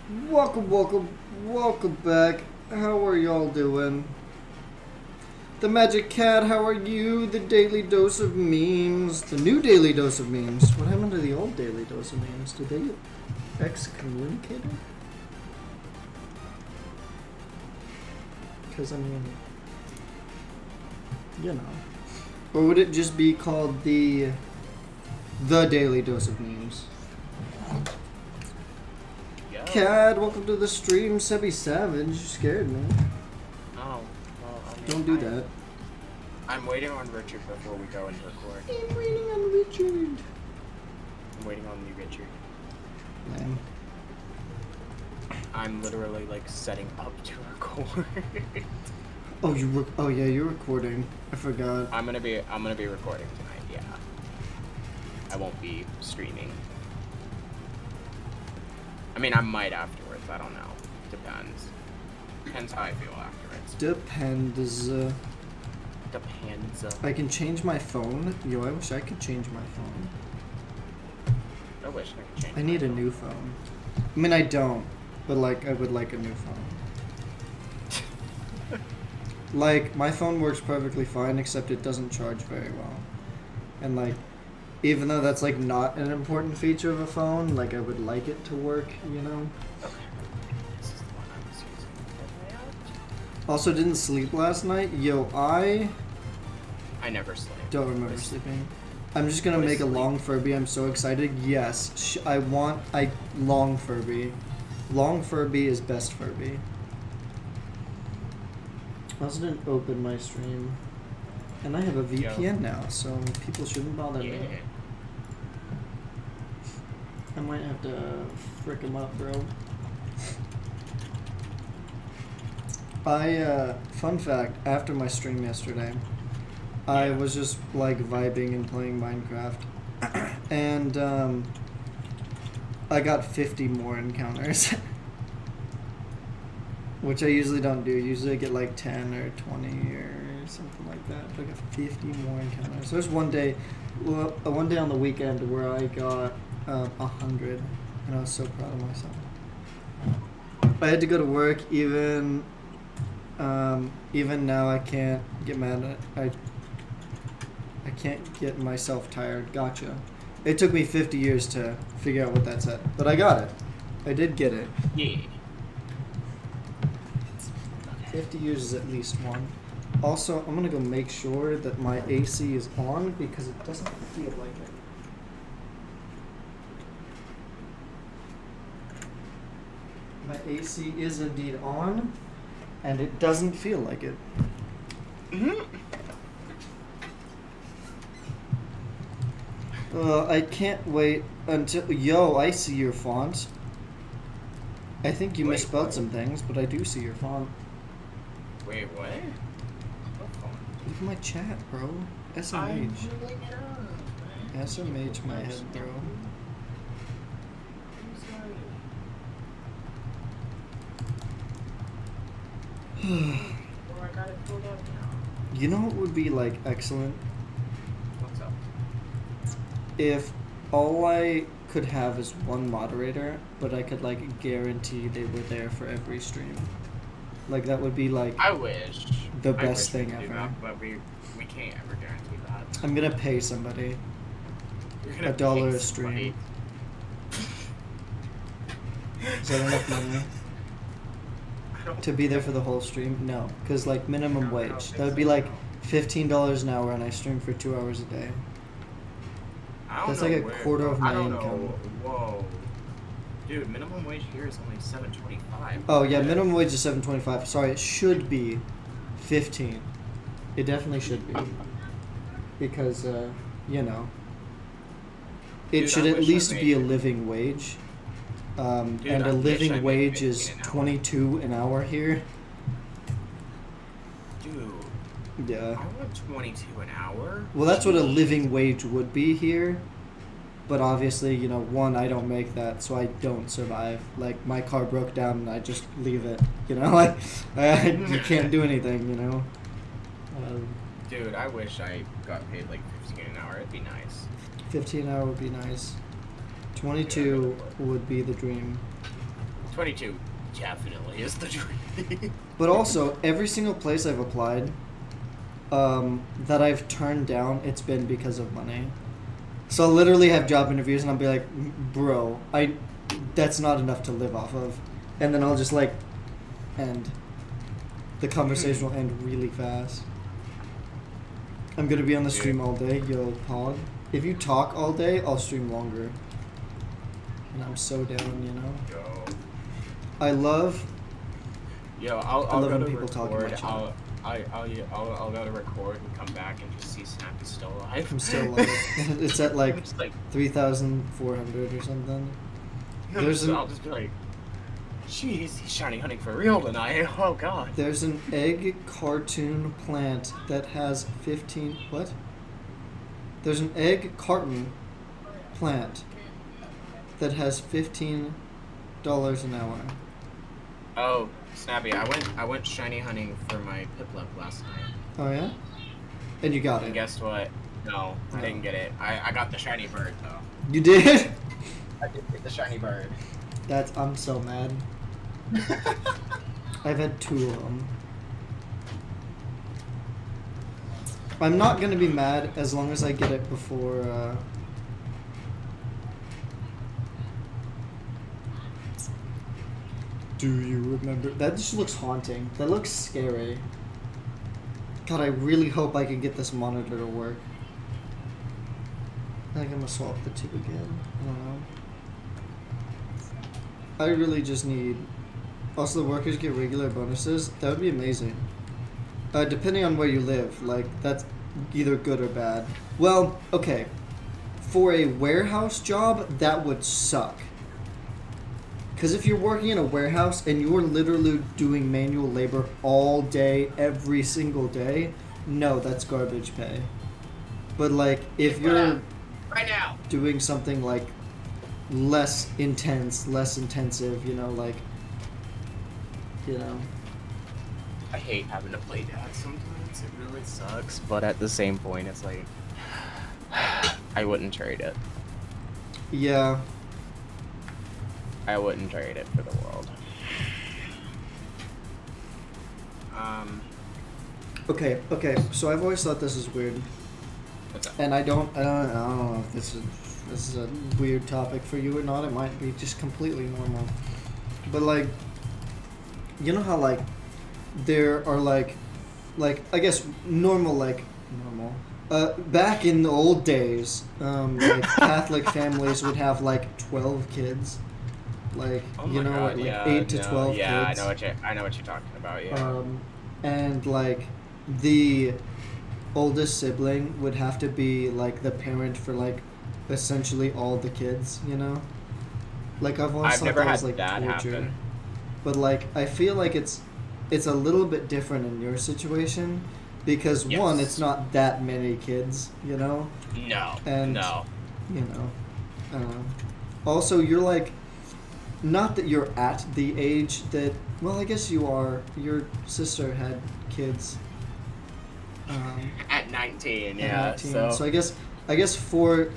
Welcome back. How are y'all doing? The Magic Cat, how are you? The Daily Dose of Memes. The new Daily Dose of Memes. What happened to the old Daily Dose of Memes? Did they get excommunicated? Because, I mean, you know. Or would it just be called the Daily Dose of Memes? Cad, welcome to the stream. Sebby Savage, you scared me. Oh, well, I mean, don't do that. I'm waiting on Richard before we go and record. I'm waiting on Richard. I'm waiting on you, Richard. Lame. I'm literally like setting up to record. Oh, oh yeah, you're recording. I forgot. I'm gonna be recording tonight. Yeah. I won't be streaming. I mean, I might afterwards. I don't know. Depends. Depends how I feel afterwards. Depends. Depends. I can change my phone. Yo, I wish I could change my phone. I wish I could change. I need a new phone. I mean, I don't, but like, I would like a new phone. Like, my phone works perfectly fine, except it doesn't charge very well. And like, even though that's like not an important feature of a phone, like I would like it to work, you know? Okay. This is the one I was using. Also, didn't sleep last night. Yo, I never sleep. don't remember sleeping. I'm just gonna make a long Furby. I'm so excited. Yes, I long Furby. Long Furby is best Furby. I also didn't open my stream. And I have a VPN now, so people shouldn't bother me. I might have to frick him up, bro. Fun fact, after my stream yesterday, I was just like vibing and playing Minecraft. And I got 50 more encounters. Which I usually don't do. Usually I get like 10 or 20 or something like that. But I got 50 more encounters. There's one day on the weekend where I got 100, and I was so proud of myself. I had to go to work. Even now, I can't get mad at it. I can't get myself tired. Gotcha. It took me 50 years to figure out what that said, but I got it. I did get it. Yeah. 50 years is at least one. Also, I'm gonna go make sure that my AC is on because it doesn't feel like it. My AC is indeed on, and it doesn't feel like it. I can't wait until... Yo, I see your font. I think you misspelled some things, but I do see your font. Wait, what? Look at my chat, bro. SMH. SMH my head, bro. You know what would be like excellent? What's up? If all I could have is one moderator, but I could like guarantee they were there for every stream. Like that would be like I wish the best thing ever. That, but we can't ever guarantee that. I'm gonna pay somebody $1 a stream. Is that enough money to be there for the whole stream? No, because like minimum wage. That would be like $15 an hour, and I stream for 2 hours a day. That's like a quarter of my income. Whoa. Dude, minimum wage here is only $7.25. Oh yeah, minimum wage is $7.25. Sorry, it should be 15. It definitely should be, because you know, it should at least be a living wage. And a living wage is 22 an hour here. Dude. Yeah. I want 22 an hour. Well, that's what a living wage would be here. But obviously, you know, one, I don't make that, so I don't survive. Like, my car broke down and I just leave it, you know? Like, you can't do anything, you know? Dude, I wish I got paid like 15 an hour. It'd be nice. 15 an hour would be nice. 22 would be the dream. 22 definitely is the dream. But also, every single place I've applied, that I've turned down, it's been because of money. So I'll literally have job interviews and I'll be like, bro, that's not enough to live off of. And then I'll just like end. The conversation will end really fast. I'm gonna be on the stream all day, yo, Pog. If you talk all day, I'll stream longer. And I'm so down, you know? Yo. I love... Yo, I'll go to people talk in my record. chat. I'll go to record and come back and just see Snappy still alive. I'm still alive. It's at like It's like 3,400 or something. There's I'll just be like, jeez, he's Shinyhunting for real tonight. Oh god. There's an egg cartoon plant that has 15... What? There's an egg carton plant that has $15 an hour. Oh, Snappy, I went Shinyhunting for my Piplup last night. Oh yeah? And you got And it. guess what? No, I didn't get it. I got the shiny bird though. You did? I did get the shiny bird. I'm so mad. I've had 2 of them. I'm not gonna be mad as long as I get it before, Do you remember? That just looks haunting. That looks scary. God, I really hope I can get this monitor to work. I think I'm gonna swap the 2 again. I don't know. I really just need... Also, the workers get regular bonuses. That would be amazing. Depending on where you live, like, that's either good or bad. Well, okay. For a warehouse job, that would suck. Because if you're working in a warehouse and you're literally doing manual labor all day, every single day, no, that's garbage pay. But, like, if you're right now doing something, like, less intense, less intensive, you know, like, you know. I hate having to play that sometimes. It really sucks. But at the same point, it's like I wouldn't trade it. Yeah. I wouldn't trade it for the world. Okay. So I've always thought this is weird, What's up? and I don't know if this is a weird topic for you or not. It might be just completely normal, but like, you know how like there are like I guess normal. Back in the old days, like Catholic families would have like 12 kids. Like, Oh you my know, God, like yeah, 8 to no, 12 yeah, kids. I know what you're talking about. Yeah. And like the oldest sibling would have to be like the parent for like essentially all the kids, you know? Like I've always I've thought never that was had like that torture. happen. But like I feel like it's a little bit different in your situation because Yes. one, it's not that many kids, you know? No. And No. you know, I don't know. Also, you're like, not that you're at the age that, well, I guess you are. Your sister had kids. At 19, At yeah. 19. So I guess for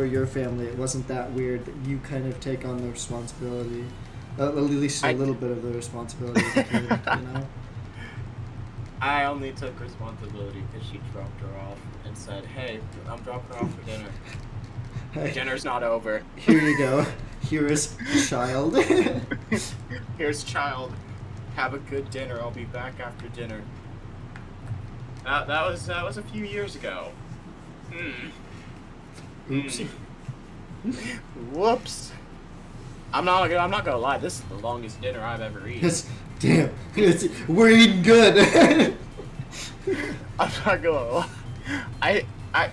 your family, it wasn't that weird that you kind of take on the responsibility, at least a little bit of the responsibility of the kid, you know? I only took responsibility because she dropped her off and said, "Hey, I'm dropping her off for dinner. Hey, Dinner's not over. here you go. Here is child. Here's child. Have a good dinner. I'll be back after dinner." That was a few years ago. Oops. Whoops. I'm not gonna lie. This is the longest dinner I've ever eaten. Damn. We're eating good. I'm not gonna lie.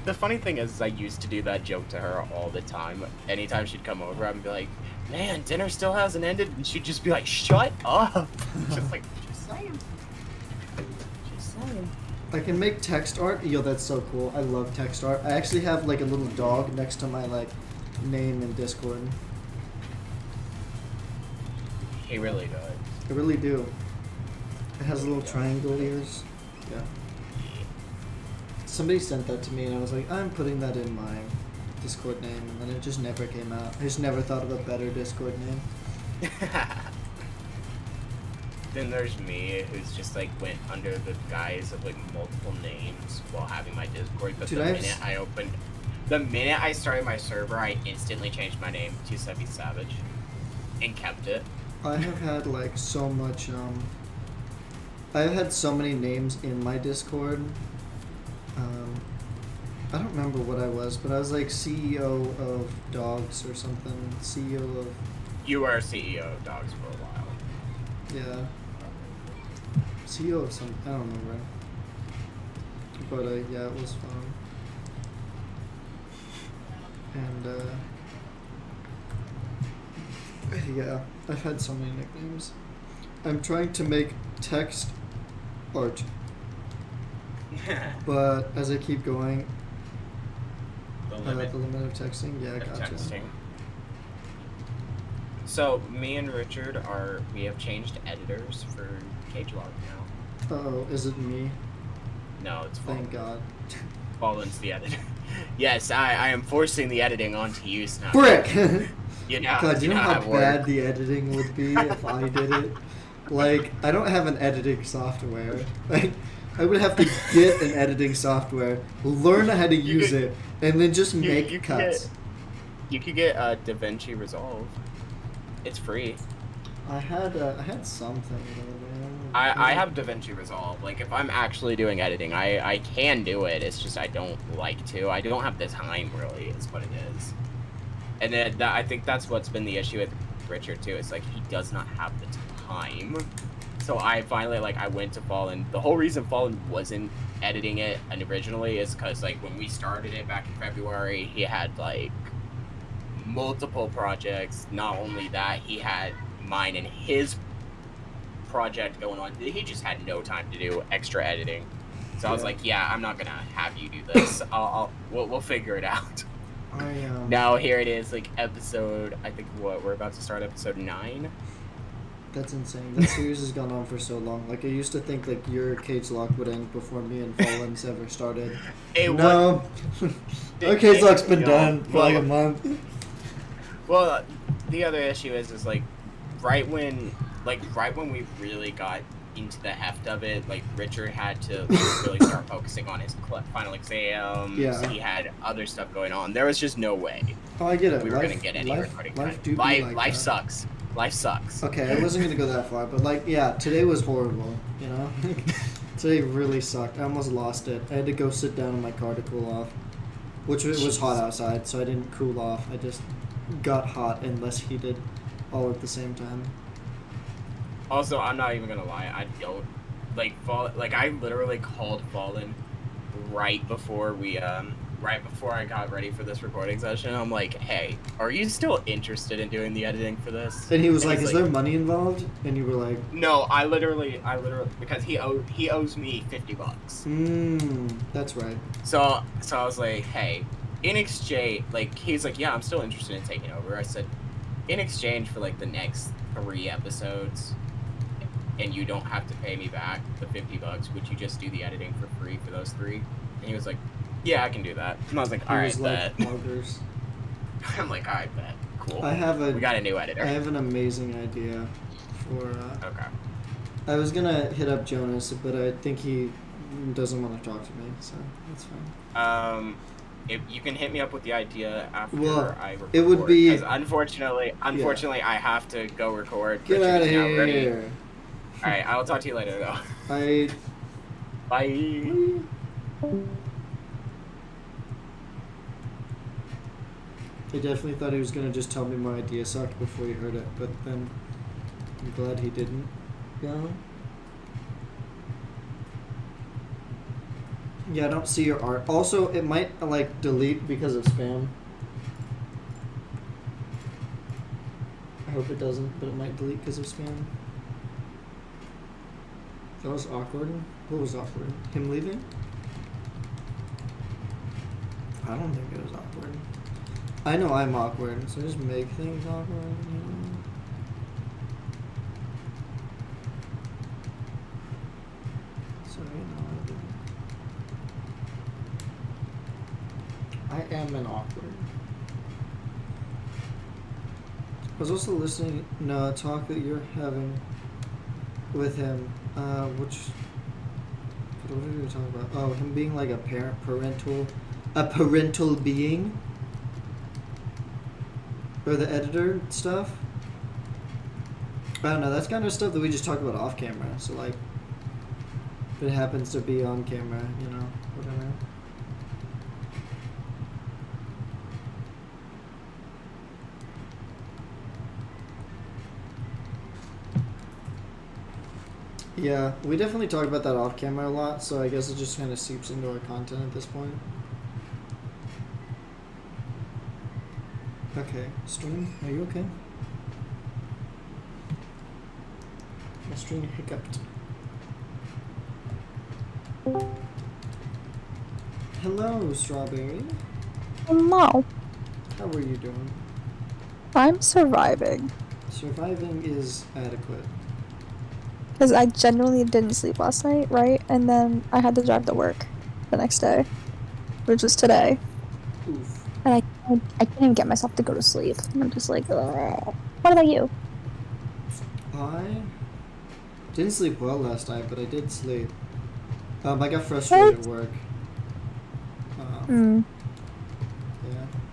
The funny thing is, I used to do that joke to her all the time. Anytime she'd come over, I'd be like, "Man, dinner still hasn't ended," and she'd just be like, "Shut up!" Just like, just saying. I can make text art. Yo, that's so cool. I love text art. I actually have like a little dog next to my like name in Discord. He really does. I really do. It has little triangle ears. Yeah. Somebody sent that to me and I was like, I'm putting that in my Discord name, and then it just never came out. I just never thought of a better Discord name. Then there's me, who's just like went under the guise of like multiple names while having my Discord. But Dude, the minute I started my server, I instantly changed my name to Sevi Savage, and kept it. I have had like so much. I've had so many names in my Discord. I don't remember what I was, but I was like CEO of dogs or something. CEO of. You were CEO of dogs for a while. Yeah. CEO of some. I don't remember. But yeah, it was fun. And yeah, I've had so many nicknames. I'm trying to make text art. But as I keep going, The the limit of texting, yeah, gotcha. Texting. So me and Richard we have changed editors for Cage Log now. Uh-oh, is it me? No, it's Fallen. Thank God. Fallen's the editor. Yes, I am forcing the editing onto you now. Brick! You know, God, you know how it bad works. the editing would be if I did it? Like, I don't have an editing software. Like, I would have to get an editing software, learn how to use it, and then just make cuts. You could get DaVinci Resolve. It's free. I had something. I have DaVinci Resolve. Like, if I'm actually doing editing, I can do it. It's just I don't like to. I don't have the time, really, is what it is. And then I think that's what's been the issue with Richard, too. It's like, he does not have the time. So I finally, like, I went to Fallen. The whole reason Fallen wasn't editing it originally is because, like, when we started it back in February, he had, like, multiple projects. Not only that, he had mine and his project going on. He just had no time to do extra editing. So I was like, yeah, I'm not gonna have you do this. We'll figure it out. Now here it is, like episode. I think we're about to start episode 9. That's insane. That series has gone on for so long. Like I used to think like your Cage Lock would end before me and Fallen's ever started. No, our Cage Lock's been done for like a month. Well, the other issue is like right when we really got into the heft of it, like Richard had to really start focusing on his final exams. Yeah. He had other stuff going on. There was just no way. Oh, I get it. We were gonna get any recording time. Life sucks. Life sucks. Okay, I wasn't gonna go that far, but like, yeah, today was horrible. You know, today really sucked. I almost lost it. I had to go sit down in my car to cool off, which it was hot outside, so I didn't cool off. I just got hot and less heated, all at the same time. Also, I'm not even gonna lie. I don't I literally called Fallen right before I got ready for this recording session. I'm like, hey, are you still interested in doing the editing for this? And he was like, is there money involved? And you were like, no, I literally, because he owes me $50. That's right. So I was like, hey, in exchange, like, he's like, yeah, I'm still interested in taking over. I said, in exchange for like the next 3 episodes, and you don't have to pay me back the $50, would you just do the editing for free for those 3? And he was like, yeah, I can do that. And I was like, all right, bet. I'm like, all right, bet. Cool. We got a new editor. I have an amazing idea for. Okay. I was gonna hit up Jonas, but I think he doesn't want to talk to me, so that's fine. If you can hit me up with the idea after I record. It would be. Because unfortunately, I have to go record. Get out of here. All right, I will talk to you later, though. Bye. Bye. I definitely thought he was gonna just tell me my idea sucked before he heard it, but then I'm glad he didn't. Yeah. Yeah, I don't see your art. Also, it might like delete because of spam. I hope it doesn't, but it might delete because of spam. That was awkward. What was awkward? Him leaving? I don't think it was awkward. I know I'm awkward, so just make things awkward, you know? So, you know, I am an awkward. was also listening to a talk that you're having with him, what are we talking about? Oh, him being like a parental being? Or the editor stuff? I don't know, that's kind of stuff that we just talk about off camera, so like, if it happens to be on camera, you know, whatever. Yeah, we definitely talk about that off camera a lot, so I guess it just kind of seeps into our content at this point. Okay, stream, are you okay? My stream hiccuped. Hello, Strawberry. Hello. How are you doing? I'm surviving. Surviving is adequate. Because I genuinely didn't sleep last night, right? And then I had to drive to work the next day, which was today. Oof. And I can't even get myself to go to sleep. And I'm just like, ugh. What about you? I didn't sleep well last night, but I did sleep. I got frustrated at work. Yeah,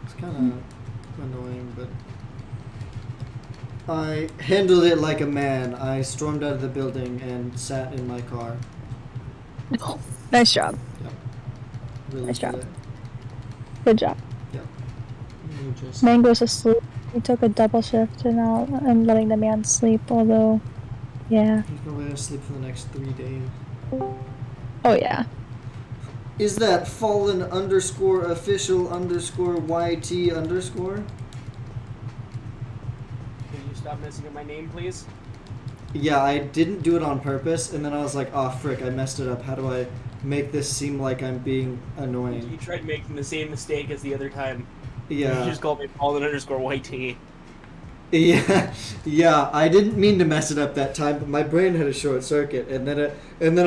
it's kind of annoying, but I handled it like a man. I stormed out of the building and sat in my car. Nice job. Yep. Really Nice job. did it. Good job. Yep. You just... Mango's asleep. He took a double shift and now I'm letting the man sleep, although, yeah. He's probably gonna sleep for the next 3 days. Oh, yeah. Is that fallen underscore official underscore YT underscore? Can you stop messing up my name, please? Yeah, I didn't do it on purpose, and then I was like, oh frick, I messed it up. How do I make this seem like I'm being annoying? You tried making the same mistake as the other time. Yeah. You just called me fallen underscore YT. Yeah, I didn't mean to mess it up that time, but my brain had a short circuit, and then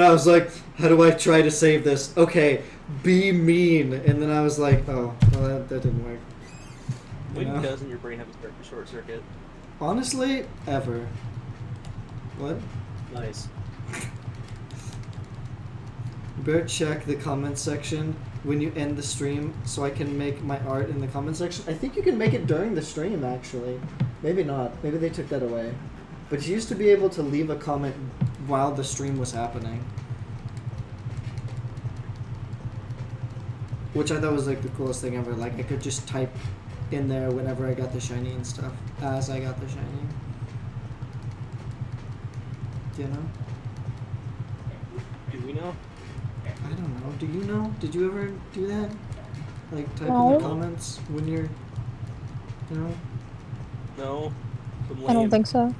I was like, how do I try to save this? Okay, be mean, and then I was like, oh, well, that didn't work. When doesn't your brain have a short circuit? Honestly, ever. What? Nice. You better check the comment section when you end the stream so I can make my art in the comment section. I think you can make it during the stream, actually. Maybe not. Maybe they took that away. But you used to be able to leave a comment while the stream was happening. Which I thought was like the coolest thing ever. Like I could just type in there whenever I got the shiny and stuff. As I got the shiny. Do you know? Do we know? I don't know. Do you know? Did you ever do that? Like type in No. the comments when you're, you know? No. I don't think so.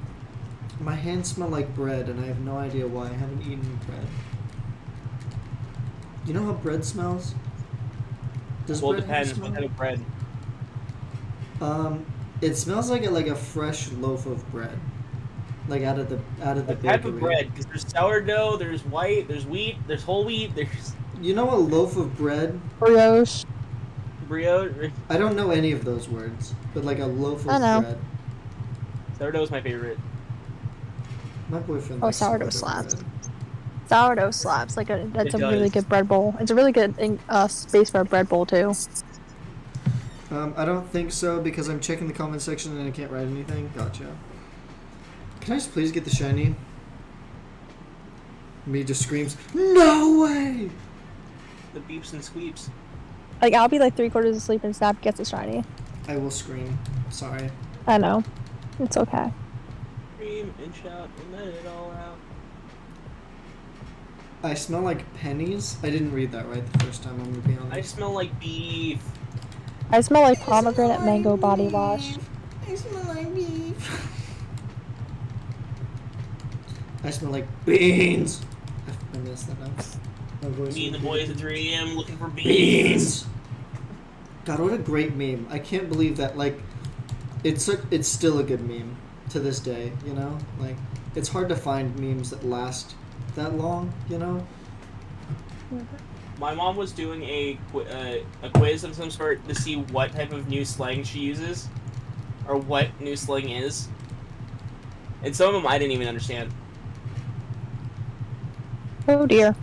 My hands smell like bread, and I have no idea why. I haven't eaten bread. You know how bread smells? Does Well, it bread depends. What kind of bread? It smells like a fresh loaf of bread, like out of the What bakery. type of bread? Because there's sourdough, there's white, there's wheat, there's whole wheat, there's You know a loaf of bread? Brioche. brioche. Oh, I don't know any of those words, but like a loaf of I know. bread. Sourdough is my favorite. My boyfriend. Oh, likes sourdough slaps. bread. Sourdough slaps. That's It a really does. good bread bowl. It's a really good space for a bread bowl, too. I don't think so because I'm checking the comment section and I can't write anything. Gotcha. Can I just please get the shiny? Me just screams, no way! The beeps and squeeps. Like, I'll be like 3/4 asleep and Snap gets a shiny. I will scream. Sorry. I know. It's okay. Scream and shout and let it all out. I smell like pennies. I didn't read that right the first time, I'm gonna be honest. I smell like beef. I smell like pomegranate mango body wash. I smell like beef. I smell like beans. I messed that up. My voice Me and the was- boys at 3 a.m. looking for beans. Beans. God, what a great meme! I can't believe that. Like, it's still a good meme to this day. You know, like it's hard to find memes that last that long. You know. My mom was doing a quiz of some sort to see what type of new slang she uses. or what new slang is. And some of them I didn't even understand. Oh dear.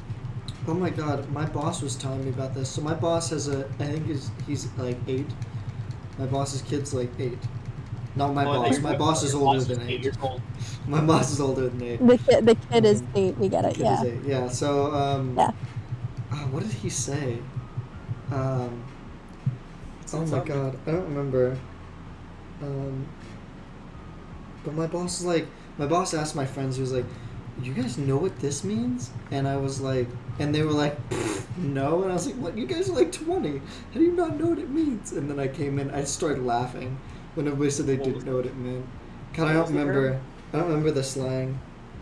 Oh my god, my boss was telling me about this. So my boss has I think he's like 8. My boss's kid's like 8. Not my Oh, I thought boss. you were My talking boss about is your older boss than was 8. 8 years old. My boss is older than 8. The kid is Um, 8. We get it. Kid Yeah. is 8. Yeah. So Yeah. what did he say? Oh my Something. god, I don't remember. But my boss is like, my boss asked my friends, he was like, "You guys know what this means?" And I was like, and they were like, "No," and I was like, "What? You guys are like 20. How do you not know what it means?" And then I came in, I started laughing when everybody said they didn't know what it meant. God, I don't remember. I don't remember the slang.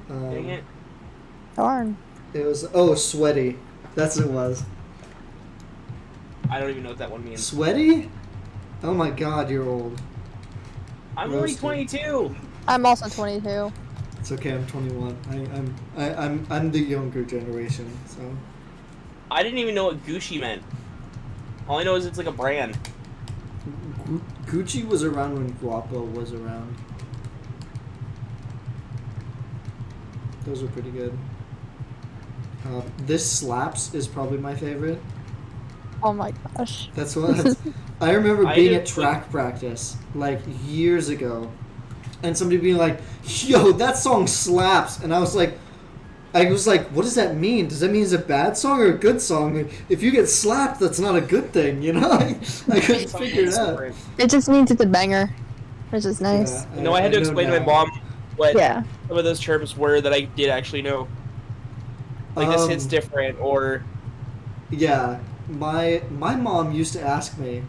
Dang it. Darn. It was sweaty. That's what it was. I don't even know what that one means. Sweaty? Oh my god, you're old. I'm only Roasted. 22. I'm also 22. It's okay. I'm 21. I'm the younger generation. So I didn't even know what Gucci meant. All I know is it's like a brand. Gucci was around when Guapo was around. Those were pretty good. This slaps is probably my favorite. Oh my gosh. That's what. I remember I being do- at track practice like years ago, and somebody being like, "Yo, that song slaps," and I was like, "What does that mean? Does that mean it's a bad song or a good song? Like, if you get slapped, that's not a good thing, you know?" I couldn't figure it out. It just means it's a banger, which is nice. Yeah, You know, I had to know explain to my now. mom what Yeah. some of those terms were that I did actually know. Like, this hit's different, or... Yeah, my mom used to ask me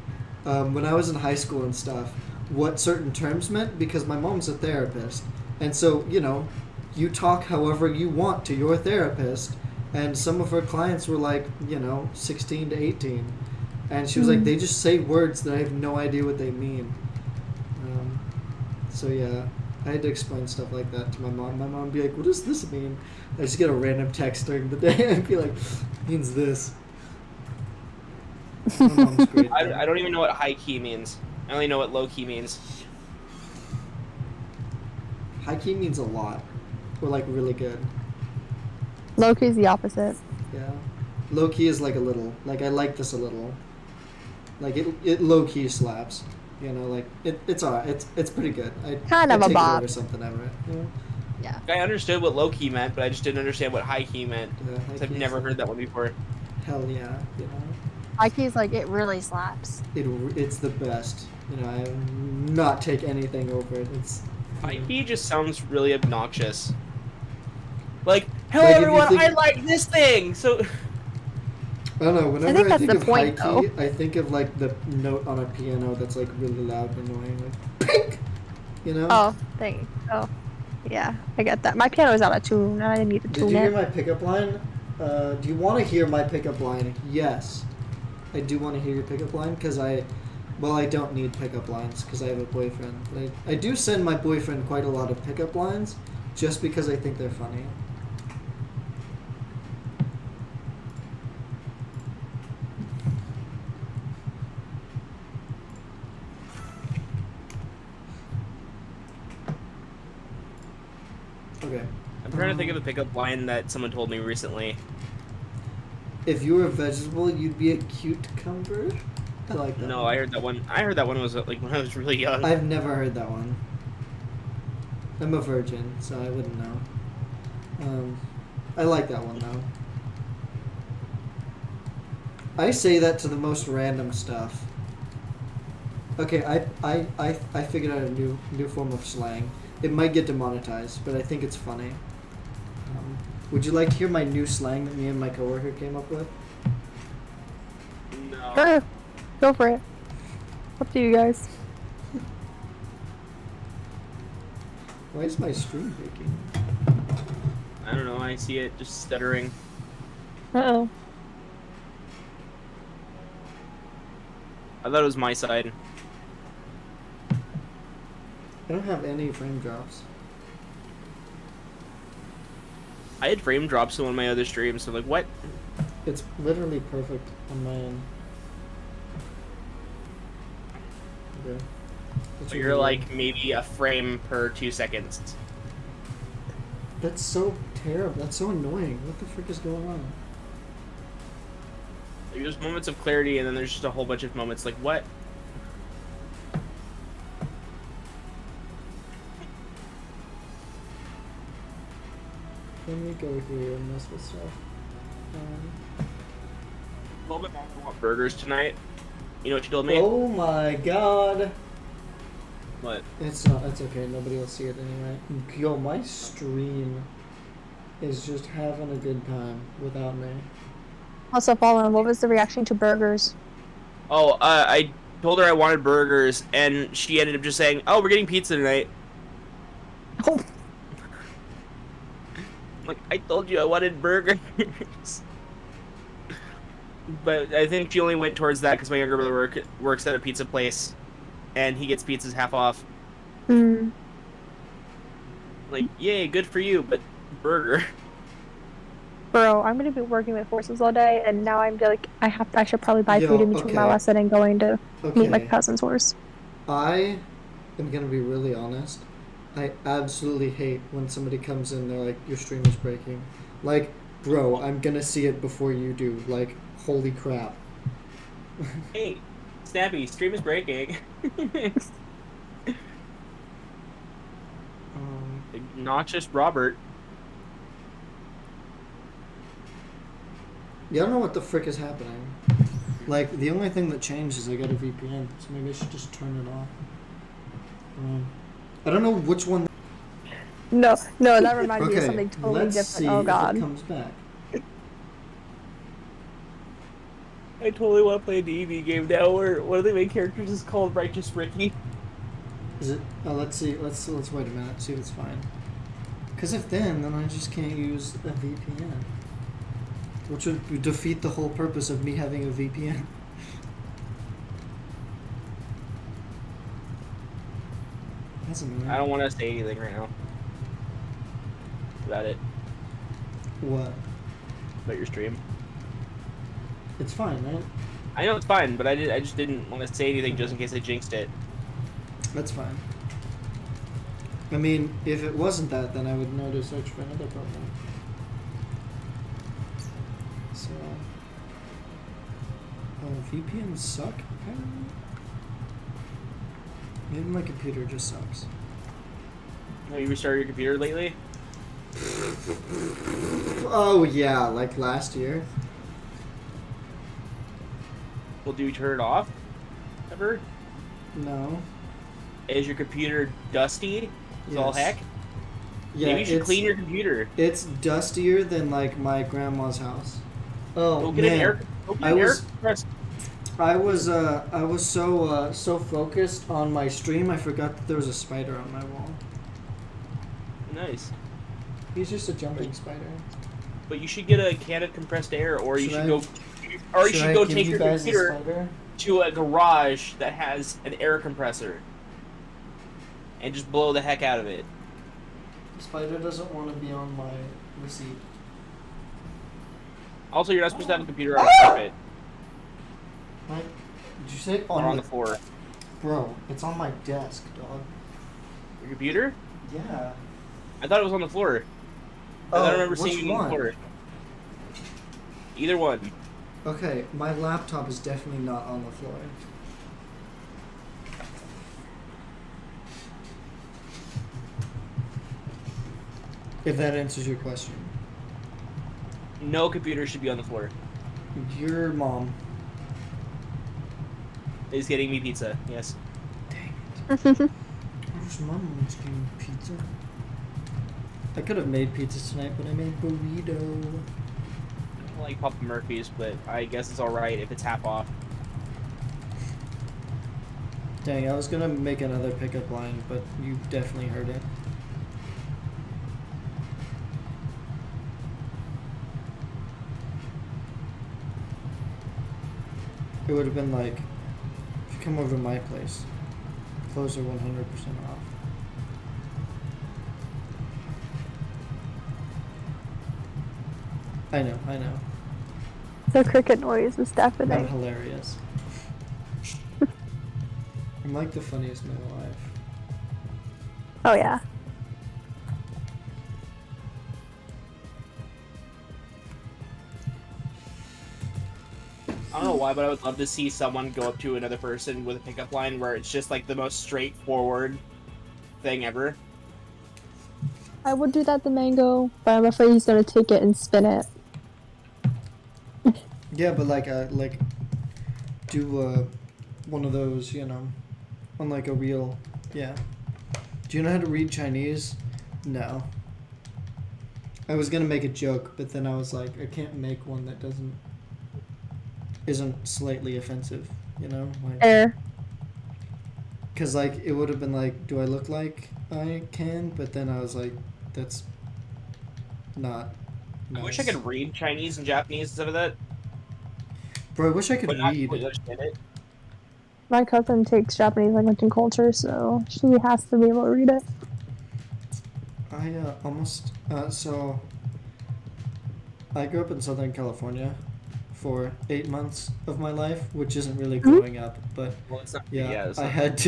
when I was in high school and stuff what certain terms meant because my mom's a therapist, and so you talk however you want to your therapist, and some of her clients were like 16 to 18, and she was like, they just say words that I have no idea what they mean. So yeah, I had to explain stuff like that to my mom. My mom would be like, "What does this mean?" I just get a random text during the day and be like, "It means this." My mom's great. I don't even know what high key means. I only know what low key means. High key means a lot, or like really good. Low key is the opposite. Yeah, low key is like a little. Like I like this a little. Like it low key slaps. Like it's alright. It's pretty good. Kind of I'd a take it bop. over something ever. Yeah. I understood what low key meant, but I just didn't understand what high key meant. Yeah, high 'Cause I've key never is heard that one before. Hell yeah, High key is like it really slaps. it's the best. I will not take anything over it. It's High key just sounds really obnoxious. Like, hello Like, if you everyone, think- I like this thing! So, I don't know. Whenever think that's think the of point, high key, I think of like the note on a piano that's like really loud and annoying, like pink. Oh, thank. Oh, yeah, I get that. My piano is out of tune. I need to Did tune you hear it. my pickup line? Do you want to hear my pickup line? Yes, I do want to hear your pickup line because I don't need pickup lines because I have a boyfriend. But I do send my boyfriend quite a lot of pickup lines just because I think they're funny. Okay. I'm trying to think of a pickup line that someone told me recently. If you were a vegetable, you'd be a cucumber. I like that. No, one. I heard that one. I heard that one was like when I was really young. I've never heard that one. I'm a virgin, so I wouldn't know. I like that one though. I say that to the most random stuff. Okay, I figured out a new form of slang. It might get demonetized, but I think it's funny. Would you like to hear my new slang that me and my coworker came up with? No. Sure, go for it. Up to you guys. Why is my screen breaking? I don't know. I see it just stuttering. Uh-oh. I thought it was my side. I don't have any frame drops. I had frame drops in one of my other streams, so like, what? It's literally perfect on my end. Okay. So you're like maybe a frame per 2 seconds. That's so terrible. That's so annoying. What the frick is going on? Like, there's moments of clarity, and then there's just a whole bunch of moments like, what? Let me go here and mess with stuff. A little bit more. I want burgers tonight. You know what you told me? Oh my god. What? It's not. It's okay. Nobody will see it anyway. Yo, my stream is just having a good time without me. Also, Fallen, what was the reaction to burgers? Oh, I told her I wanted burgers, and she ended up just saying, "Oh, we're getting pizza tonight." Oh. Like, I told you I wanted burgers. But I think she only went towards that because my younger brother works at a pizza place, and he gets pizzas half off. Hmm. Like, yay, good for you, but burger. Bro, I'm gonna be working with horses all day, and now I'm like, I should probably buy food in between my lesson and going to meet my cousin's horse. I am gonna be really honest. I absolutely hate when somebody comes in, they're like, your stream is breaking. Like, bro, I'm gonna see it before you do. Like, holy crap. Hey, Snappy, stream is breaking. Not just Robert. Yeah, I don't know what the frick is happening. Like, the only thing that changed is I got a VPN, so maybe I should just turn it off. I don't know which one. No, that reminded me of Okay, something totally let's different. see Oh if god. it comes back. I totally want to play a D&D game now where one of the main characters is called Righteous Ricky. Is it? Let's see. Let's wait a minute. See if it's fine. Because if then I just can't use a VPN, which would defeat the whole purpose of me having a VPN. That's annoying. I don't want to say anything right now about it, What? about your stream. It's fine, right? I know it's fine, but I just didn't want to say anything just in case I jinxed it. That's fine. I mean, if it wasn't that, then I would know to search for another program. So, VPNs suck, apparently. Maybe my computer just sucks. Have you restarted your computer lately? Oh yeah, like last year. Well, do you turn it off? Ever? No. Is your computer dusty as all Yes. heck? Yeah, Maybe you should clean your computer. It's dustier than like my grandma's house. Oh Go get man, an air. Go get I an air was- compressor. I was so focused on my stream, I forgot that there was a spider on my wall. Nice. He's just a jumping spider. But you should get a can of compressed air, or you Should should I- go, or you Should should I go give take you your guys the computer spider? to a garage that has an air compressor, and just blow the heck out of it. Spider doesn't want to be on my receipt. Also, you're not supposed to have a computer on the carpet What? Did you say or on the floor. Bro, it's on my desk, dog. Your computer? Yeah. I thought it was on the floor. I don't remember which seeing it on one? the floor. Either one. Okay, my laptop is definitely not on the floor. If that answers your question. No computer should be on the floor. Your mom. Is getting me pizza. Yes. Dang it. Where's mom wants to eat pizza? I could have made pizza tonight, but I made burrito. I don't like Papa Murphy's, but I guess it's alright if it's half off. Dang, I was gonna make another pickup line, but you definitely heard it. It would have been like, if you come over to my place, clothes are 100% off. I know. The cricket noise is I'm deafening. hilarious. I'm like the funniest man alive. Oh yeah. I don't know why, but I would love to see someone go up to another person with a pickup line where it's just like the most straightforward thing ever. I would do that to Mango, but I'm afraid he's gonna take it and spin it. Yeah, but like do one of those, you know, on like a real, yeah. Do you know how to read Chinese? No. I was gonna make a joke, but then I was like, I can't make one that isn't slightly offensive, you know? Like, Air. because like it would have been like, do I look like I can? But then I was like, that's not nice. I wish I could read Chinese and Japanese instead of that. Bro, I wish I could But not read. completely understand it. My cousin takes Japanese language and culture, so she has to be able to read it. I so I grew up in Southern California for 8 months of my life, which isn't really growing up, but Well, it's not. yeah, It's I not- had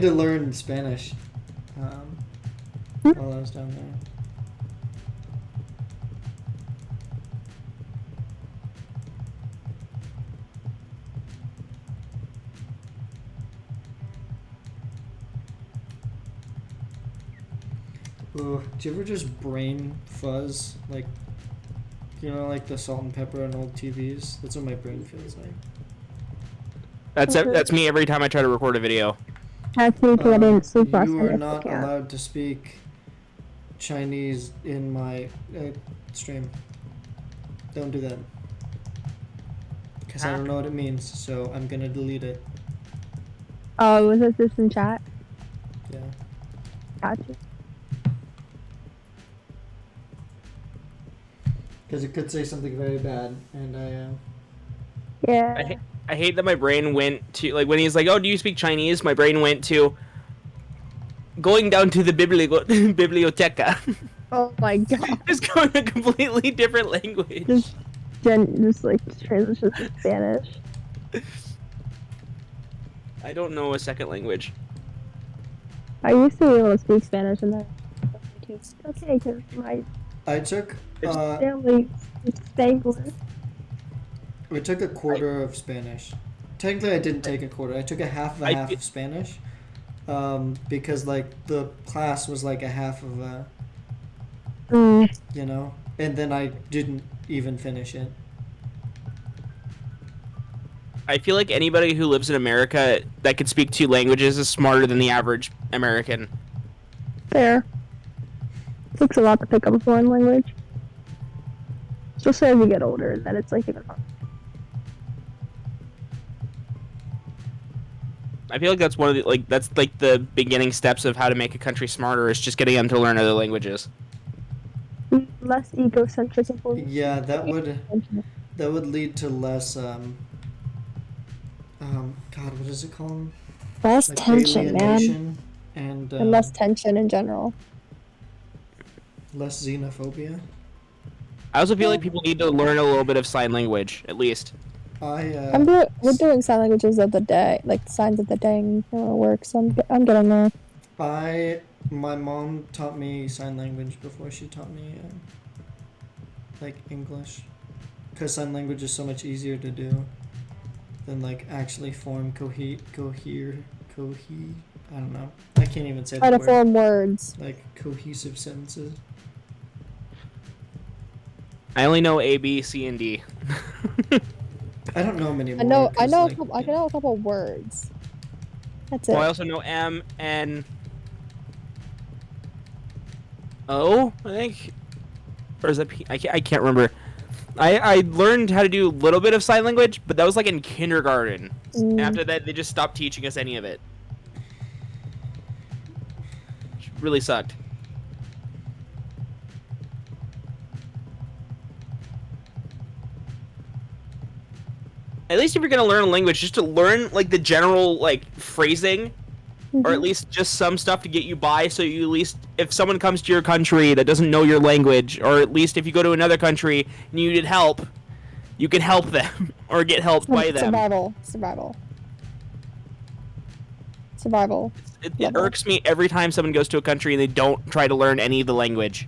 to learn Spanish while I was down there. Ooh, do you ever just brain fuzz? Like, you know, like the salt and pepper on old TVs? That's what my brain feels like. That's me every time I try to record a video. That's me because I didn't sleep last You night. are I not can't. allowed to speak Chinese in my stream. Don't do that. Because I don't know what it means, so I'm gonna delete it. Oh, was it this in chat? Yeah. Gotcha. Because it could say something very bad, and Yeah. I hate that my brain went to, like, when he's like, oh, do you speak Chinese? My brain went to going down to the biblioteca. Oh my god. Just going a completely different language. Just like transition to Spanish. I don't know a second language. I used to be able to speak Spanish and then okay, because my I took family is Spanglish. we took a quarter of Spanish. Technically, I didn't take a quarter. I took a half of a half of Spanish, because like the class was like a half of a, you know, and then I didn't even finish it. I feel like anybody who lives in America that can speak 2 languages is smarter than the average American. Fair. Takes a lot to pick up a foreign language. Especially as you get older, then it's like even harder. I feel like that's one of the, like, that's like the beginning steps of how to make a country smarter, is just getting them to learn other languages. Less egocentric and more Yeah, that would lead to less God, what is it called? less Like tension, man. alienation and less tension in general. less xenophobia. I also feel like people need to learn a little bit of sign language, at least. We're doing sign languages of the day, like signs of the day and work, so I'm getting there. My mom taught me sign language before she taught me like English, because sign language is so much easier to do than like actually form cohere. I don't know. I can't even say Try the to word. form words. Like cohesive sentences. I only know A, B, C, and D. I don't know many more. I know 'cause, like, I know a couple words. That's it. Well, I also know M, N, O, I think? Or is that P? I can't remember. I learned how to do a little bit of sign language, but that was like in kindergarten. After that, they just stopped teaching us any of it. Which really sucked. At least if you're gonna learn a language, just to learn like the general like phrasing, or at least just some stuff to get you by, so you at least, if someone comes to your country that doesn't know your language, or at least if you go to another country and you need help, you can help them or get helped by them. Survival. survival. It level. irks me every time someone goes to a country and they don't try to learn any of the language.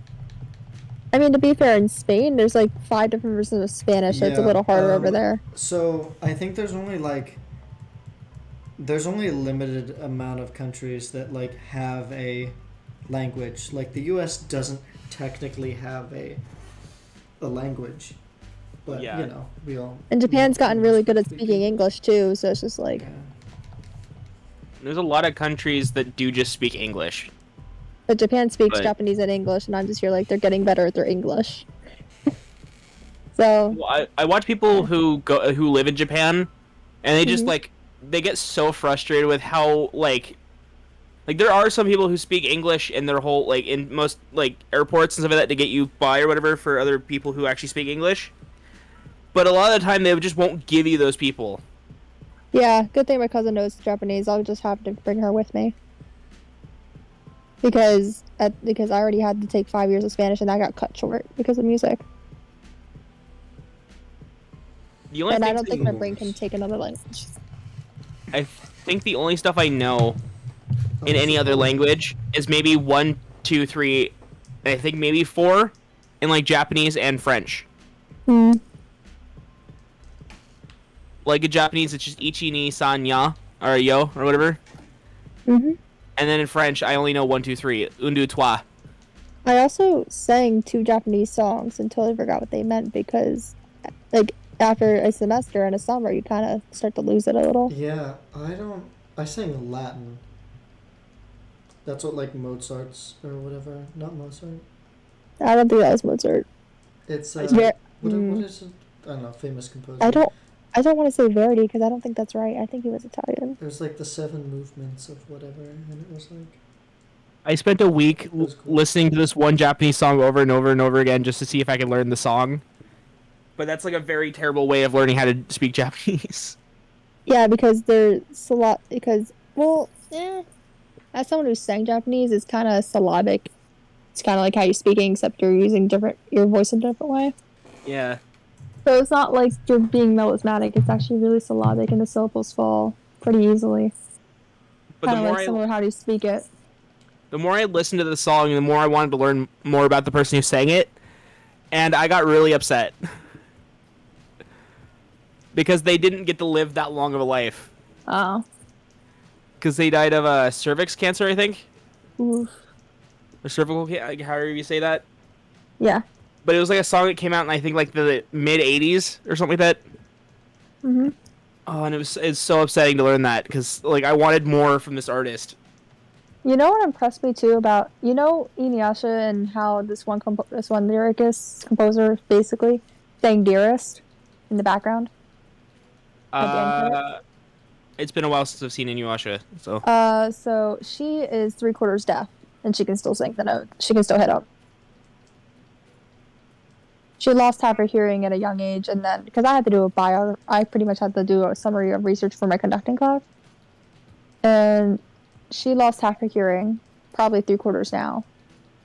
I mean, to be fair, in Spain, there's like 5 different versions of Spanish, so it's a little harder over there. So I think there's only a limited amount of countries that like have a language. Like the U.S. doesn't technically have a language, but Yeah. you know, we all. And Japan's gotten really good at speaking English too, so it's just like. Yeah. There's a lot of countries that do just speak English. But Japan speaks But- Japanese and English, and I'm just here like they're getting better at their English. So Well, I watch people who live in Japan, and they just Mhm. like they get so frustrated with how like there are some people who speak English in their whole like in most like airports and stuff like that to get you by or whatever for other people who actually speak English. But a lot of the time they just won't give you those people. yeah, good thing my cousin knows Japanese. I'll just have to bring her with me. Because I already had to take 5 years of Spanish and I got cut short because of music. The only And I things don't think my brain can take another language. I think the only stuff I know in any other language is maybe 1, 2, 3, and I think maybe 4 in like Japanese and French. Mm. Like in Japanese, it's just ichi ni san ya or yo or whatever. Hmm. And then in French, I only know 1, 2, 3, un, deux, trois. I also sang 2 Japanese songs and totally forgot what they meant because, like, after a semester and a summer, you kind of start to lose it a little. Yeah, I sang Latin. That's what like Mozart's or whatever. Not Mozart. I don't think that was Mozart. It's Yeah, what mm. is it? I don't know. Famous composer. I don't want to say Verdi because I don't think that's right. I think he was Italian. There's like the 7 movements of whatever, and it was like. I spent a week was cool. listening to this one Japanese song over and over and over again just to see if I could learn the song. But that's like a very terrible way of learning how to speak Japanese. Yeah, because there's a lot. Because as someone who sang Japanese, it's kind of syllabic. It's kind of like how you're speaking, except you're using your voice in a different way. Yeah. So it's not like you're being melismatic. It's actually really syllabic, and the syllables fall pretty easily. But Kind of like similar how you speak it. the more I listened to the song, the more I wanted to learn more about the person who sang it. And I got really upset. Because they didn't get to live that long of a life. Oh. Because they died of cervix cancer, I think. Oof. Or cervical cancer, however you say that. Yeah. But it was like a song that came out in, I think, like the mid-'80s or something like that. Mhm. Oh, and it's so upsetting to learn that. Because, like, I wanted more from this artist. You know what impressed me too about Inuyasha and how this one lyricist composer basically sang "Dearest" in the background. At the end credits? It's been a while since I've seen Inuyasha, so. So she is 3/4 deaf, and she can still sing the note. She can still hit up. She lost half her hearing at a young age, and then because I pretty much had to do a summary of research for my conducting class, and she lost half her hearing, probably 3/4 now,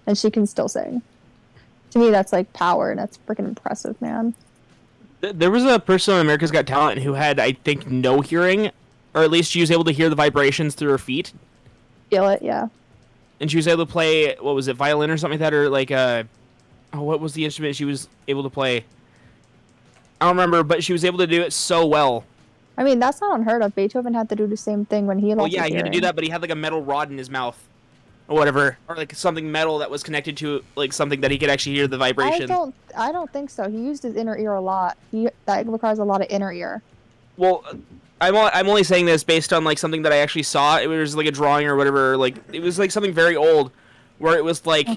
and she can still sing. To me, that's like power, and that's freaking impressive, man. There was a person on America's Got Talent who had, I think, no hearing, or at least she was able to hear the vibrations through her feet. Feel it, yeah. And she was able to play, what was it, violin or something like that, or like what was the instrument she was able to play? I don't remember, but she was able to do it so well. I mean, that's not unheard of. Beethoven had to do the same thing when he lost Well, his yeah, he had to do hearing. that, but he had like a metal rod in his mouth, or whatever, or like something metal that was connected to like something that he could actually hear the vibration. I don't think so. He used his inner ear a lot. That requires a lot of inner ear. Well, I'm only saying this based on like something that I actually saw. It was like a drawing or whatever. Like it was like something very old, where it was like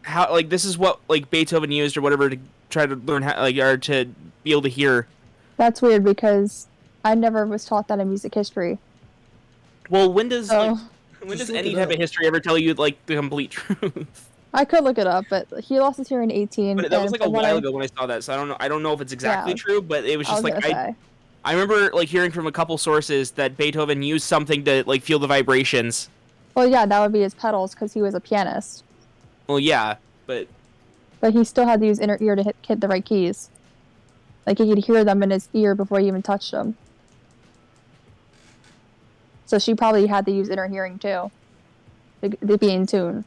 how like this is what like Beethoven used or whatever to try to learn how like or to be able to hear. That's weird because I never was taught that in music history. Well, when does So when does look any it type up. of history ever tell you like the complete truth? I could look it up, but he lost his hearing at 18. But that was and like a from what while ago when I saw that, so I don't know if it's exactly Yeah. true, but it was I just was like gonna say. I remember like hearing from a couple sources that Beethoven used something to like feel the vibrations. Well, yeah, that would be his pedals because he was a pianist. Well, yeah, but But he still had to use inner ear to hit the right keys. Like he could hear them in his ear before he even touched them. So she probably had to use inner hearing too, to be in tune.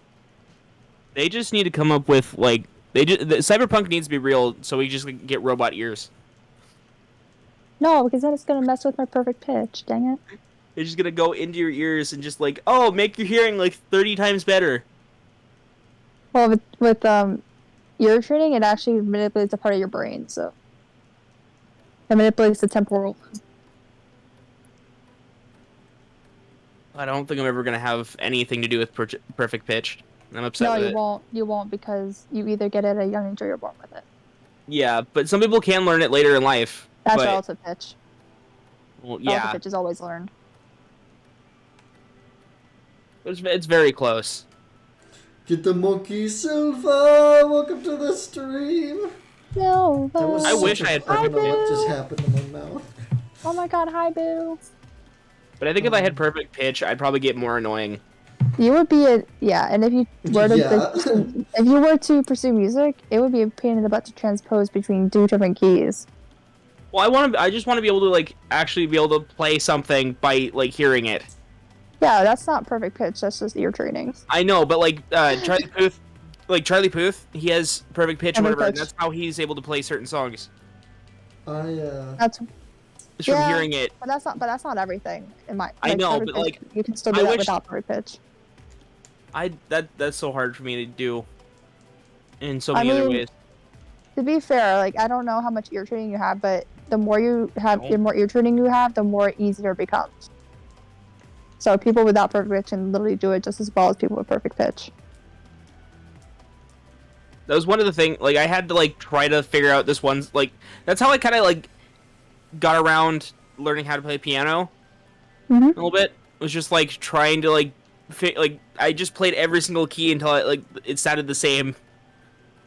They just need to come up with like cyberpunk needs to be real, so we just get robot ears. No, because then it's gonna mess with my perfect pitch. Dang it. They're just gonna go into your ears and just like, oh, make your hearing like 30 times better. Well, with ear training, it actually manipulates a part of your brain, so it manipulates the temporal. I don't think I'm ever gonna have anything to do with perfect pitch. I'm upset No, with you it. won't. You won't because you either get it at a young age or you're born with it. Yeah, but some people can learn it later in life. That's but, relative pitch. well, Relative yeah, pitch is always learned. it's very close. Get the monkey Silva. Welcome to the stream. No. That was I wish such I a- had I don't perfect know what pitch. just happened in my mouth. Oh my god, hi Boo. But I think if I had perfect pitch, I'd probably get more annoying. You would be and if you were to Yeah. if you were to pursue music, it would be a pain in the butt to transpose between two different keys. Well, I just want to be able to like actually be able to play something by like hearing it. Yeah, that's not perfect pitch. That's just ear training. I know, but like Charlie Puth, he has perfect pitch or Perfect whatever, and pitch. that's how he's able to play certain songs. That's Just from Yeah. hearing it. but that's not everything. In my I know, perfect but, pitch, like, you can still do I that wish- without perfect pitch. That's so hard for me to do in so I many other mean, ways. To be fair, like I don't know how much ear training you have, but the more you have, No. the more ear training you have, the more easier it becomes. So people without perfect pitch can literally do it just as well as people with perfect pitch. That was one of the things, like, I had to, like, try to figure out this one, like, that's how I kind of, like, got around learning how to play piano Mm-hmm. a little bit. It was just, like, trying to, like, I just played every single key until, it sounded the same.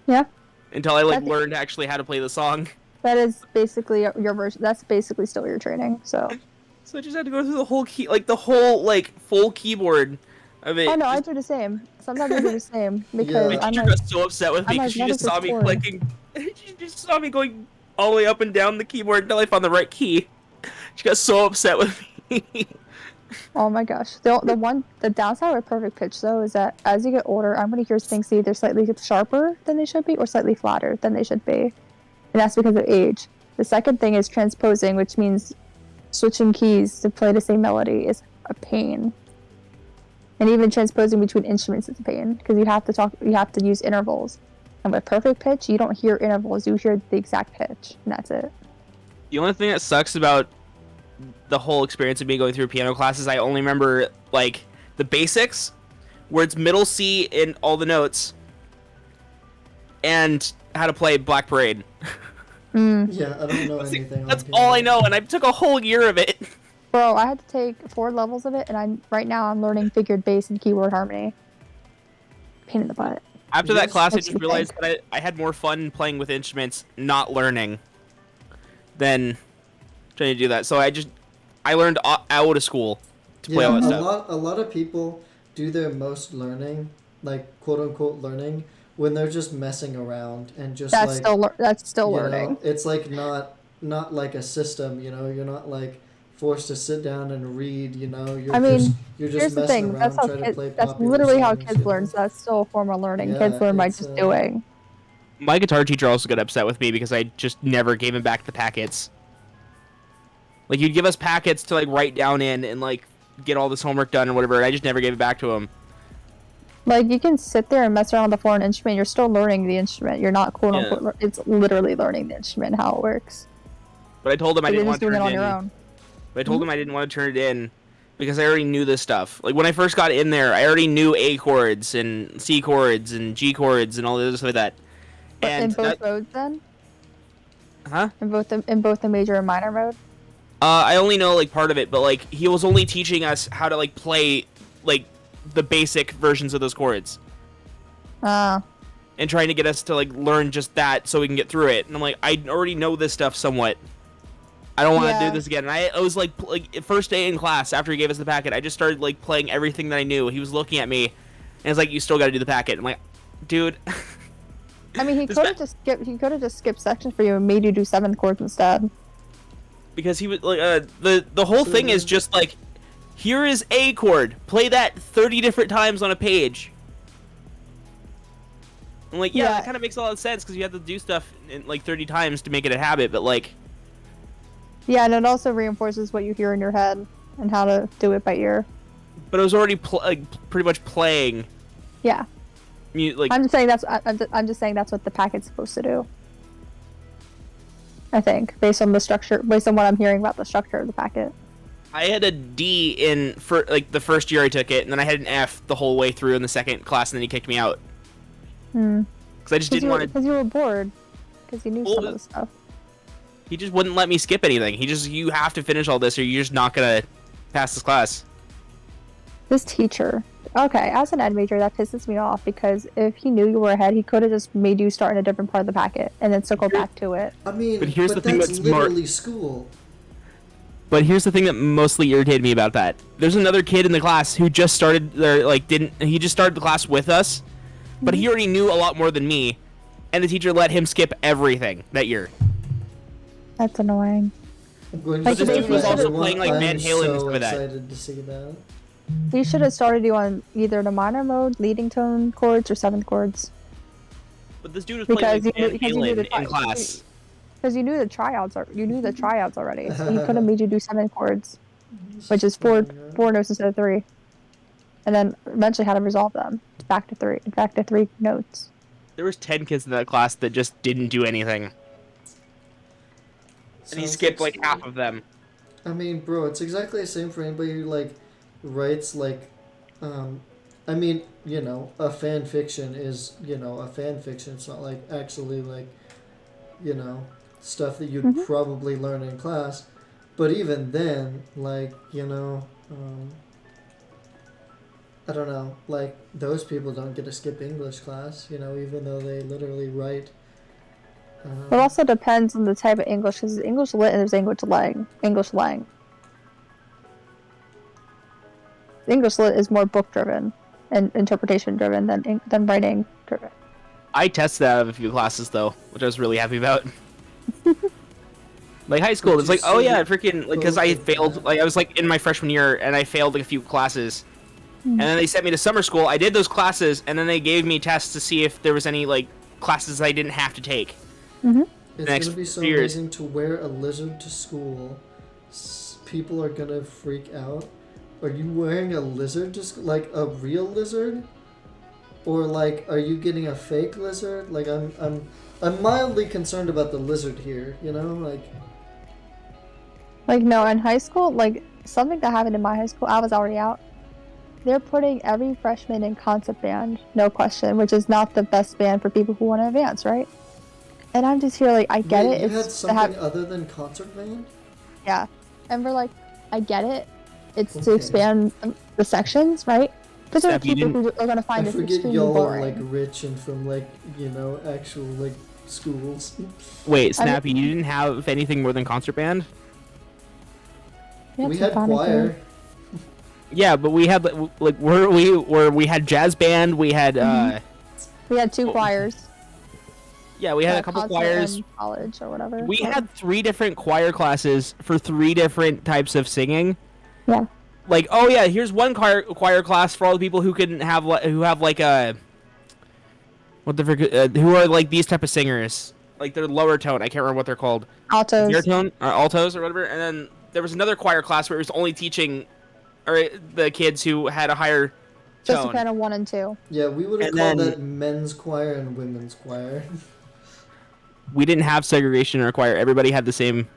Yeah. Until I, like, That's- learned actually how to play the song. That is basically your version. That's basically still ear training. So. So I just had to go through the whole key, like, the whole, like, full keyboard of it. Oh no, I do the same. Sometimes I do the same My because Yeah. I'm teacher like, got so upset with me I'm because like, she what just is saw this me for? clicking. She just saw me going all the way up and down the keyboard until I found the right key. She got so upset with me. oh my gosh. The downside with perfect pitch though is that as you get older, I'm gonna hear things either slightly sharper than they should be or slightly flatter than they should be, and that's because of age. The second thing is transposing, which means switching keys to play the same melody is a pain. And even transposing between instruments is a pain because you have to use intervals. And with perfect pitch, you don't hear intervals, you hear the exact pitch, and that's it. The only thing that sucks about the whole experience of me going through piano classes, I only remember, like, the basics, where it's middle C in all the notes, and how to play Black Parade. Yeah, I don't know anything. That's on all I piano. know, and I took a whole year of it. Bro, I had to take 4 levels of it, and right now I'm learning figured bass and keyboard harmony. Pain in the butt. After that Yes. class, I Makes just me realized that I had more fun playing with instruments, not learning, than trying to do that. So I learned out of school to play Yeah, all that a stuff. lot of people do their most learning, like quote unquote learning, when they're just messing around and just That's like still you learning. know, it's like not like a system. You know, you're not like forced to sit down and read. You know, you're I mean, you're Here's just the messing thing. around That's how trying to play that's popular literally how songs, kids you learn. know? So that's still a form of learning. Yeah, Kids learn by it's, just doing. My guitar teacher also got upset with me because I just never gave him back the packets. Like, you'd give us packets to, like, write down in and, like, get all this homework done or whatever, and I just never gave it back to him. Like you can sit there and mess around with a foreign instrument. You're still learning the instrument. You're not quote unquote. It's literally learning the instrument and how it works. But I told him I But you're didn't just want to doing turn it it on in. your own. But I told him I didn't want to turn it in because I already knew this stuff. Like, when I first got in there, I already knew A chords and C chords and G chords and all the other stuff like that. But in And both modes, then huh? in both the major and minor mode. I only know, like, part of it, but, like, he was only teaching us how to, like, play, like, the basic versions of those chords. Ah, And trying to get us to, like, learn just that so we can get through it. And I'm like, I already know this stuff somewhat. I don't want to Yeah. do this again. And I was like, first day in class after he gave us the packet, I just started, like, playing everything that I knew. He was looking at me, and he's like, you still got to do the packet. I'm like, dude. I mean, he This could ba- have just skipped. He could have just skipped sections for you and made you do 7th chords instead. Because he was, like, the whole thing is just, like, here is A chord. Play that 30 different times on a page. I'm like, yeah, Yeah. that kind of makes a lot of sense because you have to do stuff in, like 30 times to make it a habit. But like, Yeah, and it also reinforces what you hear in your head and how to do it by ear. but it was already pretty much playing. Yeah. Like, I'm just saying I'm just saying that's what the packet's supposed to do. I think, based on what I'm hearing about the structure of the packet. I had a D for like the first year I took it, and then I had an F the whole way through in the second class, and then he kicked me out. Because I just didn't want to. Because you were bored. Because you knew some of the stuff. He just wouldn't let me skip anything. You have to finish all this, or you're just not gonna pass this class. This teacher. Okay, as an ed major, that pisses me off because if he knew you were ahead, he could have just made you start in a different part of the packet and then circle back to it. I mean, but here's the thing that's that's literally school. But here's the thing that mostly irritated me about that. There's another kid in the class who just started he just started the class with us, but he already knew a lot more than me, and the teacher let him skip everything that year. That's annoying. I'm going Like, to this say dude was that also playing, like, I'm Van Halen so and stuff like that. excited to see that. He should have started you on either the minor mode, leading tone chords, or seventh chords. But this dude was playing like Van because you knew Halen in class. Because you knew the tryouts. You knew the tryouts already, so he could have made you do seven chords, which is four notes instead of three, and then eventually how to resolve them. It's back to three notes. There was 10 kids in that class that just didn't do anything, and he skipped like half of them. I mean, bro, it's exactly the same for anybody who like writes like, I mean, you know, a fan fiction is, you know, a fan fiction. It's not like actually like, you know, stuff that you'd probably learn in class. But even then, like, you know, I don't know, like those people don't get to skip English class, you know, even though they literally write. It also depends on the type of English, because there's English lit and there's English lang. English lit is more book driven and interpretation driven than writing driven. I tested out of a few classes though, which I was really happy about. Like high school, it's like, oh yeah, freaking, like, because I failed, like, I was like in my freshman year and I failed like a few classes. And then they sent me to summer school. I did those classes, and then they gave me tests to see if there was any like classes I didn't have to take. It's gonna be so amazing to wear a lizard to school. People are gonna freak out. Are you wearing a lizard to school? Like a real lizard? Or like, are you getting a fake lizard? Like, I'm mildly concerned about the lizard here. You know, like no, in high school, like something that happened in my high school, I was already out. They're putting every freshman in concert band, no question, which is not the best band for people who want to advance, right? And I'm just here like, I get it. You had something other than concert band? Yeah. And we're like, I get it. It's to expand the sections, right? Because there are people who are going to find this extremely y'all boring. are like rich and from like, you know, actual like schools. Wait, Snappy, you didn't have anything more than concert band? We had choir. Yeah, but we had like we had jazz band. We had we had two choirs. Yeah, we had a couple choirs. College or whatever. We had 3 different choir classes for 3 different types of singing. Yeah. Like, oh yeah, here's one choir class for all the people who have like a who are like these type of singers. Like they're lower tone. I can't remember what they're called. Altos. Baritone or altos or whatever. And then there was another choir class where it was only teaching the kids who had a higher tone. Just soprano 1 and 2. Yeah, we would have called that men's choir and women's choir. We didn't have segregation in our choir. Everybody had the same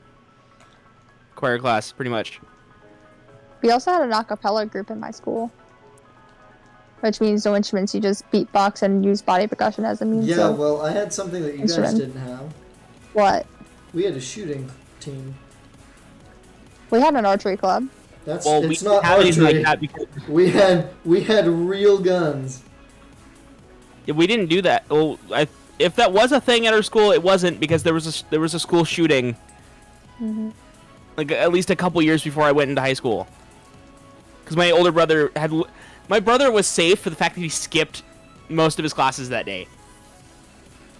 choir class, pretty much. We also had an a cappella group in my school, which means no instruments. You just beatbox and use body percussion as a means. Yeah, well, I had something that you guys didn't have. What? We had a shooting team. We had an archery club. It's not archery. Like that because... we had real guns. Yeah, we didn't do that. Oh, if that was a thing at our school, it wasn't because there was a school shooting. Like at least a couple years before I went into high school. Because my older brother my brother was safe for the fact that he skipped most of his classes that day.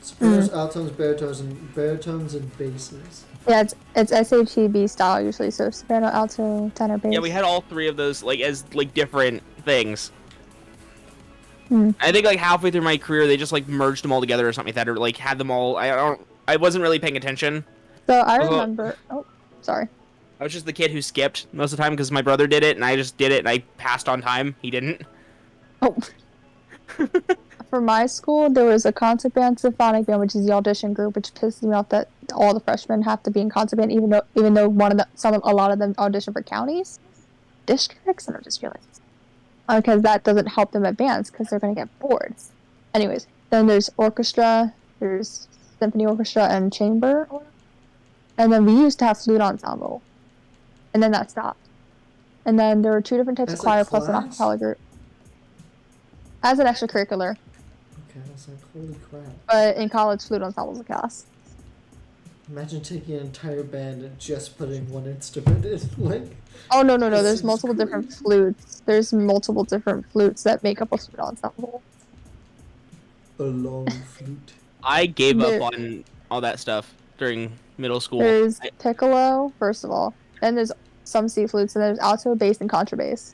Sopranos, altos, baritones, and basses. Yeah, it's SHEB style usually, so soprano, alto, tenor, bass. Yeah, we had all three of those like as like different things. Hmm. I think like halfway through my career, they just like merged them all together or something like that, or like had them all. I wasn't really paying attention. So I Also, remember. Oh, sorry. I was just the kid who skipped most of the time because my brother did it, and I just did it, and I passed on time. He didn't. Oh. For my school, there was a concert band, symphonic band, which is the audition group, which pisses me off that all the freshmen have to be in concert band, even though a lot of them audition for counties, districts, and I'm just feeling because that doesn't help them advance because they're gonna get bored. Anyways, then there's orchestra, there's symphony orchestra and chamber, and then we used to have flute ensemble, and then that stopped. And then there were 2 different types of choir plus an acapella group as an extracurricular. Okay, I was like, holy crap. But in college, flute ensemble was a class. Imagine taking an entire band and just putting one instrument in, like... Oh, no. This There's is multiple different crazy. flutes. There's multiple different flutes that make up a flute ensemble. A long flute. I gave There- up on all that stuff during middle school. There's piccolo, first of all. Then there's some C flutes, and there's alto, bass, and contrabass.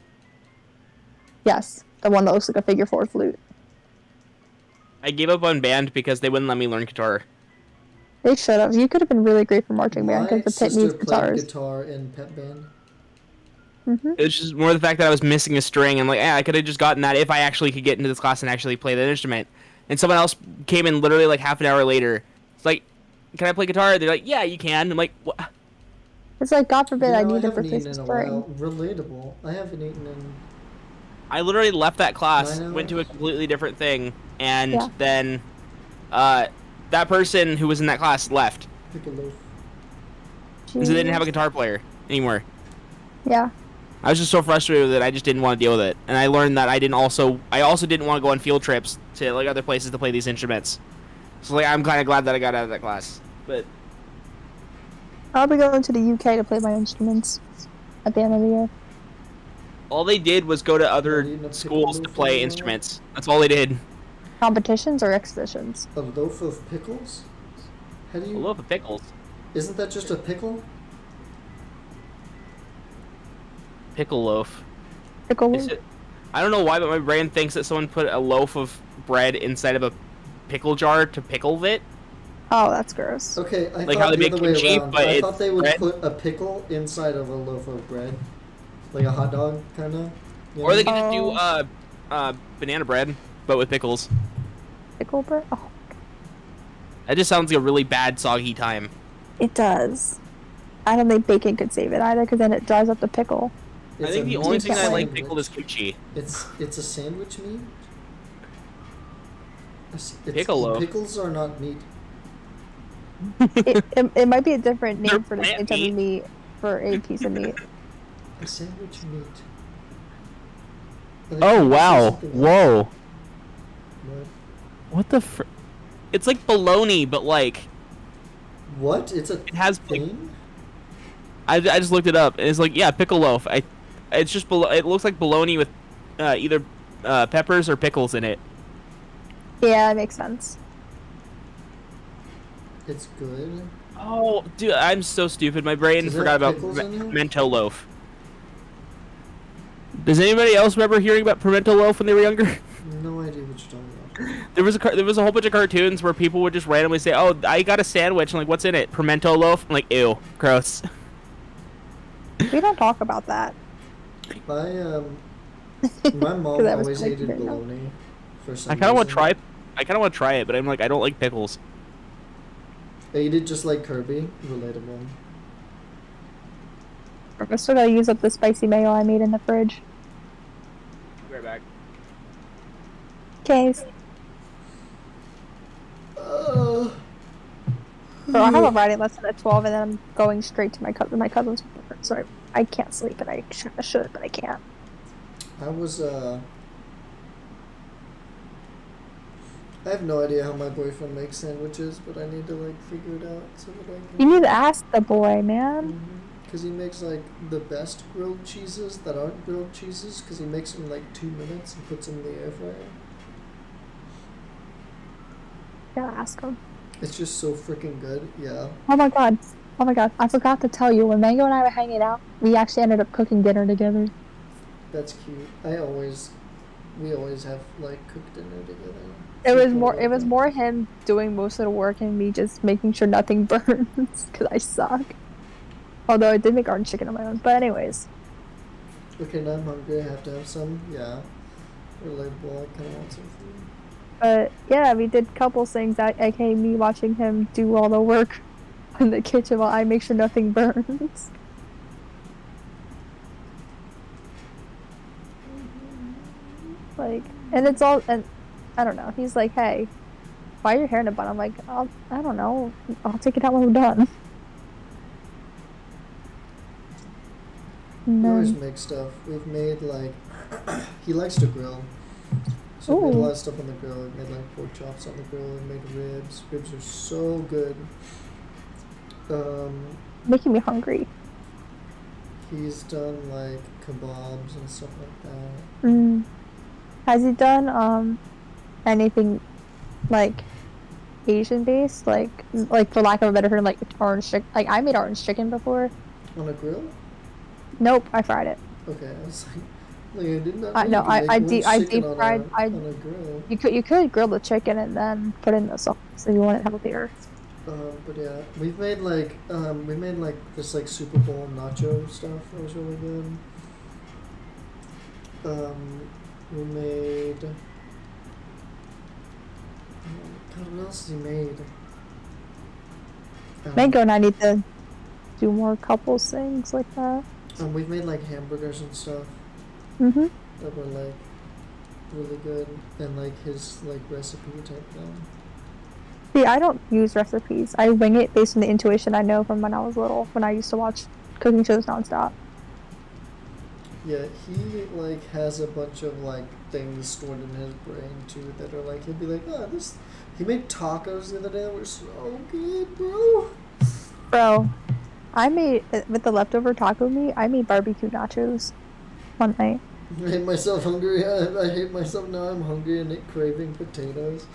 Yes, the one that looks like a figure 4 flute. I gave up on band because they wouldn't let me learn guitar. They should have. You could have been really great for marching band My because the pit sister needs played guitars. guitar in pep band. It was just more the fact that I was missing a string, and like, I could have just gotten that if I actually could get into this class and actually play the instrument. And someone else came in literally like half an hour later. It's like, can I play guitar? They're like, yeah, you can. I'm like, what? It's like, God forbid, I need to haven't replace eaten the in a string. while. Relatable. I haven't eaten in... I literally left that class, 9 went to a hours? completely different thing, and Yeah. then that person who was in that class left Pick a loaf. because they didn't have a guitar player anymore. Yeah. I was just so frustrated with it, I just didn't want to deal with it. And I learned that I also didn't want to go on field trips to like other places to play these instruments. So like I'm kind of glad that I got out of that class. But I'll be going to the UK to play my instruments at the end of the year. all they did was go to Not other eating a schools to pickle play loaf instruments. That's all they did. Competitions or exhibitions? A loaf of pickles? How do A you... loaf of pickles. Isn't that just a pickle? Pickle loaf. Pickle. Is it? I don't know why, but my brain thinks that someone put a loaf of bread inside of a pickle jar to pickle it. Oh, that's gross. Okay, I Like thought how they the make other way kimchi, around. but I it's thought they would bread. put a pickle inside of a loaf of bread. Like a hot dog, kind of. Or they could just do banana bread, but with pickles. Pickle bread? Oh, That just sounds like a really bad soggy time. it does. I don't think bacon could save it either, because then it dries up the pickle. I It's think a the only meat thing that I like sandwich. pickled is kimchi. It's a sandwich meat? Pickle loaf. Pickles are not meat. It might be a different They're name for the plant same type meat. of meat for a piece of meat. A sandwich meat. I think Oh it's wow! something else. Whoa! What? What the fr? It's like bologna, but like What? It's a it has like thing? I just looked it up. And it's like yeah, pickle loaf. It's just it looks like bologna with either peppers or pickles in it. Yeah, that makes sense. It's good. Oh, dude, I'm so stupid. My brain Does it forgot have about pickles in it? pimento loaf. Does anybody else remember hearing about pimento loaf when they were younger? No idea what you're talking about. There was a whole bunch of cartoons where people would just randomly say, "Oh, I got a sandwich." I'm like, "What's in it?" Pimento loaf. I'm like, "Ew, gross." We don't talk about that. My mom 'Cause that was always like hated right now. bologna for some I kind of want to reason. try. I kind of want to try it, but I'm like, I don't like pickles. Ate it just like Kirby. Relatable. I still gotta use up the spicy mayo I made in the fridge. Be right back. Okay. So I have a writing lesson at 12, and then I'm going straight to my cousin's. So I can't sleep, and I should, but I can't. I was I have no idea how my boyfriend makes sandwiches, but I need to like figure it out so that I can. You need to ask the boy, man. Because he makes like the best grilled cheeses that aren't grilled cheeses. Because he makes them in like 2 minutes and puts them in the air fryer. Gotta ask him. It's just so freaking good. Yeah. Oh my god. Oh my god, I forgot to tell you, when Mango and I were hanging out, we actually ended up cooking dinner together. That's cute. We always have like cooked dinner together. It Feel was good more about it was that. more him doing most of the work and me just making sure nothing burns because I suck. Although I did make garden chicken on my own. But anyways, Okay, now I'm hungry. I have to have some. Yeah. Relatable. I kind of want some food. but yeah, we did couples things. Aka me watching him do all the work in the kitchen while I make sure nothing burns. Like, and it's all, and I don't know. He's like, "Hey, why are your hair in a bun?" I'm like, I don't know. I'll take it out when we're done." And We always then, make stuff. We've made like he likes to grill, so we made a ooh, lot of stuff on the grill. We made like pork chops on the grill. We made ribs. Ribs are so good. making me hungry. He's done like kebabs and stuff like that. Mm. Has he done anything like Asian based, like for lack of a better term, like orange chicken? Like I made orange chicken before. On a grill? Nope, I fried it. Okay, I was like I did not I know no, you could make orange I chicken deep fried. on a grill. You could grill the chicken and then put it in the sauce if you want it healthier. But yeah, we made like this like Super Bowl nacho stuff that was really good. We made. God, what else has he made? Mango and I need to do more couples things like that. We've made like hamburgers and stuff Mhm. that were like really good, and like his like recipe type thing. See, I don't use recipes. I wing it based on the intuition I know from when I was little, when I used to watch cooking shows nonstop. Yeah, he like has a bunch of like things stored in his brain too that are like he'll be like, oh, this. He made tacos the other day that were so good, bro. Bro, I made with the leftover taco meat. I made barbecue nachos one night. I hate myself hungry. I hate myself now. I'm hungry and craving potatoes.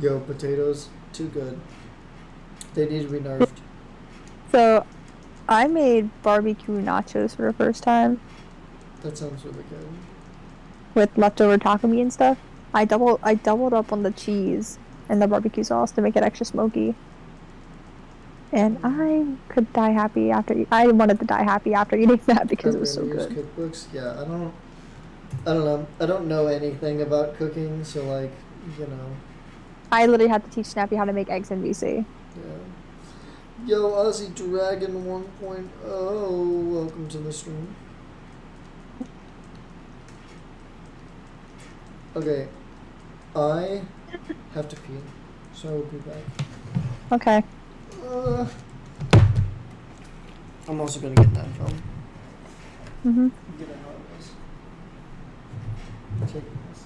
Yo, potatoes, too good. They need to be nerfed. So, I made barbecue nachos for the first time That sounds really good. with leftover taco meat and stuff. I doubled up on the cheese and the barbecue sauce to make it extra smoky. And I could die happy after. I wanted to die happy after eating that because it was so good. Cookbooks, yeah. I don't know. I don't know anything about cooking, so like, you know. I literally had to teach Snappy how to make eggs in VC. Yeah. Yo, Aussie Dragon 1.0, welcome to the stream. Okay, I have to pee, so I will be back. Okay. I'm also gonna get that film. Mhm. Get it how it was. Take this.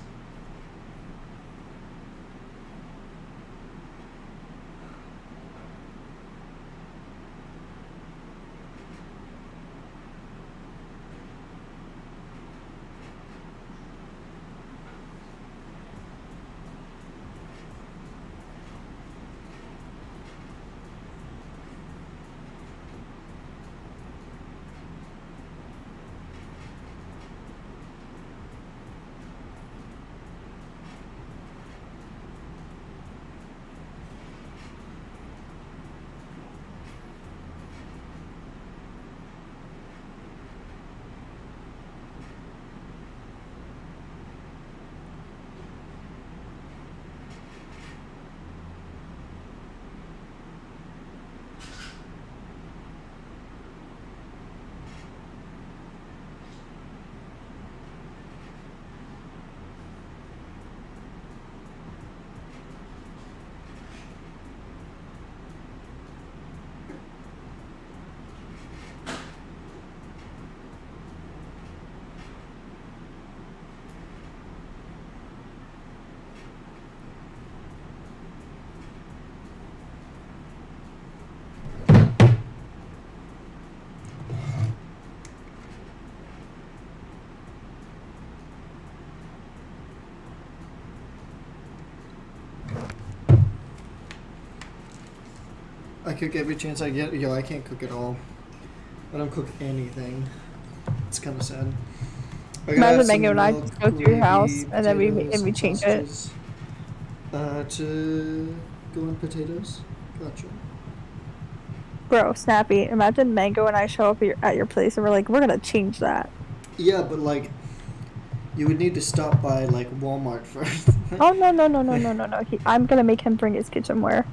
I cook every chance I get. Yo, I can't cook at all. I don't cook anything. It's kind of sad. I gotta Imagine have some Mango and I milk, just go to your house gravy, and then we potatoes, and we and change it. sausages. To go on potatoes. Gotcha. Bro, Snappy. Imagine Mango and I show up at your place and we're like, we're gonna change that. Yeah, but like, you would need to stop by like Walmart first. Oh no. I'm gonna make him bring his kitchenware.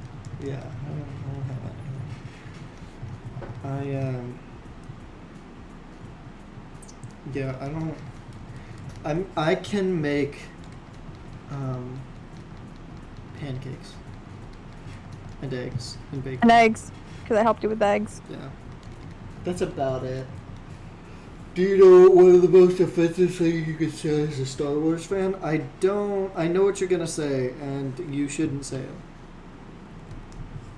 Yeah, I don't have that. Yeah, I don't. I can make pancakes and eggs and bacon. And eggs, because I helped you with eggs. Yeah, that's about it. Do you know what one of the most offensive things you could say as a Star Wars fan? I don't. I know what you're gonna say, and you shouldn't say it.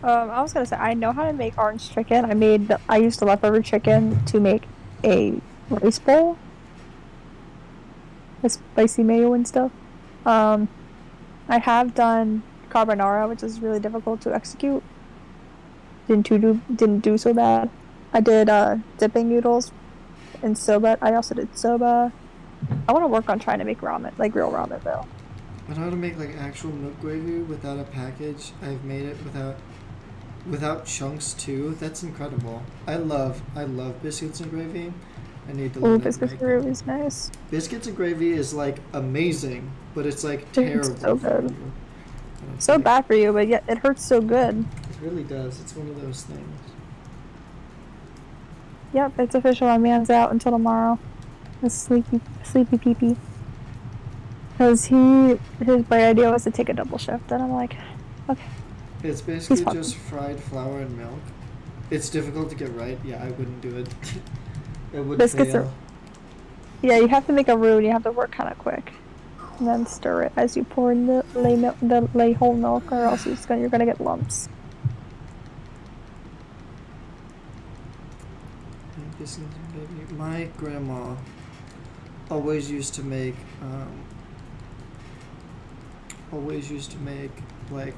I was gonna say I know how to make orange chicken. I used the leftover chicken to make a rice bowl with spicy mayo and stuff. I have done carbonara, which is really difficult to execute. Didn't do so bad. I did dipping noodles in soba. I also did soba. I want to work on trying to make ramen, like real ramen though. I know how to make like actual milk gravy without a package. I've made it without chunks too. That's incredible. I love biscuits and gravy. I need to learn Ooh, how to biscuits make and gravy is nice. biscuits and gravy is like amazing, but it's like It's terrible so for good. you. And it's So like- bad for you, but yet it hurts so good. It really does. It's one of those things. Yep, it's official. My man's out until tomorrow. A sleepy peepee. Because his bright idea was to take a double shift, and I'm like, okay. It's basically fine. just fried flour and milk. It's difficult to get right. Yeah, I wouldn't do it. It would Biscuits fail. are- Yeah, you have to make a roux, and you have to work kind of quick, and then stir it as you pour in the lay whole milk, or else you're gonna get lumps. Biscuits and gravy. My grandma always used to make like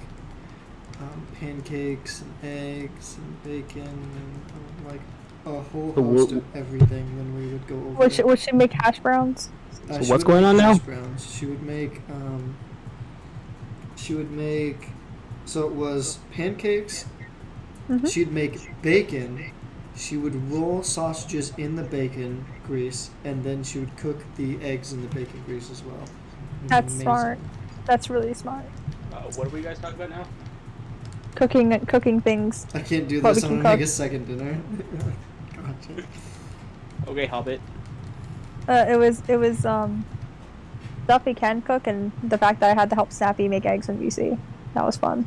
pancakes and eggs and bacon and like a whole host of everything when we would go over. Would she make hash browns? So She what's would going make on now? hash browns. She would make so it was pancakes. Mhm. She'd make bacon. She would roll sausages in the bacon grease, and then she would cook the eggs in the bacon grease as well. It was That's amazing. smart. That's really smart. What are we guys talking about now? Cooking things. I can't do What this. we I'm can gonna make a cook. second dinner. Gotcha. Okay, Hobbit. It was stuff he can cook, and the fact that I had to help Snappy make eggs in VC. That was fun.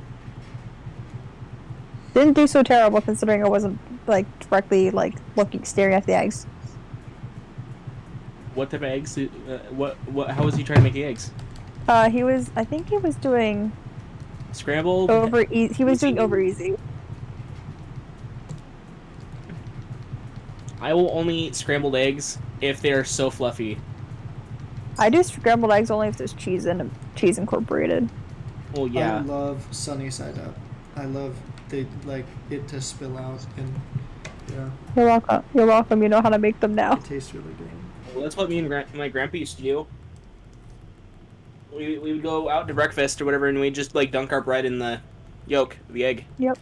Didn't do so terrible considering I wasn't like directly like staring at the eggs. What type of eggs? What? How was he trying to make the eggs? I think he was doing Scrambled. he was doing over easy. I will only eat scrambled eggs if they are so fluffy. I do scrambled eggs only if there's cheese incorporated. Well, yeah. I love sunny side up. I love it to spill out, and yeah, You're welcome. You're welcome. You know how to make them now. it tastes really good. Well, that's what me and my grandpa used to do. We would go out to breakfast or whatever, and we'd just like dunk our bread in the yolk of the egg. Yep.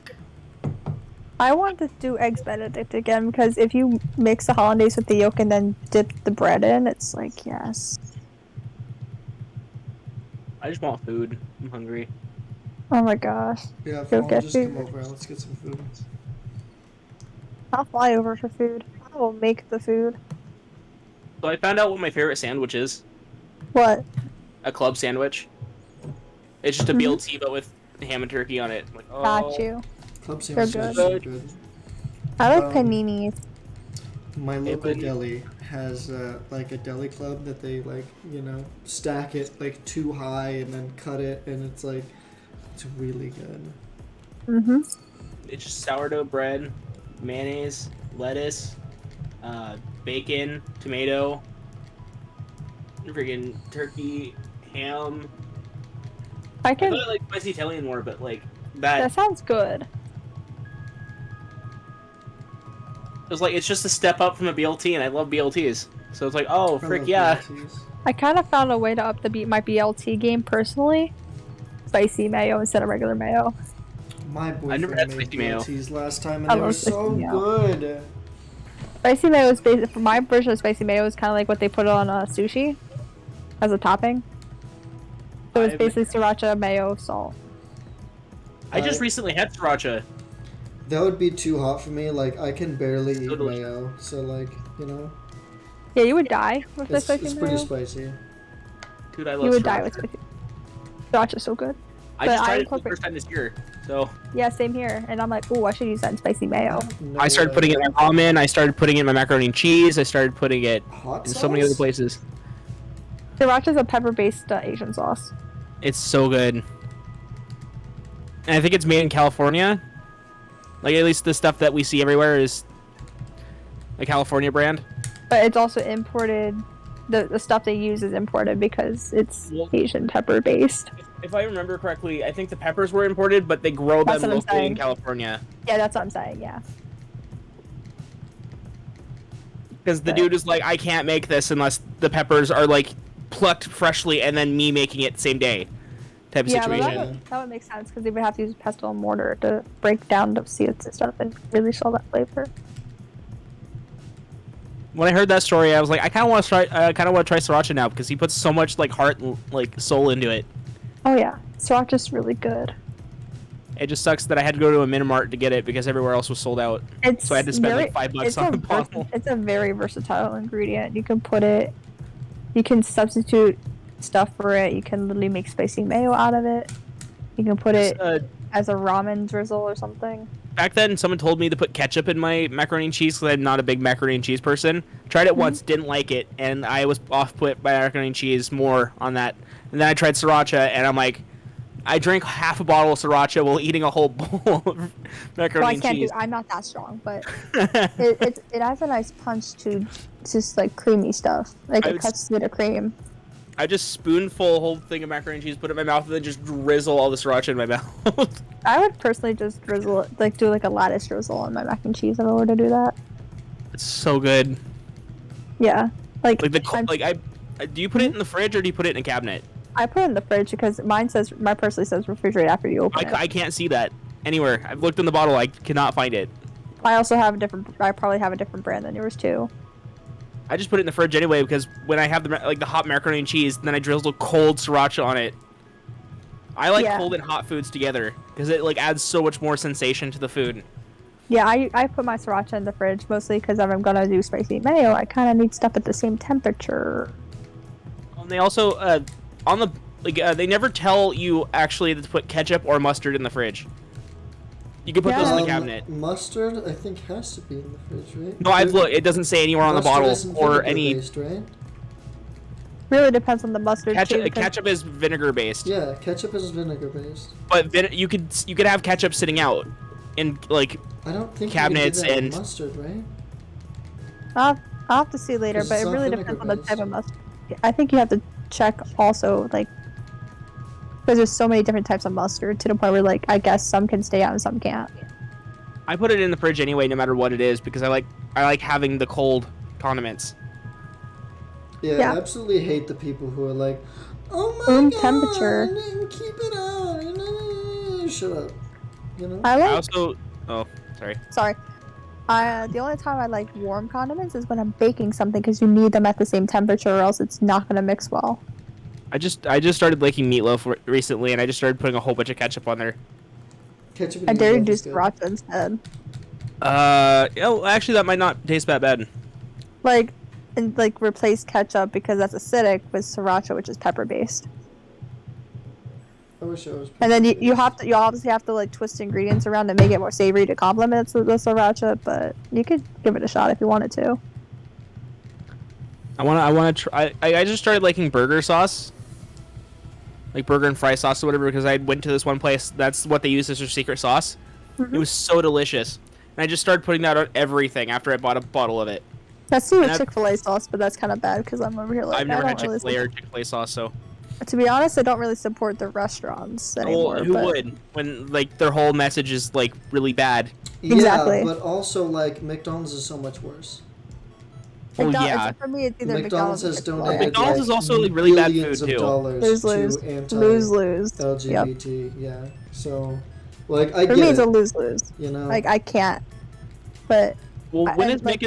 I want to do eggs Benedict again because if you mix the hollandaise with the yolk and then dip the bread in, it's like yes. I just want food. I'm hungry. Oh my gosh. Yeah, if Go I'll get just food. come over. Let's get some food. I'll fly over for food. I will make the food. So I found out what my favorite sandwich is. What? A club sandwich. It's just a BLT but with ham and turkey on it. Like, oh, Got you. Club They're sandwiches good. are good. I like Um, paninis. My local but- deli has like a deli club that they stack it like too high and then cut it, and it's really good. Mm-hmm. it's just sourdough bread, mayonnaise, lettuce, bacon, tomato, freaking turkey, ham. I I can. thought I like spicy Italian more, but like That that sounds good. was like, it's just a step up from a BLT, and I love BLTs. So it's like, oh, I frick love yeah. BLTs. I kind of found a way to up my BLT game personally. Spicy mayo instead of regular mayo. My I never boyfriend had made spicy mayo. BLTs last time, and I they were love spicy so mayo. good. Spicy mayo is basically, my version of spicy mayo is kind of like what they put on sushi as a topping. So it's basically sriracha, mayo, salt. I just recently had sriracha. That would be too hot for me. Like, I can barely eat delicious. mayo, so like, you know, Yeah, you would die with the it's spicy pretty mayo. spicy. Dude, I love You would sriracha. die with spicy. Sriracha's so good. I but just I tried it for the incorporate- first time this year. So Yeah, same here. And I'm like, oh, I should use that in spicy mayo. No I started putting it in my ramen. I started putting it in my macaroni and cheese. I started putting it hot in sauce? so many other places. Sriracha's a pepper-based Asian sauce. It's so good. And I think it's made in California. Like, at least the stuff that we see everywhere is a California brand. But it's also imported. The stuff they use is imported because it's Well- Asian pepper-based. If I remember correctly, I think the peppers were imported, but they grow That's them what I'm locally in saying. California. Yeah, that's what I'm saying, yeah. Because the Okay. dude is like, I can't make this unless the peppers are, like, plucked freshly and then me making it same day type of Yeah, but situation. that would make sense because they would have to use pestle and mortar to break down the seeds and stuff and really show that flavor. When I heard that story, I was like, I kind of want to try. I kind of want to try sriracha now because he puts so much like heart and like soul into it. Oh yeah, sriracha's really good. It just sucks that I had to go to a Minimart to get it because everywhere else was sold out. It's So I had to spend like $5 it's on a a bottle. It's a very versatile ingredient. You can put it. You can substitute stuff for it. You can literally make spicy mayo out of it. You can put it as a ramen drizzle or something. Back then, someone told me to put ketchup in my macaroni and cheese because I'm not a big macaroni and cheese person. Tried it once, didn't like it, and I was off-put by macaroni and cheese more on that. And then I tried sriracha, and I'm like, I drank half a bottle of sriracha while eating a whole bowl of macaroni Well, I and can't cheese. I'm not that strong, but it has a nice punch to just like creamy stuff. Like I it would cuts through the cream. I just spoonful a whole thing of macaroni and cheese, put it in my mouth, and then just drizzle all the sriracha in my mouth. I would personally just drizzle it, like do like a lattice drizzle on my mac and cheese if I were to do that. It's so good. Yeah, like Like I'm- do you put it in the fridge or do you put it in a cabinet? I put it in the fridge because mine personally says refrigerate after you open it. I can't see that anywhere. I've looked in the bottle, I cannot find it. I also have I probably have a different brand than yours too. I just put it in the fridge anyway because when I have the hot macaroni and cheese, then I drizzle cold sriracha on it. I like Yeah. cold and hot foods together because it like adds so much more sensation to the food. Yeah, I put my sriracha in the fridge mostly because if I'm gonna do spicy mayo, I kind of need stuff at the same temperature. And they also on the they never tell you actually to put ketchup or mustard in the fridge. You can put those in the cabinet. Mustard, I think, has to be in the fridge, right? No, I've looked. It doesn't say anywhere on the Mustard bottle isn't or vinegar any. based, right? Really depends on the mustard too. Ketchup, because- ketchup is vinegar based, Yeah, ketchup is vinegar based. but you could have ketchup sitting out in like I don't think Cabinets you can do that and- with mustard, right? I'll have to see later, 'Cause but it's it not really vinegar depends on the based. type of mustard. I think you have to check also, like, because there's so many different types of mustard to the point where, like, I guess some can stay out and some can't. I put it in the fridge anyway, no matter what it is, because I like having the cold condiments. Yeah, Yeah. I absolutely hate the people who are like, oh my Room god, temperature. and keep it out. Shut up. You know? I I like. also, oh, sorry. Sorry. The only time I like warm condiments is when I'm baking something because you need them at the same temperature or else it's not gonna mix well. I just started making meatloaf recently, and I just started putting a whole bunch of ketchup on there. Ketchup I and dare you meatloaf do is good. sriracha instead. Oh, actually, that might not taste that bad. Like, and like replace ketchup because that's acidic with sriracha, which is pepper based. I wish I was. And then you pepper-based. you obviously have to like twist ingredients around to make it more savory to complement the sriracha, but you could give it a shot if you wanted to. I want to try. I just started liking burger sauce, like burger and fry sauce or whatever, because I went to this one place. That's what they use as their secret sauce. Mhm. It was so delicious, and I just started putting that on everything after I bought a bottle of it. That's the And I've- Chick-fil-A sauce, but that's kind of bad because I'm over here like I've never I had don't really Chick-fil-A or Chick-fil-A sauce, so to be honest, I don't really support the restaurants anymore. well, who but would when like their whole message is like really bad? Exactly. Yeah, but also like McDonald's is so much worse. Oh yeah. For me, it's either McDonald's McDonald's or has Chick-fil-A. donated McDonald's like is also, like, really bad billions food, of too. dollars Lose, to lose. anti Lose, lose. Yep. LGBT. Yeah, so like I For get me, it's it. a lose-lose. You know, Like, I can't. But Well, when has like,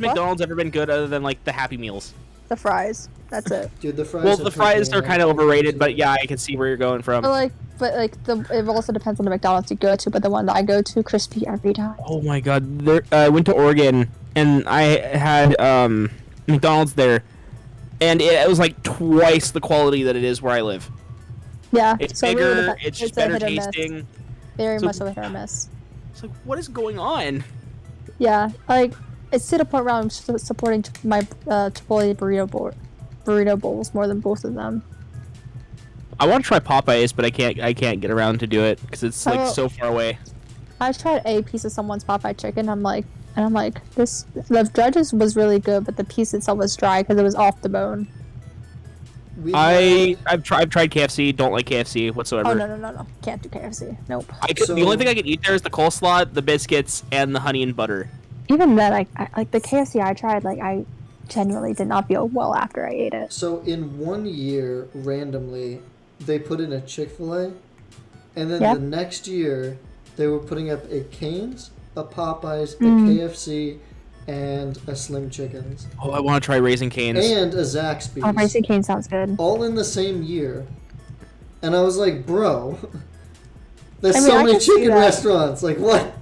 McDonald's ever been good other than like the Happy Meals? the fries. That's it. dude, the fries. Well, are the fries are freaking, kind of like, overrated, but crazy. yeah, I can see where you're going from. It also depends on the McDonald's you go to. But the one that I go to, crispy every time. Oh my god, I went to Oregon and I had McDonald's there, and it was like twice the quality that it is where I live. Yeah. It's so bigger, really it's just a better hit or miss. tasting. Very So- much of a hit or miss. It's like, what is going on? Yeah, like it's to the point where I'm supporting my Chipotle burrito bowls more than both of them. I want to try Popeyes, but I can't get around to do it because it's like Oh. so far away. I tried a piece of someone's Popeye chicken. I'm like, this. The judges was really good, but the piece itself was dry because it was off the bone. We had- I've tried KFC. Don't like KFC whatsoever. Oh no! Can't do KFC. Nope. The only thing I can eat there is the coleslaw, the biscuits, and the honey and butter. Even then, I like the KFC I tried. Like I genuinely did not feel well after I ate it. So in 1 year, randomly, they put in a Chick-fil-A, and then Yeah. the next year, they were putting up a Cane's, a Popeyes, a Mm. KFC, and a Slim Chickens, Oh, I want to try Raising Cane's. and a Zaxby's, Oh, Raising Cane sounds good. all in the same year. And I was like, bro, there's I mean, so I many can see chicken that. restaurants. Like, what?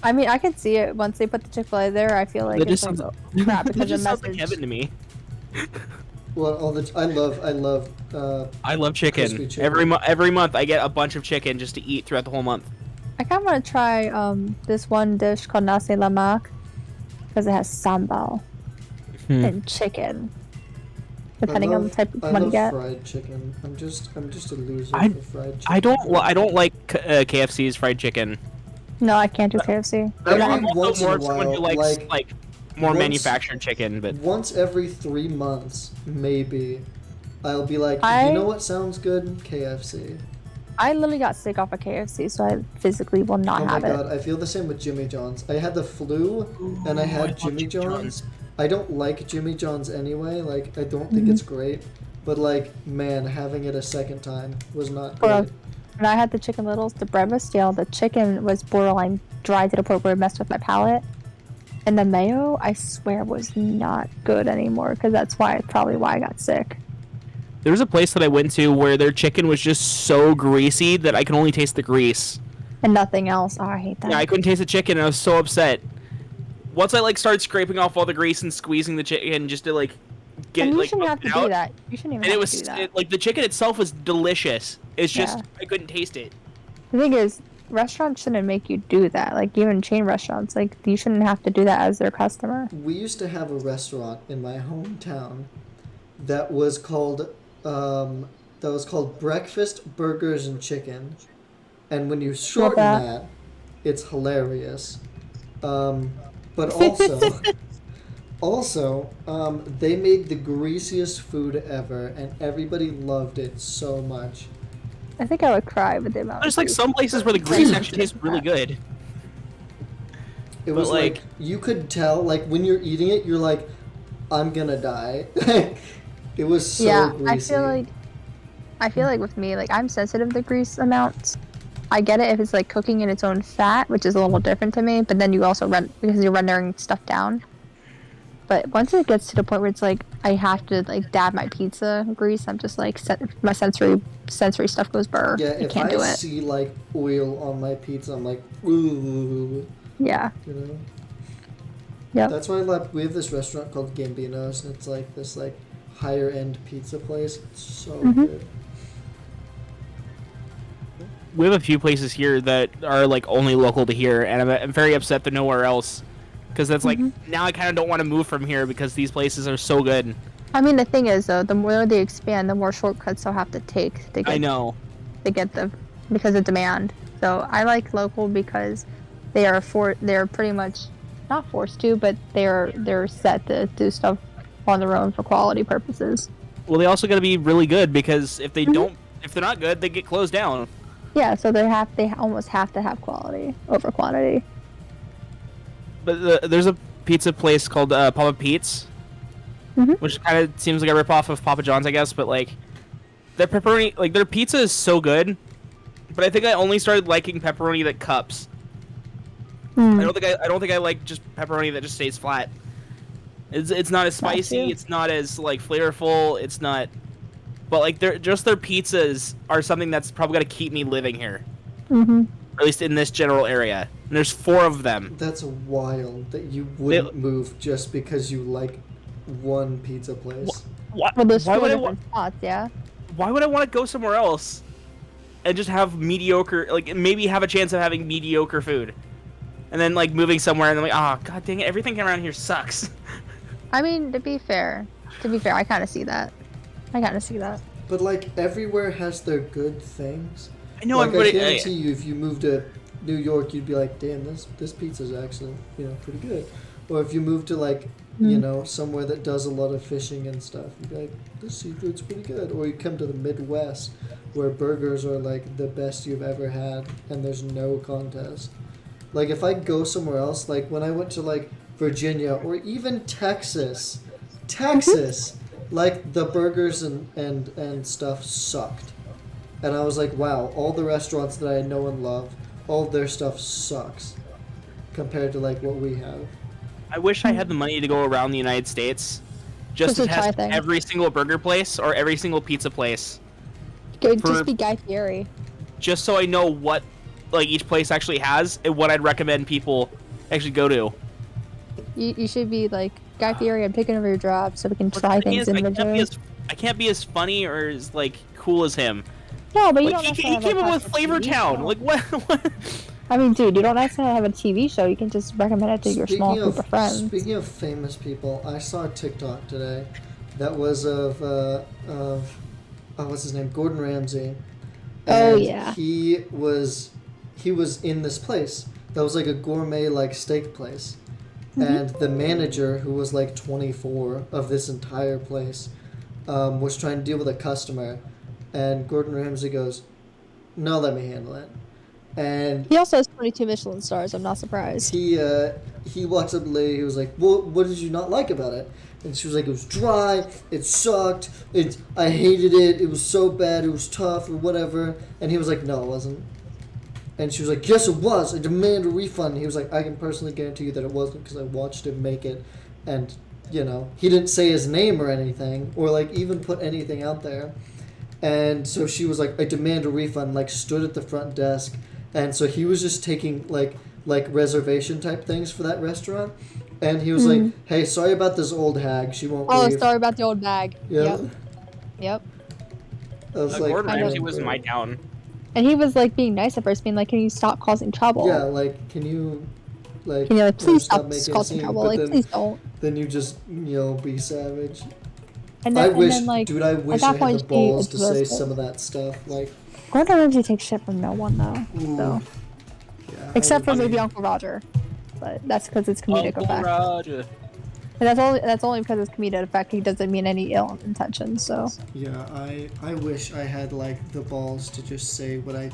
I mean, I could see it once they put the Chick-fil-A there. I feel like That it's just like sounds, crap that because the just sounds like message. heaven to me. Well, I love. I love chicken. Crispy chicken. Every month I get a bunch of chicken just to eat throughout the whole month. I kind of want to try this one dish called nasi lemak because it has sambal and chicken, depending on the type of I one you love get. fried chicken. I'm just a loser I- for fried chicken. I don't like KFC's fried chicken. No, I can't do KFC. Every I'm also once in more a of someone who while, likes like, more once- manufactured chicken, but Once every 3 months, maybe, I'll be like, I- you know what sounds good? KFC. I literally got sick off of KFC, so I physically will not Oh my have god, it. I feel the same with Jimmy John's. I had the flu, and I Ooh, had love Jimmy John's. I don't like Jimmy John's anyway. Like, I don't think Mm-hmm. it's great. But like, man, having it a second time was not Bro, good. when I had the chicken littles, the bread was stale, the chicken was borderline dry to the point where it messed with my palate. And the mayo, I swear, was not good anymore, because that's probably why I got sick. there was a place that I went to where their chicken was just so greasy that I could only taste the grease. And nothing else. Oh, I hate that. Yeah, I couldn't taste the chicken, and I was so upset. Once I started scraping off all the grease and squeezing the chicken just to get and you like shouldn't have to out, do that. You shouldn't even and have it was to do that. the chicken itself was delicious. It's just Yeah. I couldn't taste it. The thing is, restaurants shouldn't make you do that. Like, even chain restaurants, like, you shouldn't have to do that as their customer. We used to have a restaurant in my hometown that was called Breakfast Burgers and Chicken, and when you shorten that. that, it's hilarious. But also, they made the greasiest food ever, and everybody loved it so much. I think I would cry with the amount. There's of like grease. some places where the grease actually tastes really good. It was like- like you could tell, like when you're eating it, you're like, I'm gonna die. It was so Yeah, greasy. I feel like with me, like, I'm sensitive to grease amounts. I get it if it's like cooking in its own fat, which is a little different to me. But then you also because you're rendering stuff down. But once it gets to the point where it's like I have to like dab my pizza grease, I'm just like my sensory stuff goes burr. Yeah, I if can't I do it. see like oil on my pizza, I'm like, ooh, Yeah. you know. Yep. That's why we have this restaurant called Gambino's, and it's like this like higher end pizza place. It's so Mhm. good. We have a few places here that are like only local to here, and I'm very upset they're nowhere else. Because that's like now I kind of don't want to move from here because these places are so good. I mean, the thing is though, the more they expand, the more shortcuts they'll have to take to get I know. because of demand. So I like local because they're pretty much not forced to, but they're set to do stuff on their own for quality purposes. Well, they also got to be really good because if they don't, if they're not good, they get closed down. Yeah, so they almost have to have quality over quantity. But there's a pizza place called Papa Pete's, which kind of seems like a ripoff of Papa John's, I guess. But like, their pepperoni, like their pizza is so good. But I think I only started liking pepperoni that cups. I don't think I like just pepperoni that just stays flat. It's not as spicy. It's not as like flavorful. It's not. But like their pizzas are something that's probably gonna keep me living here. Or at least in this general area. And there's 4 of them. That's wild that you wouldn't move just because you like one pizza place. Well, there's 4 different spots, yeah. Why would I want to go somewhere else and just have mediocre, like maybe have a chance of having mediocre food, and then like moving somewhere and then like, oh god dang it, everything around here sucks. I mean, to be fair, I kind of see that. But like everywhere has their good things. I know like, everybody. I guarantee you, if you moved to New York, you'd be like, damn, this pizza's actually pretty good. Or if you move to like somewhere that does a lot of fishing and stuff, you'd be like, this seafood's pretty good. Or you come to the Midwest, where burgers are like the best you've ever had, and there's no contest. Like if I go somewhere else, like when I went to like Virginia or even Texas, like the burgers and stuff sucked. And I was like, wow, all the restaurants that I know and love, all their stuff sucks compared to like what we have. I wish I had the money to go around the United States just to test every single burger place or every single pizza place. Just be Guy Fieri. Just so I know what like each place actually has and what I'd recommend people actually go to. You should be like Guy Fieri and picking over your job so we can try things individually. I can't be as funny or as like cool as him. No, but you like, don't. He came up with Flavor Town. Like what? I mean, dude, you don't necessarily have a TV show. You can just recommend it to your small group of friends. Speaking of famous people, I saw a TikTok today that was of what's his name, Gordon Ramsay. And he was in this place that was like a gourmet like steak place, and the manager, who was like 24 of this entire place, was trying to deal with a customer, and Gordon Ramsay goes, "No, let me handle it." And he also has 22 Michelin stars. I'm not surprised. He walks up to the lady. He was like, "Well, what did you not like about it?" And she was like, "It was dry. It sucked. I hated it. It was so bad. It was tough or whatever." And he was like, "No, it wasn't." And she was like, "Yes, it was. I demand a refund." And he was like, "I can personally guarantee you that it wasn't because I watched him make it." And he didn't say his name or anything or like even put anything out there. And so she was like, "I demand a refund." Like stood at the front desk. And so he was just taking like reservation type things for that restaurant, and he was like, "Hey, sorry about this old hag. She won't leave." Oh, sorry about the old bag. Yeah. Yep. I was like, Gordon Ramsay was in my town. And he was like being nice at first, being like, "Can you stop causing trouble?" Yeah, like, can you please stop causing trouble? Like, please don't. Then you just be savage. And then, I wish at I that point, had the balls to say some of that stuff. Like, Gordon Ramsay takes shit from no one though. So. Yeah, Except for maybe Uncle Roger, but that's because it's comedic effect. Uncle Roger. And that's only because it's comedic effect. He doesn't mean any ill intention. So. Yeah, I wish I had like the balls to just say what I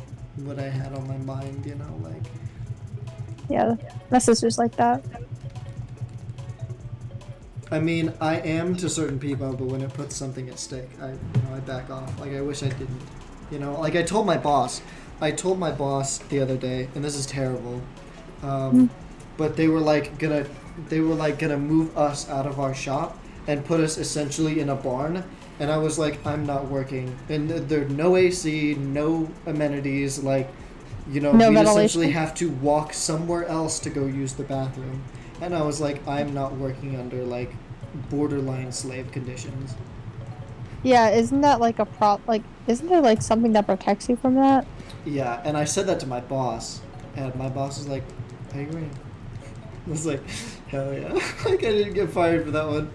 had on my mind. Like. Yeah, my sister's like that. I mean, I am to certain people, but when it puts something at stake, I back off. Like I wish I didn't. Like I told my boss the other day, and this is terrible, but they were gonna move us out of our shop and put us essentially in a barn, and I was like, I'm not working, and there's no AC, no amenities, like, no we ventilation. essentially have to walk somewhere else to go use the bathroom, and I was like, I'm not working under like borderline slave conditions. Yeah, isn't that like isn't there like something that protects you from that? Yeah, and I said that to my boss, and my boss was like, I agree. I was like, hell yeah. Like, I didn't get fired for that one.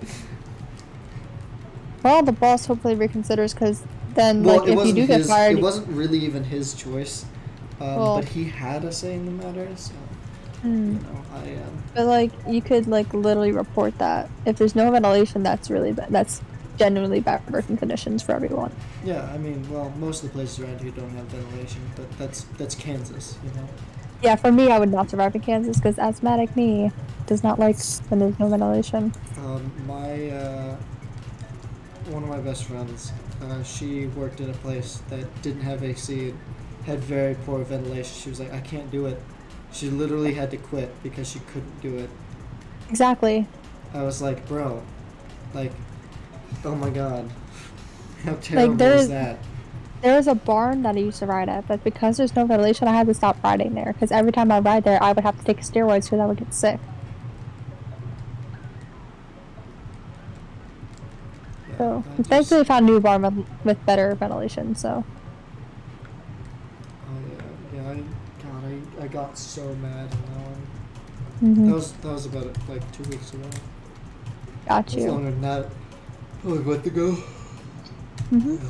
Well, the boss hopefully reconsiders, because then, like, if you do get fired... It wasn't really even his choice, but he had a say in the matter, so, But, like, you could, like, literally report that. If there's no ventilation, that's really bad. That's genuinely bad working conditions for everyone. Yeah, I mean, well, most of the places around here don't have ventilation, but that's Kansas, Yeah, for me, I would not survive in Kansas because asthmatic me does not like when there's no ventilation. One of my best friends, she worked in a place that didn't have AC, had very poor ventilation. She was like, I can't do it. She literally had to quit because she couldn't do it. Exactly. I was like, bro, like, oh my god, how terrible Like is that? there was a barn that I used to ride at, but because there's no ventilation, I had to stop riding there. Because every time I ride there, I would have to take steroids because I would get sick. Yeah, So I just, thankfully, I found a new barn with better ventilation. So oh yeah, I got so mad on that one. mhm. That was about it, like 2 weeks ago. Got It was you. longer than that. I was about to go. Mhm. Yeah.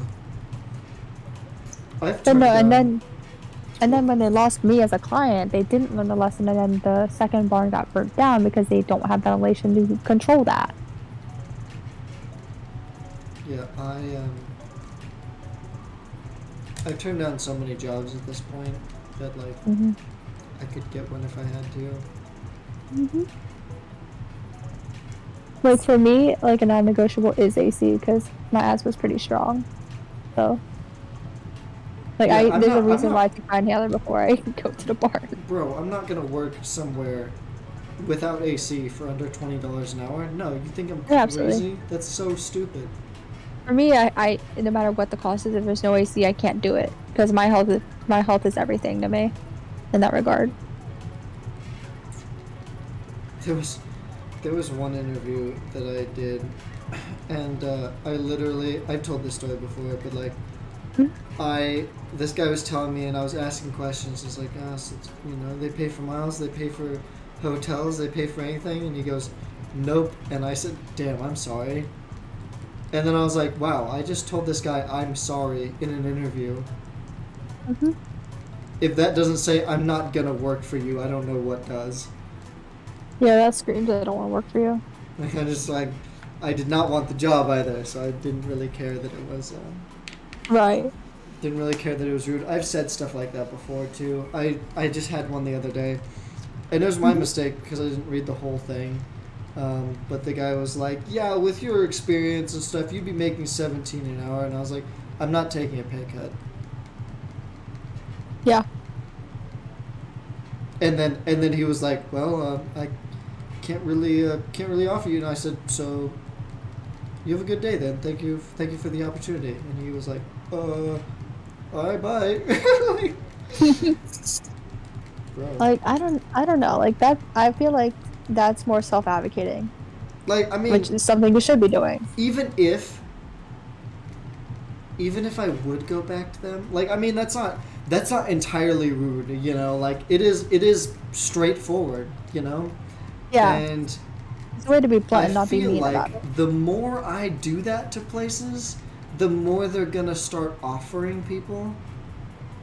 I've But turned no, down. and then when they lost me as a client, they didn't learn the lesson, and then the second barn got burnt down because they don't have ventilation to control that. Yeah, I've turned down so many jobs at this point that like Mm-hmm. I could get one if I had to. Mm-hmm. Like for me, like a non-negotiable is AC because my asthma's pretty strong. So, like Yeah, there's a I'm reason not, why I take my inhaler before I go to the barn. bro. I'm not gonna work somewhere without AC for under $20 an hour. No, you think I'm Yeah, crazy? absolutely. That's so stupid. For me, I no matter what the cost is, if there's no AC, I can't do it because my health is everything to me in that regard. There was one interview that I did, and I've told this story before, but like this guy was telling me, and I was asking questions. It's like, so they pay for miles, they pay for hotels, they pay for anything, and he goes, nope. And I said, damn, I'm sorry. And then I was like, wow, I just told this guy I'm sorry in an interview. Mm-hmm. If that doesn't say I'm not gonna work for you, I don't know what does. Yeah, that screams I don't want to work for you. Like I did not want the job either, so I didn't really care that it was. Right. Didn't really care that it was rude. I've said stuff like that before too. I just had one the other day, and it was my mistake because I didn't read the whole thing. But the guy was like, "Yeah, with your experience and stuff, you'd be making 17 an hour," and I was like, "I'm not taking a pay cut." Yeah. And then he was like, "Well, I can't really offer you." And I said, "So, you have a good day then. Thank you for the opportunity." And he was like, all right, bye." Bro. Like I don't know. Like that, I feel like that's more self-advocating, Like, I mean, which is something you should be doing. even if I would go back to them, like, I mean, that's not entirely rude, like it is straightforward, Yeah, and it's a way to be blunt I and not be feel mean like about it. the more I do that to places, the more they're gonna start offering people,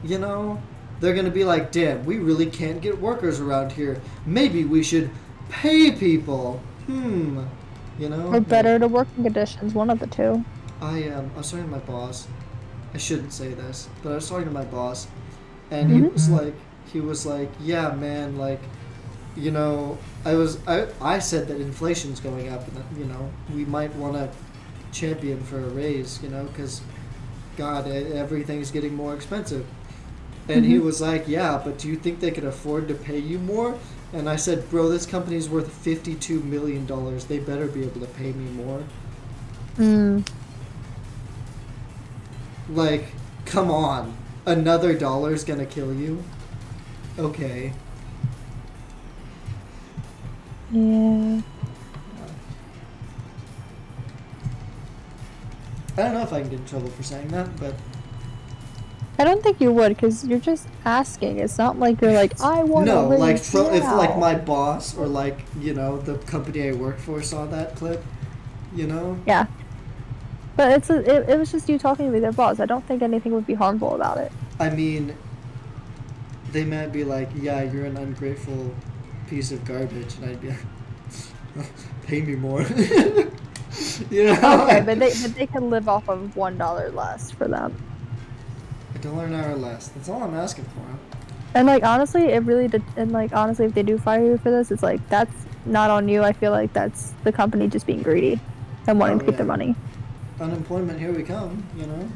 they're gonna be like, damn, we really can't get workers around here, maybe we should pay people, Or better to working conditions, one of the two. I was talking to my boss. I shouldn't say this, but I was talking to my boss, and Mhm. he was like, yeah, man, like, I said that inflation's going up, and that, we might want to champion for a raise, because, God, everything's getting more expensive. And he was like, yeah, but do you think they could afford to pay you more? And I said, bro, this company's worth $52 million. They better be able to pay me more. Mm. Like, come on. Another dollar's gonna kill you? Okay. Yeah. I don't know if I can get in trouble for saying that, but... I don't think you would, because you're just asking. It's not like you're like, I want to No, like, raise if, like, now. my boss or, like, the company I work for saw that clip, Yeah. But it was just you talking with their boss. I don't think anything would be harmful about it. I mean, they might be like, yeah, you're an ungrateful piece of garbage, and I'd be like, pay me more. Okay, but they can live off of $1 less for them. $1 an hour less. That's all I'm asking for. And like honestly, it really did. And like honestly, if they do fire you for this, it's like that's not on you. I feel like that's the company just being greedy and wanting to keep their money. Unemployment, here we come. You know.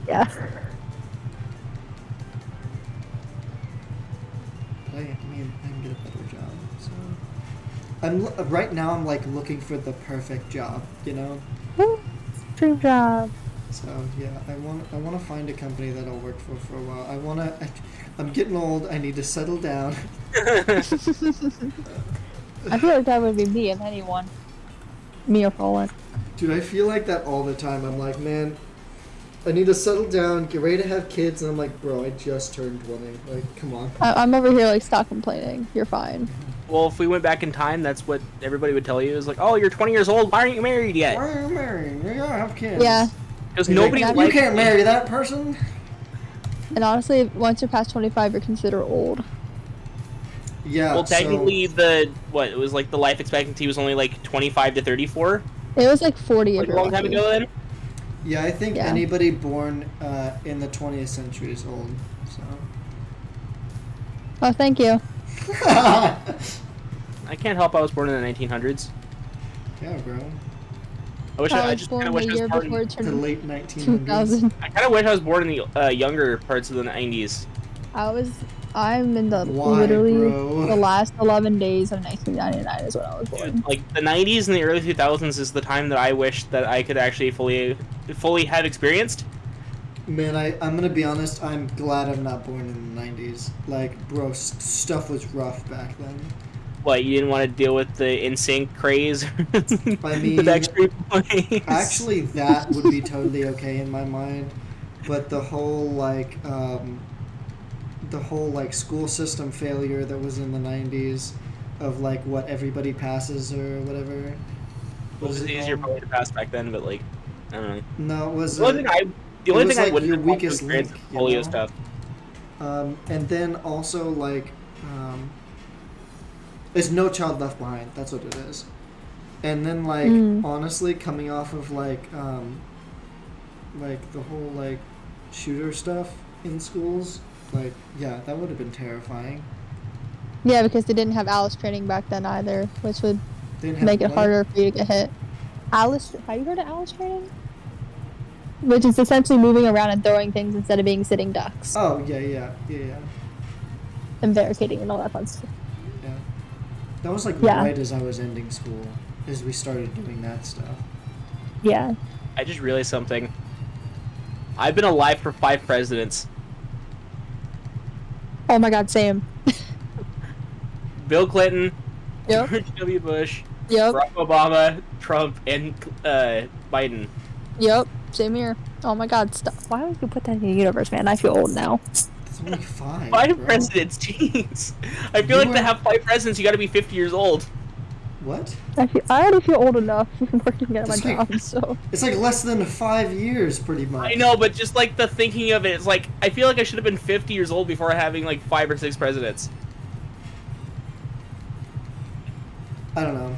Yeah. I mean, I can get a better job. So, right now. I'm like looking for the perfect job. You know. Dream job. So yeah, I want to find a company that I'll work for a while. I'm getting old. I need to settle down. I feel like that would be me if anyone. Me or Colin. Dude, I feel like that all the time. I'm like, man, I need to settle down, get ready to have kids, and I'm like, bro, I just turned 20. Like, come on. I'm over here like, stop complaining. You're fine. Well, if we went back in time, that's what everybody would tell you. Is like, oh, you're 20 years old. Why aren't you married yet? Why are you marrying? You gotta have kids. Yeah. Because He's nobody like, likes you can't marry that person. And honestly, once you're past 25, you're considered old. Yeah. Well, technically, it was like the life expectancy was only like 25 to 34. It was like 40 Like a long time ago then. Yeah, I think anybody born in the 20th century is old. So. Oh, thank you. I can't help. I was born in the 1900s. Yeah, bro. I just kind of wish I was born in the late 1900s. 2000. I kind of wish I was born in the younger parts of the 90s. I'm in the bro? the last 11 days of 1999 is when I was born. Like the 90s and the early 2000s is the time that I wish that I could actually fully have experienced. Man, I'm gonna be honest. I'm glad I'm not born in the 90s. Like, bro, stuff was rough back then. What, you didn't want to deal with the NSYNC craze? I mean, the Backstreet Boys? Actually, that would be totally okay in my mind, but the whole school system failure that was in the 90s, of like what everybody passes or whatever. It was easier probably to pass back then, but like, I don't know. No, it was. The only thing I wouldn't your have wanted weakest to experience link, is polio stuff. And then also like, there's No Child Left Behind. That's what it is. And then like honestly, coming off of like the whole like shooter stuff in schools, like yeah, that would have been terrifying. Yeah, because they didn't have Alice training back then either, which would make it harder for you to get hit. Alice, have you heard of Alice training? Which is essentially moving around and throwing things instead of being sitting ducks. Oh yeah. And barricading and all that fun stuff. Yeah. That was like right as I was ending school, as we started doing that stuff. Yeah. I just realized something. I've been alive for 5 presidents. Oh my god, same. Bill Clinton, Yep. George W. Bush, Yep. Barack Obama, Trump, and Biden. Yep. Same here. Oh my god, stop. Why would you put that in the universe, man? I feel old now. It's only 5. 5 bro. presidents, jeez. I feel like to have 5 presidents, you gotta be 50 years old. What? I already feel old enough working at my It's like- job, so. It's like less than 5 years, pretty much. I know, but just like the thinking of it, it's like, I feel like I should have been 50 years old before having like 5 or 6 presidents. I don't know.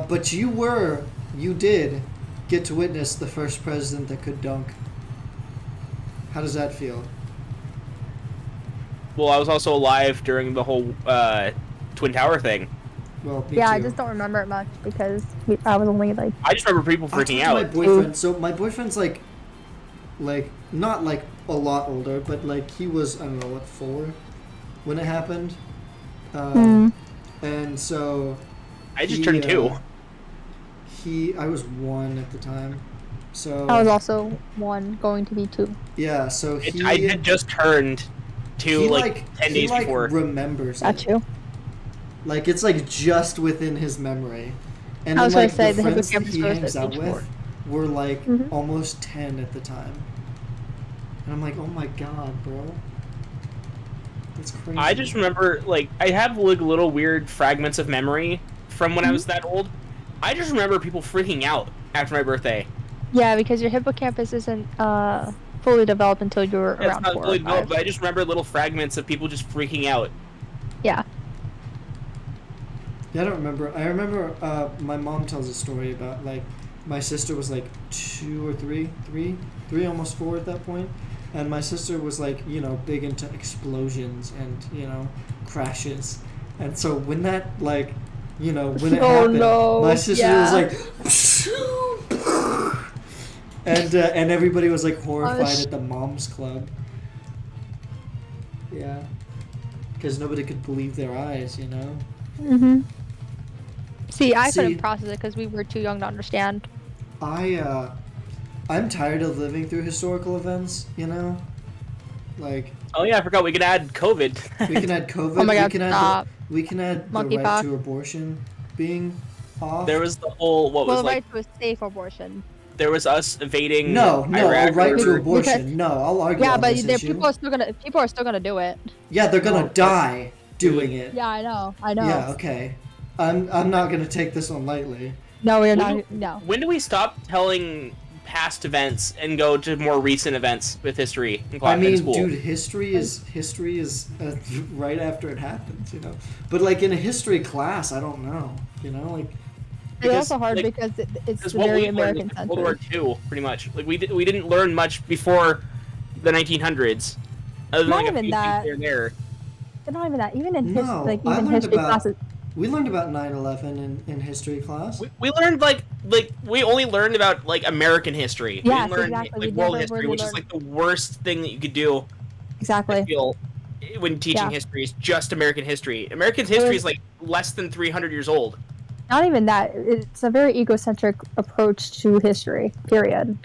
But you did get to witness the first president that could dunk. How does that feel? Well, I was also alive during the whole Twin Tower thing. Well, me Yeah, too. I just don't remember it much because I was only like. I just remember people I freaking talked out. to my boyfriend. So my boyfriend's like not like a lot older, but like he was, I don't know, what, 4 when it happened. And so I just turned 2. I was 1 at the time. So I was also 1, going to be 2. yeah, so I had just turned 2 like 10 days before. Remembers Got it. you. Like it's like just within his memory. And I then was like gonna say, the the friends that hippocampus he goes hangs at out age with 4. were like Mhm. almost 10 at the time. And I'm like, oh my god, bro. That's crazy. I just remember, like, I have like little weird fragments of memory from when I was that old. I just remember people freaking out after my birthday. Yeah, because your hippocampus isn't fully developed until you're It's around not 4 fully or 5. developed, but I just remember little fragments of people just freaking out. Yeah. Yeah, I don't remember. I remember my mom tells a story about like my sister was like 2 or 3, almost 4 at that point, and my sister was like, big into explosions and crashes, and so when that when it happened, no. my sister Yeah. was like, and everybody was like horrified Gosh. at the mom's club. Yeah, because nobody could believe their eyes, Mm-hmm. See, I couldn't process it because we were too young to understand. I'm tired of living through historical events, like Oh yeah, I forgot we could add COVID. we can add COVID. Oh my God, we can stop. we can add the right Monkeypox. to abortion being off. There was the whole Well, the right to a safe abortion. there was us invading. No, Iraq a right or to whatever. abortion. No, I'll argue Yeah, on but this issue. people are still gonna do it. Yeah, they're gonna No, die doing it. Yeah, I know. Yeah, okay. I'm not gonna take this one lightly. No, we're When not. do- No. When do we stop telling past events and go to more recent events with history in class I mean, in school? dude, history is right after it happens, But like in a history class, I don't know, like. It's Because, also hard like, because it's Because what very we learned American was World War centered. II, pretty much. Like we didn't learn much before the 1900s, other than Not like a even few that. things here and there. But not even that. Even in No, I even learned history about- classes. We learned about 9/11 in history class. We learned like we only learned about like American history. We Yes, didn't learn exactly. like We world never history, really which is learned- like the worst thing that you could do. I Exactly. feel when teaching Yeah. history is just American history. American history is like less than 300 years old. Not even that. It's a very egocentric approach to history. Period.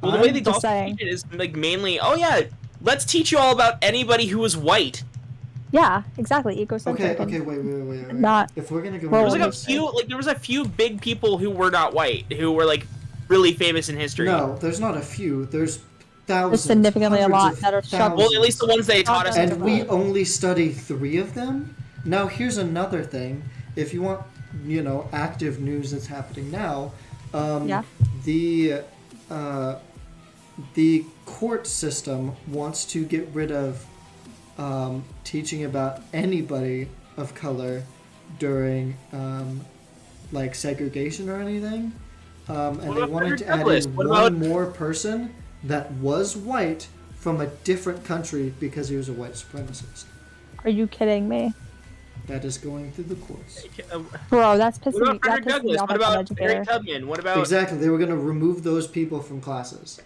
Well, the way they just also saying. teach it is like mainly, oh yeah, let's teach you all about anybody who was white. Yeah, exactly. Egocentric. Okay, and wait. Not- If we're gonna go, Well, There was into like there was a few big people who were not white who were like really famous in history. No, there's not a few. There's thousands. significantly a lot hundreds of that are shoved- Well, at least the ones they taught us. And And we only study 3 of them. Now, here's another thing. If you want, active news that's happening now, Yeah. the court system wants to get rid of teaching about anybody of color during like segregation or anything. And What they about wanted Frederick to add Douglass? in What one about- more person that was white from a different country because he was a white supremacist. Are you kidding me? That is going through the course. Bro, that's What pissing me. about Frederick That pisses me Douglass? off What as an about educator. Harry Tubman? What about Exactly, they were going to remove those people from classes.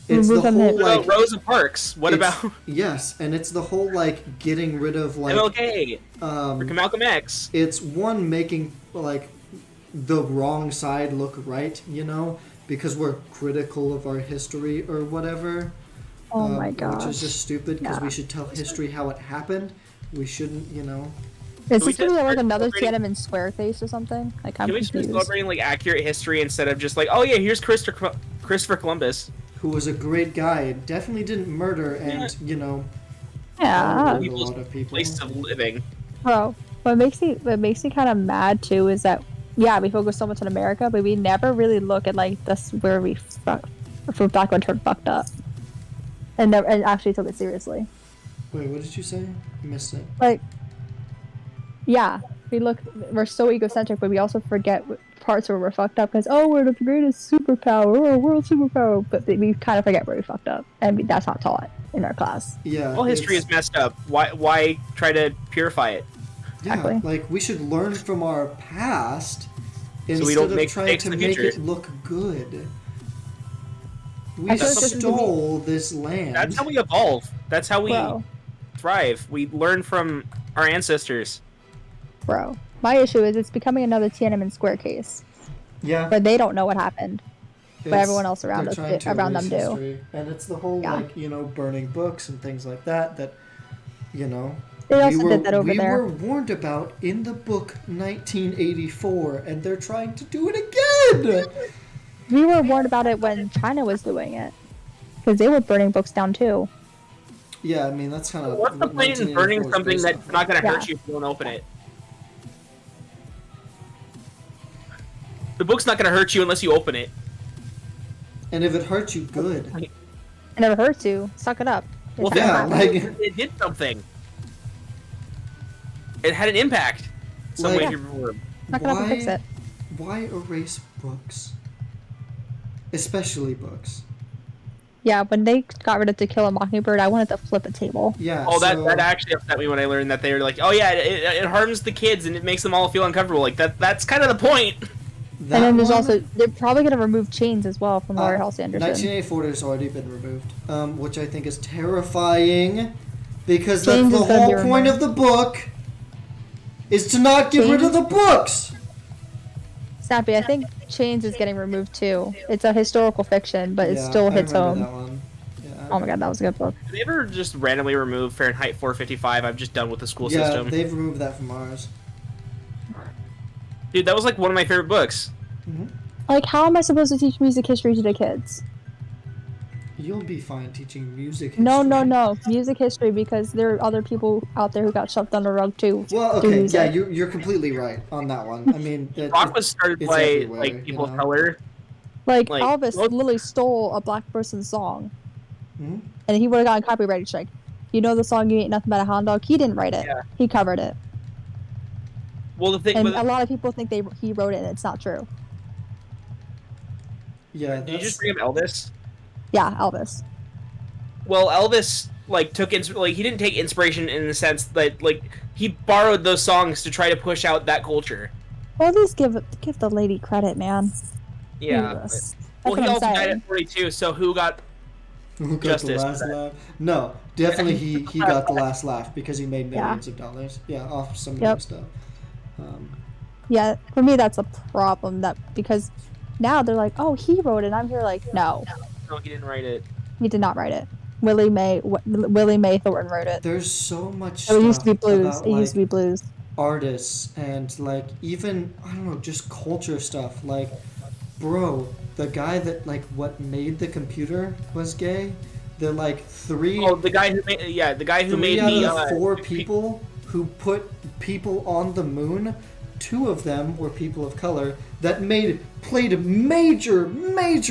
It's Remove the them whole in- what like about Rosa Parks? What it's- about yes, and it's the whole like getting rid of like MLK or Malcolm X? it's one making like the wrong side look right, because we're critical of our history or whatever. Oh my Which gosh. is just stupid because Yeah. we should tell history how it happened. We shouldn't, Is Can we this gonna just be like start another celebrating- Tiananmen Square case or something? Like I'm Can we start confused. celebrating like accurate history instead of just like, oh yeah, here's Christopher Columbus? who was a great guy and definitely didn't murder and, Yeah, murdered a People's lot of people. Place of living. bro. What makes me kind of mad too is that we focus so much on America, but we never really look at like this where we black men turned fucked up, and actually took it seriously. Wait, what did you say? I missed it. Like, we're so egocentric, but we also forget parts where we're fucked up because we're the greatest superpower, we're a world superpower, but we kind of forget where we fucked up, and that's not taught in our class. Yeah. All history it's- is messed up. Why try to purify it? Yeah, Exactly. like we should learn from our past we instead don't of make trying mistakes to in the make future. it look good. We I feel like this is gonna be- stole this land. That's how we evolve. That's how we Bro, thrive. We learn from our ancestors. my issue is it's becoming another Tiananmen Square case, yeah. where they don't know what happened, but It's- everyone else around they're us, trying to around them erase do. history. And it's the whole Yeah. burning books and things like that. They also did that over we there. were warned about in the book 1984, and they're trying to do it again. We were warned about it when China was doing it, because they were burning books down too. Yeah, I mean that's kind of. What's the point in burning something that's not going to hurt you if you don't open it? The book's not going to hurt you unless you open it. And if it hurts you, good. It never hurts you. Suck it up. It's Well, not yeah, happening. like It did something. It had an impact. Some Like- way, shape, or form. Suck it up and fix it. why erase books? Especially books. Yeah, when they got rid of To Kill a Mockingbird, I wanted to flip a table. Yeah. Oh, so, that actually upset me when I learned that they were like, oh yeah, it harms the kids and it makes them all feel uncomfortable. Like that's kind of the point. that And then there's one, also they're probably gonna remove chains as well from Laurie Halse Anderson. 1984 has already been removed, which I think is terrifying, because Chains that's is the gonna be whole point of removed. the book, is to not get rid of Chains? the books. Snappy, I think Chains is getting removed too. It's a historical fiction, but it Yeah, still I hits remember home. that one. Yeah. Oh my god, that was a good book. Did they ever just randomly remove Fahrenheit 455? I'm just done with the school Yeah, system. they've removed that from ours. Dude, that was like one of my favorite books. Hmm. Like, how am I supposed to teach music history to the kids? You'll be fine teaching music history. No. Music history, because there are other people out there who got shoved under the rug too. Well, through okay, music. yeah, you're completely right on that one. I mean, Rock was started it's by everywhere, like people you of know? color. Like, Like, Elvis most- literally stole a black person's song, Hmm? and he would have gotten copyright strike. You know the song "You Ain't Nothing But a Hound Dog"? He didn't write it. Yeah. He covered it, Well, the thing, and but a lot of people think he wrote it, and it's not true. Yeah, did you that's, just bring up Elvis? Yeah, Elvis. Well, Elvis like he didn't take inspiration in the sense that like he borrowed those songs to try to push out that culture. Well, at least give the lady credit, man. Yeah. Jesus. Well, That's he what also I'm died saying. at 42. So who got? who got Justice the last for that. laugh? No, definitely he got the last laugh because he made Yeah. millions of dollars. Yeah, off some Yep. new stuff. Yeah, for me that's a problem. Because now they're like, oh, he wrote it. And I'm here like, no, No, he didn't write it. he did not write it. Willie Mae Thornton wrote it. There's so much It stuff used to be blues. about, It used to be blues. artists and like even I don't know, just culture stuff. Like, bro, the guy that like what made the computer was gay. The like three Oh, the guy who made three made out the of the four people who put people on the moon, two of them were people of color that played major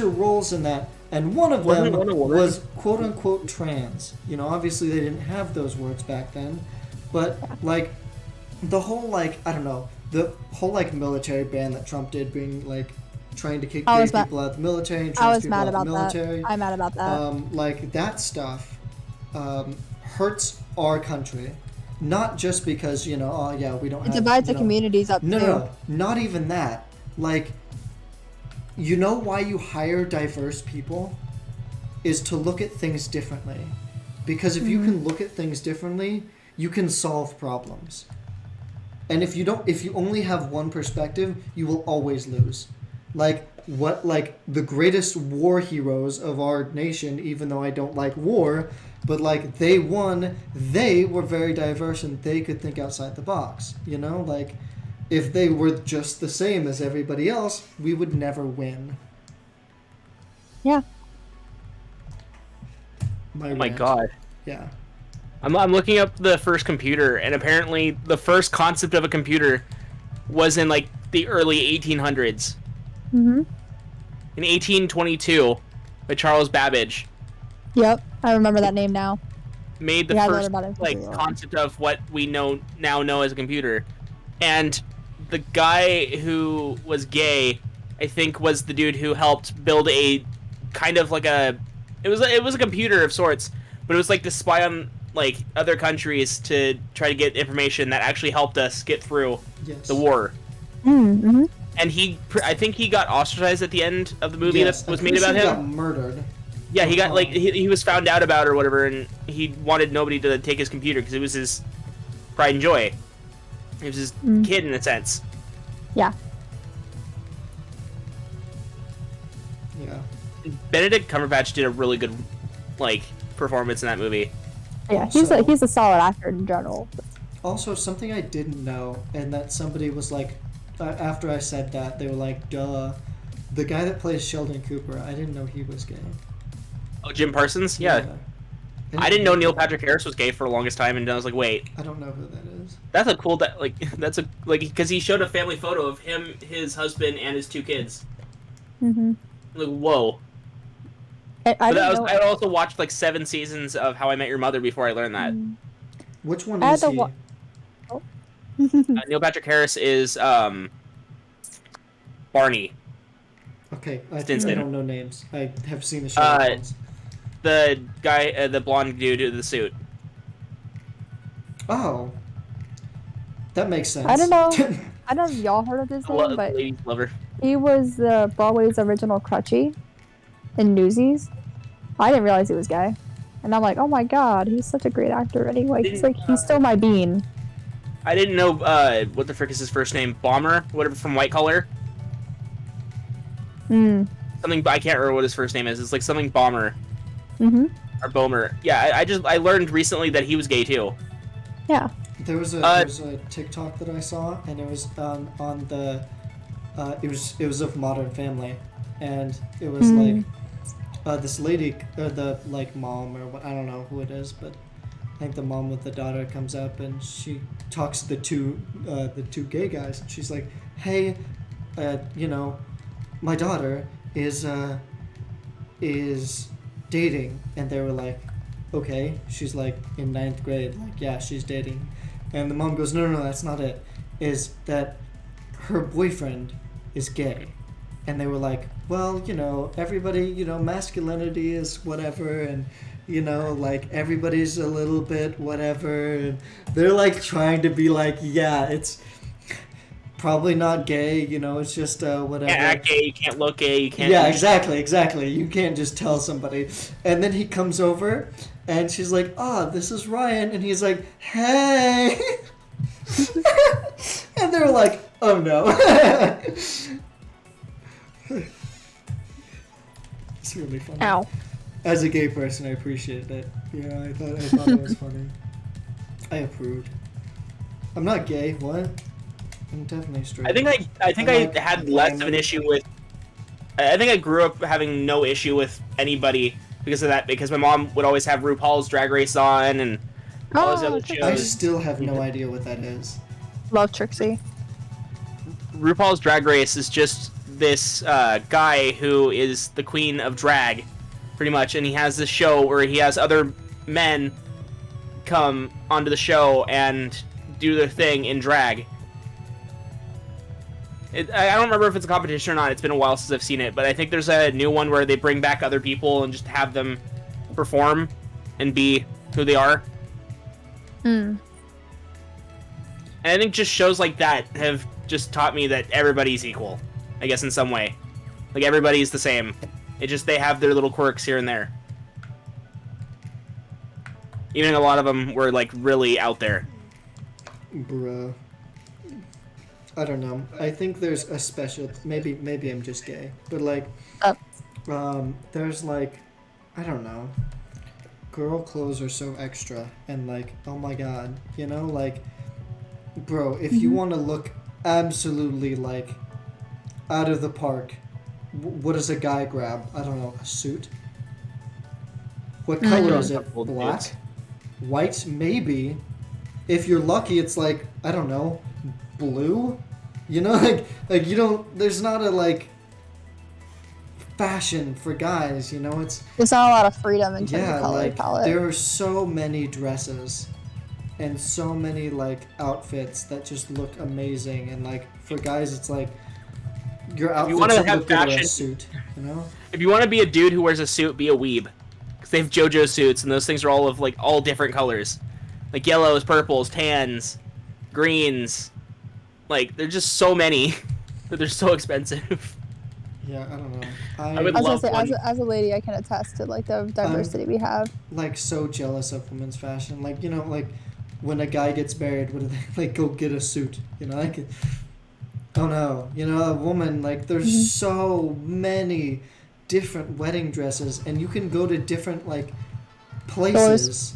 roles in that, and one of Wasn't them one a woman? was quote unquote trans. You know, obviously they didn't have those words back then, but like the whole like I don't know, the whole like military ban that Trump did, being like trying to kick I gay was mad- people out of the military and I trans was people mad out of about the that. military. I'm mad about that. Like that stuff hurts our country, not just because you know, oh yeah, we don't. It have, divides you the know, communities up No, too. no, not even that. Like, you know why you hire diverse people is to look at things differently, because if you can look at things differently, you can solve problems. And if you only have one perspective, you will always lose. Like the greatest war heroes of our nation, even though I don't like war, but like they won, they were very diverse and they could think outside the box, you know? Like if they were just the same as everybody else, we would never win. Yeah. Oh my rant. god. Yeah. I'm looking up the first computer, and apparently the first concept of a computer was in like the early 1800s. Mhm. In 1822, by Charles Babbage, Yep. I remember that name now. made the Yeah, I learned first about it like completely. concept of what we now know as a computer. And the guy who was gay, I think, was the dude who helped build a kind of like it was a computer of sorts, but it was like to spy on like other countries to try to get information that actually helped us get through Yes. the war. Mm-hmm. And I think he got ostracized at the end of the movie Yes, that was I'm made pretty about sure him. he got murdered. Yeah, he got like he was found out about or whatever, and he wanted nobody to take his computer because it was his pride and joy. It was his kid in a sense. Yeah. Yeah. Benedict Cumberbatch did a really good like performance in that movie. Yeah. Also- He's a solid actor in general. Also, something I didn't know, and that somebody was like, after I said that, they were like, duh. The guy that plays Sheldon Cooper, I didn't know he was gay. Oh, Jim Parsons? Yeah. I didn't know Neil Patrick Harris was gay for the longest time, and I was like, wait, I don't know who that is. that's a cool because he showed a family photo of him, his husband, and his two kids. Mm-hmm. Like, whoa. I But didn't know. I also watched like 7 seasons of How I Met Your Mother before I learned that. Which one I had is to he? wa- Neil Patrick Harris is Barney. Okay, I Stinson. don't know names. I have seen the show Uh, once. the guy, the blonde dude in the suit. Oh, that makes sense. I don't know. I don't know if y'all heard of his name, The but ladies lover. he was Broadway's original Crutchy in Newsies. I didn't realize he was gay. And I'm like, oh my god, he's such a great actor anyway. He's still my bean. I didn't know what the frick is his first name. Bomber, whatever, from White Collar. Something, I can't remember what his first name is. It's like something Bomber. Or Bomer. Yeah, I learned recently that he was gay too. Yeah. There was a TikTok that I saw, and it was on the it was of Modern Family, and it was like this lady, or the like mom, or what, I don't know who it is, but I think the mom with the daughter comes up and she talks to the two gay guys, and she's like, hey, you know, my daughter is dating, and they were like, okay. She's like in 9th grade, like, yeah, she's dating. And the mom goes, no, that's not it. Is that her boyfriend is gay. And they were like, well, you know, everybody, you know, masculinity is whatever, and, you know, like, everybody's a little bit whatever, and they're like trying to be like, yeah, it's probably not gay, you know, it's just whatever. You can't act gay, you can't look gay, you can't... Yeah, exactly. You can't just tell somebody. And then he comes over, and she's like, this is Ryan. And he's like, hey. And they're like, oh no. It's really funny. Ow. As a gay person, I appreciate it. Yeah, I thought it was funny. I approved. I'm not gay, what? I'm definitely straight. I think I had less of an issue with... I think I grew up having no issue with anybody because of that, because my mom would always have RuPaul's Drag Race on and all those other shows. I still have no idea what that is. Love Trixie. RuPaul's Drag Race is just this guy who is the queen of drag, pretty much, and he has this show where he has other men come onto the show and do their thing in drag. I don't remember if it's a competition or not. It's been a while since I've seen it, but I think there's a new one where they bring back other people and just have them perform and be who they are. And I think just shows like that have just taught me that everybody's equal, I guess, in some way. Like, everybody's the same. It just, they have their little quirks here and there. Even a lot of them were, like, really out there. Bruh. I don't know. I think there's a special... Maybe I'm just gay. But, like... there's, like... I don't know. Girl clothes are so extra. And, like, oh my god. You know, like... Bro, if you want to look absolutely, like... out of the park, what does a guy grab? I don't know. A suit? What color is it? Black? White? Maybe. If you're lucky, it's like... I don't know... blue? You know, like you don't, there's not a, like, fashion for guys, you know, there's not a lot of freedom in terms of color palette. There are so many dresses and so many, like, outfits that just look amazing, and, like, for guys, it's like, your outfits don't look good in a suit, you know? If you want to be a dude who wears a suit, be a weeb. Because they have JoJo suits, and those things are all of, like, all different colors. Like, yellows, purples, tans, greens... Like, there's just so many that they're so expensive. Yeah, I don't know. I would love one. As a lady, I can attest to, like, the diversity we have. Like, so jealous of women's fashion. Like, you know, like, when a guy gets married, what do they, like, go get a suit? You know, like, oh no. You know, a woman, like, there's so many different wedding dresses, and you can go to different, like, places.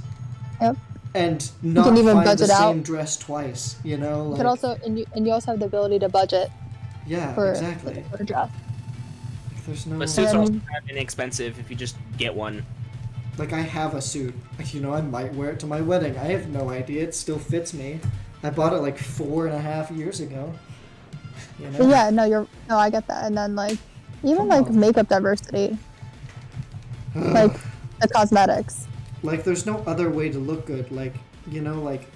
Yep. And not find the same dress twice, you know? Like, but also, and you also have the ability to budget. Yeah, exactly. For a dress. There's no... But suits are also kind of inexpensive if you just get one. Like, I have a suit. You know, I might wear it to my wedding. I have no idea. It still fits me. I bought it, like, 4.5 years ago. You know? Yeah, no, I get that. And then, like, even, like, makeup diversity. Like, the cosmetics. Like, there's no other way to look good. Like, you know, like,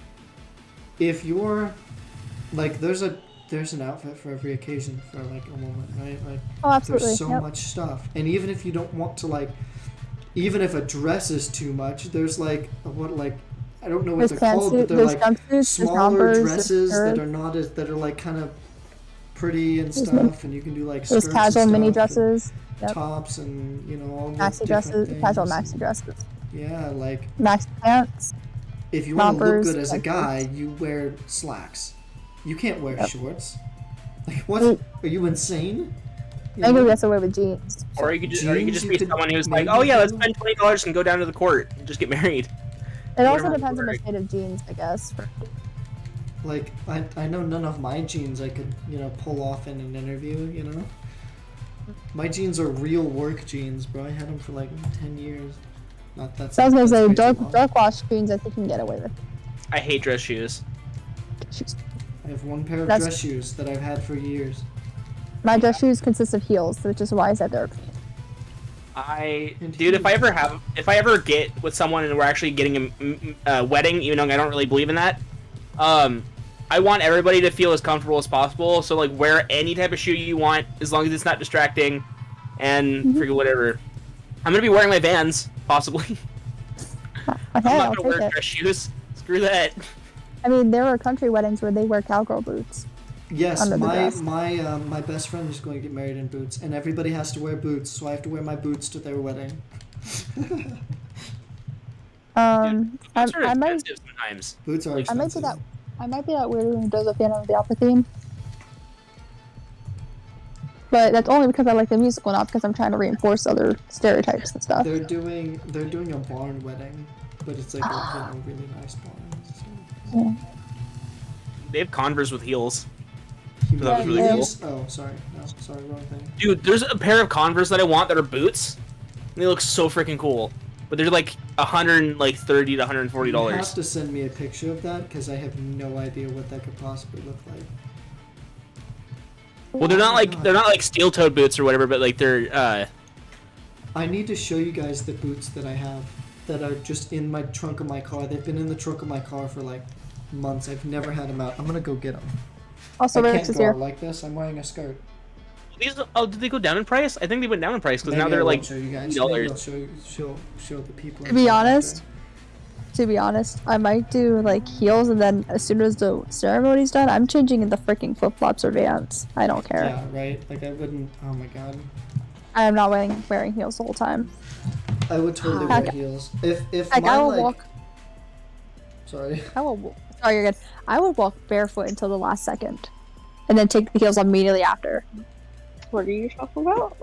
if you're, like, there's an outfit for every occasion for, like, a woman, right? Like, oh, absolutely. there's so much stuff. And even if you don't want to, like, even if a dress is too much, there's like I don't know what There's they're called, but they're there's like jumpsuits, there's smaller rompers, dresses there's that are not as that are like kind of pretty and There's stuff, and you can do like there's skirts casual and mini stuff, and dresses. Yep. tops, and all the Maxi different dresses, things. casual maxi dresses, Yeah, like maxi pants. if you want to look rompers, good as a like guy, this. you wear slacks. You can't wear Yep. shorts. Like what? Are you insane? You I think know? that's the way with jeans. Or you could just, Jeans, be you could someone who's like, maybe oh yeah, let's do. spend $20 and go down to the court and just get married. It also Whatever depends on the we're state of jeans, I guess. Like I know none of my jeans I could pull off in an interview. My jeans are real work jeans, bro. I had them for like 10 years. Not that. So I was gonna say that's dark wash jeans. I think you can get away with. I hate dress shoes. I have one pair of That's- dress shoes that I've had for years. My dress shoes consist of heels, which is why I said they're. Dude, if I ever get with someone and we're actually getting a wedding, even though I don't really believe in that, I want everybody to feel as comfortable as possible. So like, wear any type of shoe you want, as long as it's not distracting, and forget whatever. I'm gonna be wearing my Vans, possibly. Okay, I'm I'll not gonna take wear it. dress shoes. Screw that. I mean, there are country weddings where they wear cowgirl boots. Yes, Under the dress. my best friend is going to get married in boots, and everybody has to wear boots, so I have to wear my boots to their wedding. Boots are I might expensive sometimes. Boots are I might expensive. be that weird who does a Phantom of the Opera theme. But that's only because I like the musical, not because I'm trying to reinforce other stereotypes and stuff. They're doing a barn wedding, but it's like a really nice barn. So. Yeah. They have Converse with heels. That was really cool. Oh, sorry. No, sorry, wrong thing. Dude, there's a pair of Converse that I want that are boots. And they look so freaking cool. But they're like $130 to $140. You have to send me a picture of that because I have no idea what that could possibly look like. Well, they're not like steel-toed boots or whatever, but like they're I need to show you guys the boots that I have that are just in my trunk of my car. They've been in the trunk of my car for like months. I've never had them out. I'm gonna go get them. Also, I Rex can't is go here. out like this. I'm wearing a skirt. did they go down in price? I think they went down in price because Maybe now they're I like won't show you guys. $80. Maybe I'll show the people. To be honest, I might do like heels, and then as soon as the ceremony's done, I'm changing into freaking flip flops or Vans. I don't care. Yeah, right. Like I wouldn't. Oh my god. I am not wearing heels the whole time. I would totally Heck. wear heels. If Like, my I will like. walk. Sorry. Sorry, you're good. I would walk barefoot until the last second, and then take the heels immediately after. What are you talking about?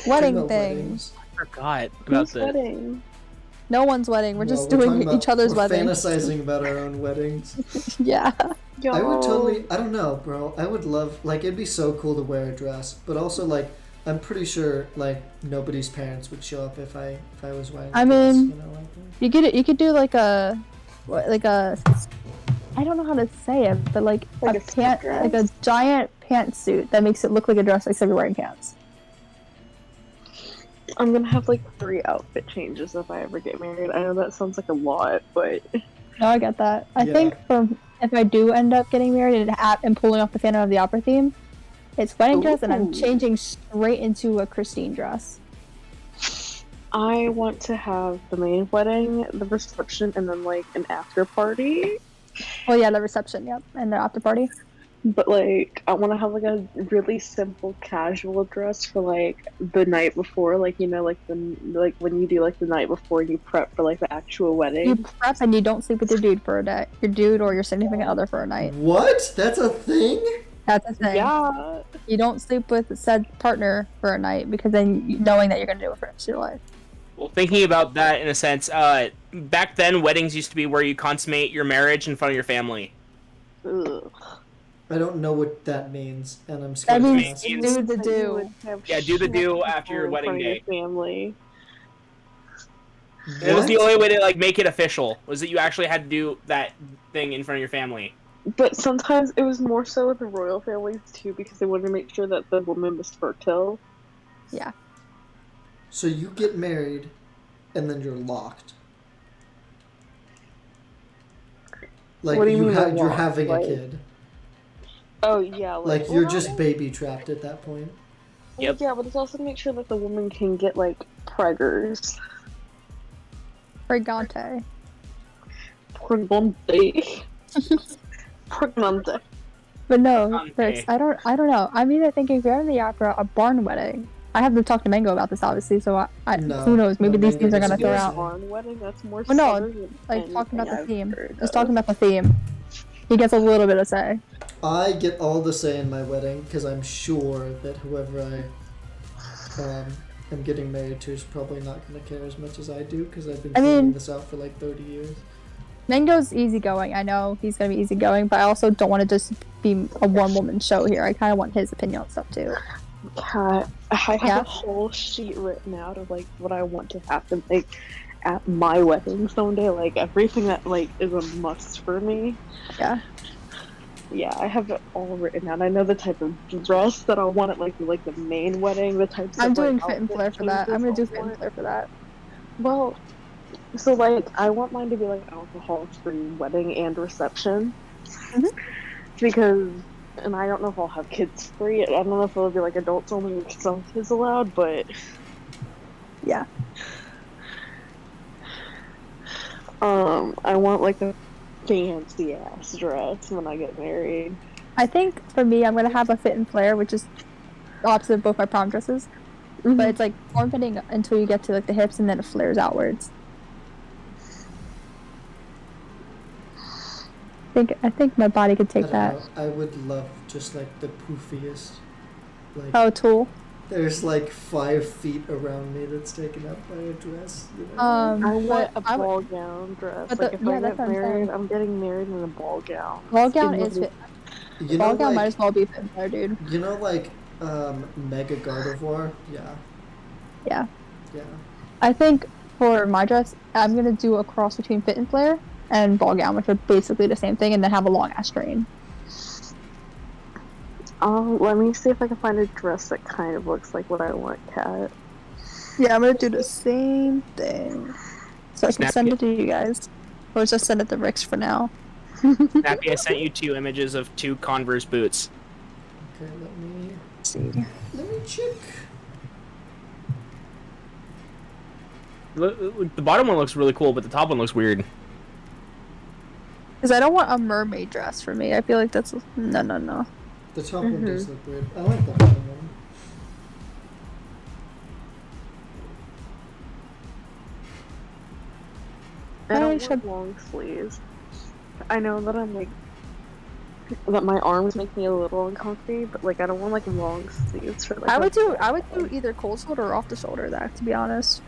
Wedding About things. I forgot about Who's this. wedding? No one's wedding. We're just No, doing talking about- each other's we're weddings. fantasizing about our own weddings. Yeah. Yo. I would totally. I don't know, bro. I would love. Like, it'd be so cool to wear a dress, but also like, I'm pretty sure like nobody's parents would show up if I was wearing. A I dress, mean, you know, like that. You could do like a I don't know how to say it, but like Like a a skirt pant, dress? like a giant pantsuit that makes it look like a dress, except you're wearing pants. I'm gonna have like 3 outfit changes if I ever get married. I know that sounds like a lot, but No, I get that. I Yeah. think if I do end up getting married and pulling off the Phantom of the Opera theme, it's wedding dress, and I'm Ooh. changing straight into a Christine dress. I want to have the main wedding, the reception, and then like an after party. Oh yeah, the reception, yep, and the after party. But like, I want to have like a really simple casual dress for like the night before, like you know, like when you do like the night before and you prep for like the actual wedding. You prep and you don't sleep with your dude for a day. Your dude or your significant other for a night. What? That's a thing? That's the thing. Yeah. You don't sleep with said partner for a night because then knowing that you're gonna do it for the rest of your life. Well, thinking about that in a sense, back then weddings used to be where you consummate your marriage in front of your family. Ugh. I don't know what that means, and I'm That scared to means ask. do means- the That you do. would have Yeah, do the shit do after your in wedding front of your day. family. It was the What? only way to like make it official, was that you actually had to do that thing in front of your family. But sometimes it was more so with the royal families too, because they wanted to make sure that the woman was fertile. So you get married, and then you're locked. Like What do you mean you're locked? having a Like- kid. Oh yeah, Like well, you're not just really. baby trapped at that point. Yep. Yeah, but it's also to make sure that the woman can get like preggers. Pregante. Pregnante. Pregnante. But no, Pregante. Rix, I don't know. I'm either thinking if you're having the opera, a barn wedding. I have to talk to Mango about this, obviously. So No, who knows? Maybe no, these things are Mango gonna throw doesn't out. do Barn wedding, that's more Well, no, southern than Like talking about the anything theme. I've heard Just of. talking about the theme. He gets a little bit of say. I get all the say in my wedding because I'm sure that whoever I am getting married to is probably not going to care as much as I do because I've been planning this out for like 30 years. Mango's easygoing. I know he's gonna be easygoing, but I also don't want to just be a one-woman show here. I kind of want his opinion on stuff too. God, I have Yeah. a whole sheet written out of like what I want to happen like at my wedding someday. Like everything that like is a must for me. Yeah. Yeah, I have it all written out. I know the type of dress that I want at like the main wedding. The types. I'm of, doing like, fit and outfit flare for that. I'm gonna changes do I fit and want. flare for that. Well, so like I want mine to be like alcohol-free wedding and reception. Mhm. Because, and I don't know if I'll have kids free. I don't know if it'll be like adults only with some kids allowed, but Yeah. I want like a fancy ass dress when I get married. I think for me, I'm gonna have a fit and flare, which is opposite of both my prom dresses. But it's like form fitting until you get to like the hips, and then it flares outwards. I think my body could take I that. don't know. I would love just like the poofiest. Like Oh, tulle. there's like 5 feet around me that's taken up by a dress. You know? I want what a I would- ball gown dress. but Like the- if yeah, I that's get what I'm married, saying. I'm getting married in a ball gown. Ball gown In is the- fit. You Ball know, gown might like as well be fit and flare, dude. you know, like Mega Gardevoir. Yeah. Yeah. Yeah. I think for my dress, I'm gonna do a cross between fit and flare and ball gown, which are basically the same thing, and then have a long ass train. Let me see if I can find a dress that kind of looks like what I want, Kat. Yeah, I'm gonna do the same thing. So I can Snap send it. it to you guys, or just send it to Rix for now. Snappy, I sent you 2 images of 2 Converse boots. Okay, Let's see. let me check. The bottom one looks really cool, but the top one looks weird. Because I don't want a mermaid dress for me. I feel like that's no. The top one does look weird. I like the bottom one. I I don't should- want long sleeves. I know that I'm like that my arms make me a little uncomfy, but like I don't want like long sleeves for like. I would do either cold shoulder or off the shoulder. That, to be honest.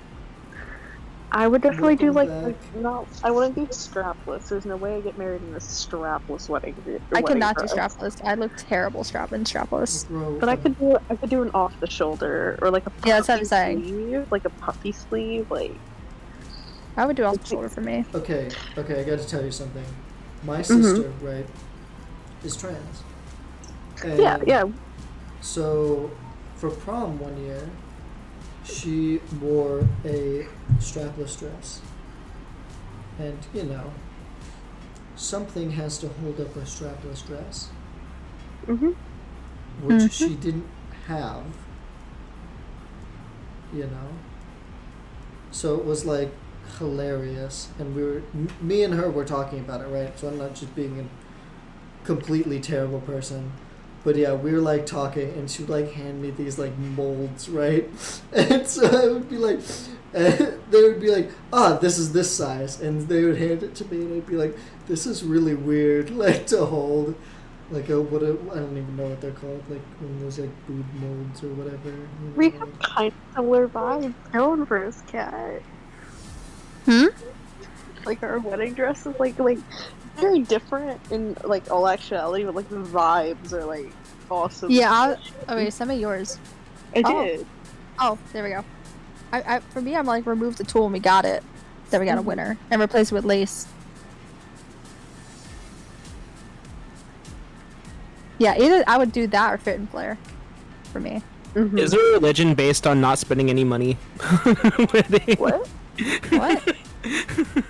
I would definitely do like, Welcome back. not. I wouldn't do strapless. There's no way I get married in a strapless wedding. I cannot do dress. strapless. I look terrible strapless. Bro, But I could do an off the shoulder or like a puffy Yeah, that's what I'm saying. sleeve, like a puffy sleeve, like. I would do off the shoulder for me. Okay, I got to tell you something. My sister, right, is trans. And Yeah. So, for prom one year, she wore a strapless dress. And, you know, something has to hold up a strapless dress, which she didn't have, you know. So it was like hilarious, and me and her were talking about it, right? So I'm not just being a completely terrible person, but yeah, we were like talking, and she would like hand me these like molds, right? And so I would be like, and they would be like, this is this size, and they would hand it to me, and I'd be like, this is really weird, like to hold, like I don't even know what they're called, like one of those like boob molds or whatever. You We know? have kind of similar vibes going for his cat. Like our wedding dress is like very different in like all actuality, but like the vibes are like awesome. Yeah. Okay, send me yours. I Oh. did. Oh, there we go. For me, I'm like remove the tool and we got it. Then we got a winner and replace it with lace. Yeah, either I would do that or fit and flare for me. Is there a religion based on not spending any money? What? What? I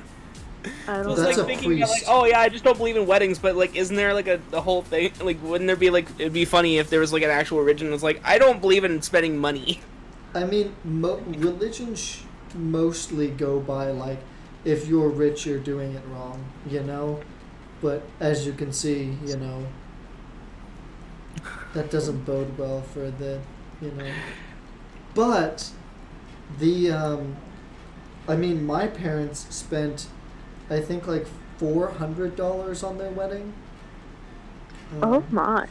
I don't was That's like a thinking, like, priest. oh yeah, I just don't believe in weddings, but like, isn't there like a whole thing? Like, wouldn't there be like, it'd be funny if there was like an actual religion that's like, I don't believe in spending money. I mean, religions mostly go by like if you're rich, you're doing it wrong, you know? But as you can see, you know, that doesn't bode well for the, you know. But the, I mean, my parents spent, I think, like $400 on their wedding. Oh my.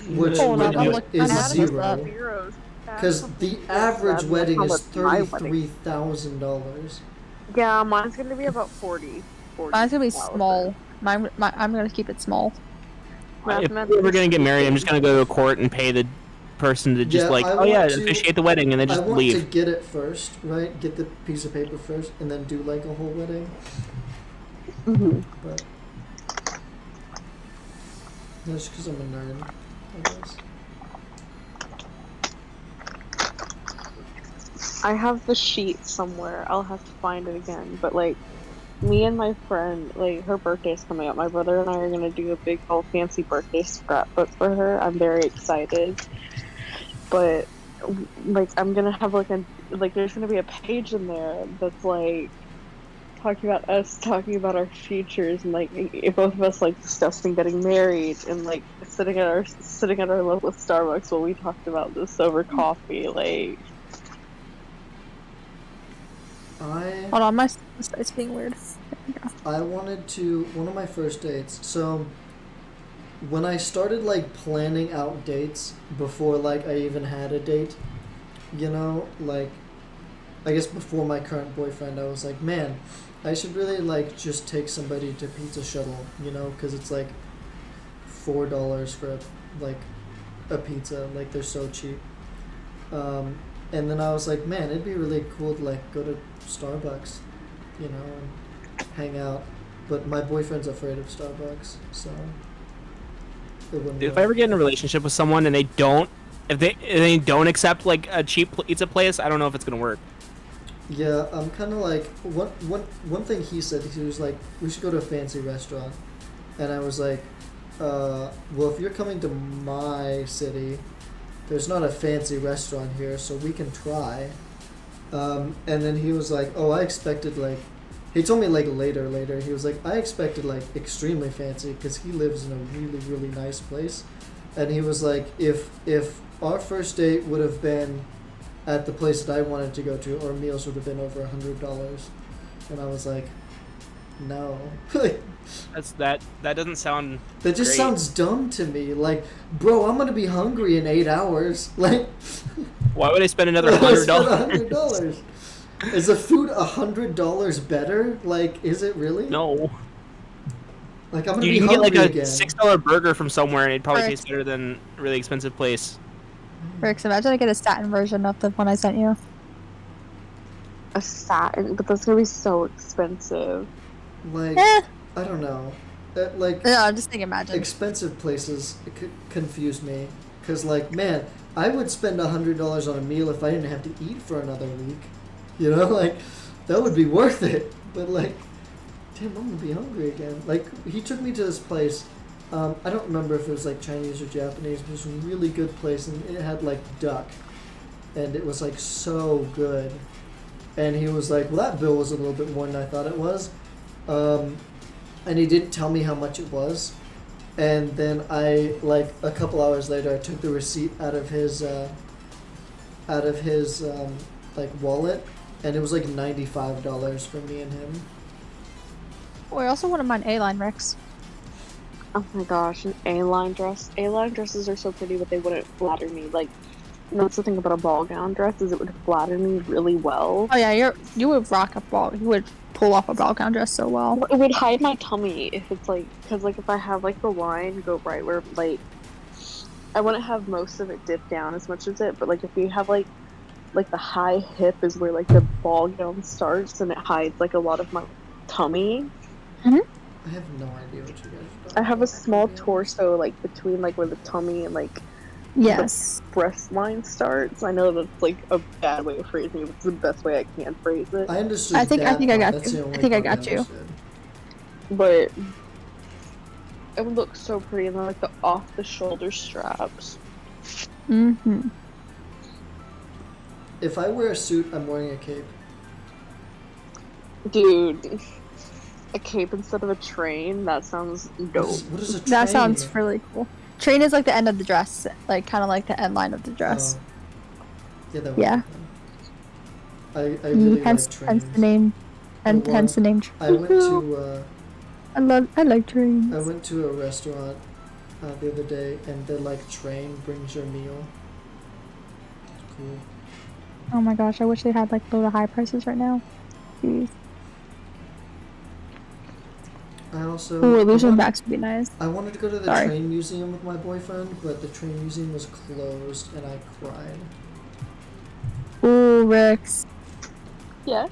Which Hold on, I'm is looking at zero. Zeros. Because the average wedding is My wedding. $33,000. Yeah, mine's gonna be about 40. Mine's gonna be small. I'm gonna keep it small. If we're gonna get married, I'm just gonna go to a court and pay the person to just officiate the wedding and then just I want leave. to get it first, right? Get the piece of paper first, and then do like a whole wedding. Mm-hmm. But that's because I'm a nerd, I guess. I have the sheet somewhere. I'll have to find it again. But like, me and my friend, like, her birthday's coming up. My brother and I are gonna do a big old fancy birthday scrapbook for her. I'm very excited. But like, I'm gonna have there's gonna be a page in there that's like talking about us, talking about our futures, and like both of us like discussing getting married, and like sitting at our local Starbucks while we talked about this over coffee, like. Hold on, my site's being weird. I wanted to, one of my first dates, so when I started like planning out dates before like I even had a date, you know, like I guess before my current boyfriend, I was like, man, I should really like just take somebody to Pizza Shuttle, you know, because it's like $4 for a pizza, like they're so cheap. And then I was like, man, it'd be really cool to like go to Starbucks, you know, and hang out. But my boyfriend's afraid of Starbucks, so it wouldn't Dude, if work. I ever get in a relationship with someone and if they don't accept like a cheap pizza place, I don't know if it's gonna work. Yeah, I'm kind of like one thing he said. He was like, we should go to a fancy restaurant, and I was like, well, if you're coming to my city, there's not a fancy restaurant here, so we can try. And then he was like, oh, I expected like, he told me like later, he was like, I expected like extremely fancy because he lives in a really, really nice place. And he was like, if our first date would have been at the place that I wanted to go to, our meals would have been over $100. And I was like, no. That doesn't sound That just great. sounds dumb to me. Like, bro, I'm gonna be hungry in 8 hours. Like, Why would I spend another let's spend $100? $100. Is the food $100 better? Like, is it really? No. Like, I'm gonna You be can get hungry like a again. $6 burger from somewhere and it'd probably Right. taste better than a really expensive place. Rix, imagine I get a statin version of the one I sent you. A satin, but that's gonna be so expensive. Like, Eh. I don't know. Like, No, I'm just thinking imagine. expensive places confuse me. Cause like, man, I would spend $100 on a meal if I didn't have to eat for another week. You know, like, that would be worth it. But like, damn, I'm gonna be hungry again. Like, he took me to this place. I don't remember if it was like Chinese or Japanese, but it was a really good place, and it had like duck, and it was like so good. And he was like, well, that bill was a little bit more than I thought it was. And he didn't tell me how much it was. And then I, like, a couple hours later, I took the receipt out of his like, wallet, and it was like $95 for me and him. Oh, I also wouldn't mind A-line, Rix. Oh my gosh, an A-line dress. A-line dresses are so pretty, but they wouldn't flatter me. Like, that's the thing about a ball gown dress, is it would flatter me really well. Oh yeah, you would rock a ball. You would pull off a ball gown dress so well. It would hide my tummy if it's like, because like if I have like the line go right where like, I wouldn't have most of it dipped down as much as it, but like if you have like the high hip is where like the ball gown starts and it hides like a lot of my tummy. I have no idea what you guys are talking I have a about, small to be honest. torso like between like where the tummy and like Yes. breast line starts. I know that's like a bad way of phrasing it, but it's the best way I can phrase it. I understood I think that I part. got That's you. the only I think I part got you. understood. But it would look so pretty, and then like the off the shoulder straps. Mm-hmm. If I wear a suit, I'm wearing a cape. Dude, a cape instead of a train? That sounds dope. What is a train? That sounds really cool. Train is like the end of the dress, like kind of like the end line of the dress. Yeah, that would Yeah. be fun. I really hence, like trains. hence the name, and Well, hence the name. I went to I like trains. I went to a restaurant the other day, and the like train brings your meal. It's cool. Oh my gosh, I wish they had like low to high prices right now. Jeez. I also Ooh, illusion backs would be nice. I wanted to go to the Sorry. train museum with my boyfriend, but the train museum was closed, and I cried. Ooh, Rix. Yes.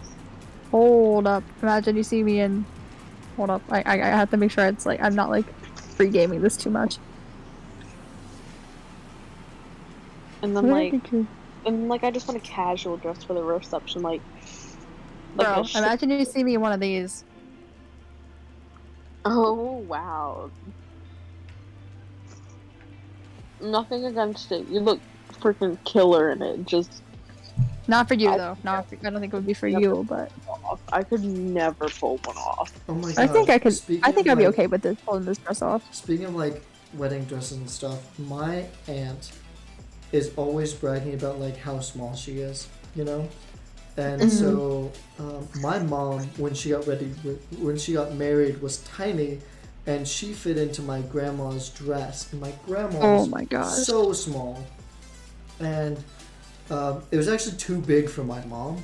Hold up. Imagine you see me in. Hold up. I have to make sure it's like I'm not like free gaming this too much. And then What like, did you? I just want a casual dress for the reception, like Bro, a sh- imagine you see me in one of these. Oh wow. Nothing against it. You look freaking killer in it. Just Not for you I- though. Not. For, I don't think it would be for you, but off. I could never pull one off. Oh my god! I think I could. Speaking I think of, I'd be like, okay with this pulling this dress off. Speaking of like wedding dresses and stuff, my aunt is always bragging about like how small she is, you know. And so my mom, when she got married, was tiny, and she fit into my grandma's dress. And my grandma Oh was my gosh. so small, and it was actually too big for my mom.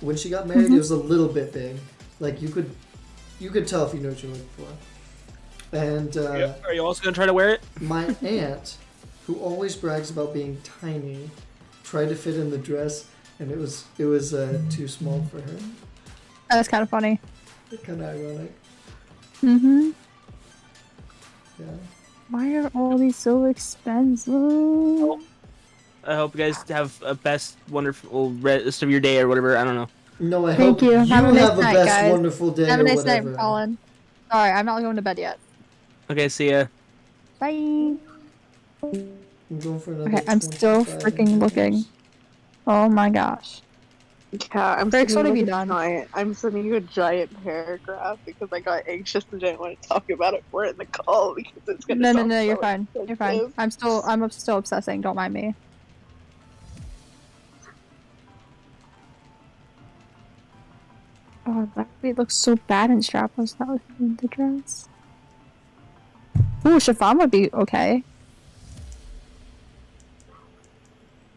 When she got married, it was a little bit big. Like you could tell if you knew what you were looking for. And Are you also gonna try to wear it? my aunt, who always brags about being tiny, tried to fit in the dress, and it was too small for her. That's kind of funny. Kind of ironic. Mm-hmm. Yeah. Why are all these so expensive? I hope you guys have a best, wonderful rest of your day or whatever. I don't know. No, I Thank hope you. you Have a nice have a night, best guys. wonderful day Have a or nice whatever. night, Colin. Alright, I'm not going to bed yet. Okay, see ya. Bye. I'm going for another Okay, I'm still 25 freaking minutes. looking. Oh my gosh. Yeah, Briggs, what have you done? I'm sending you a giant paragraph because I got anxious and didn't want to talk about it for it in the call because it's gonna No, sound you're so fine. You're fine. expensive. I'm still obsessing. Don't mind me. Oh, that it looks so bad in strapless. That was in the dress. Ooh, chiffon would be okay.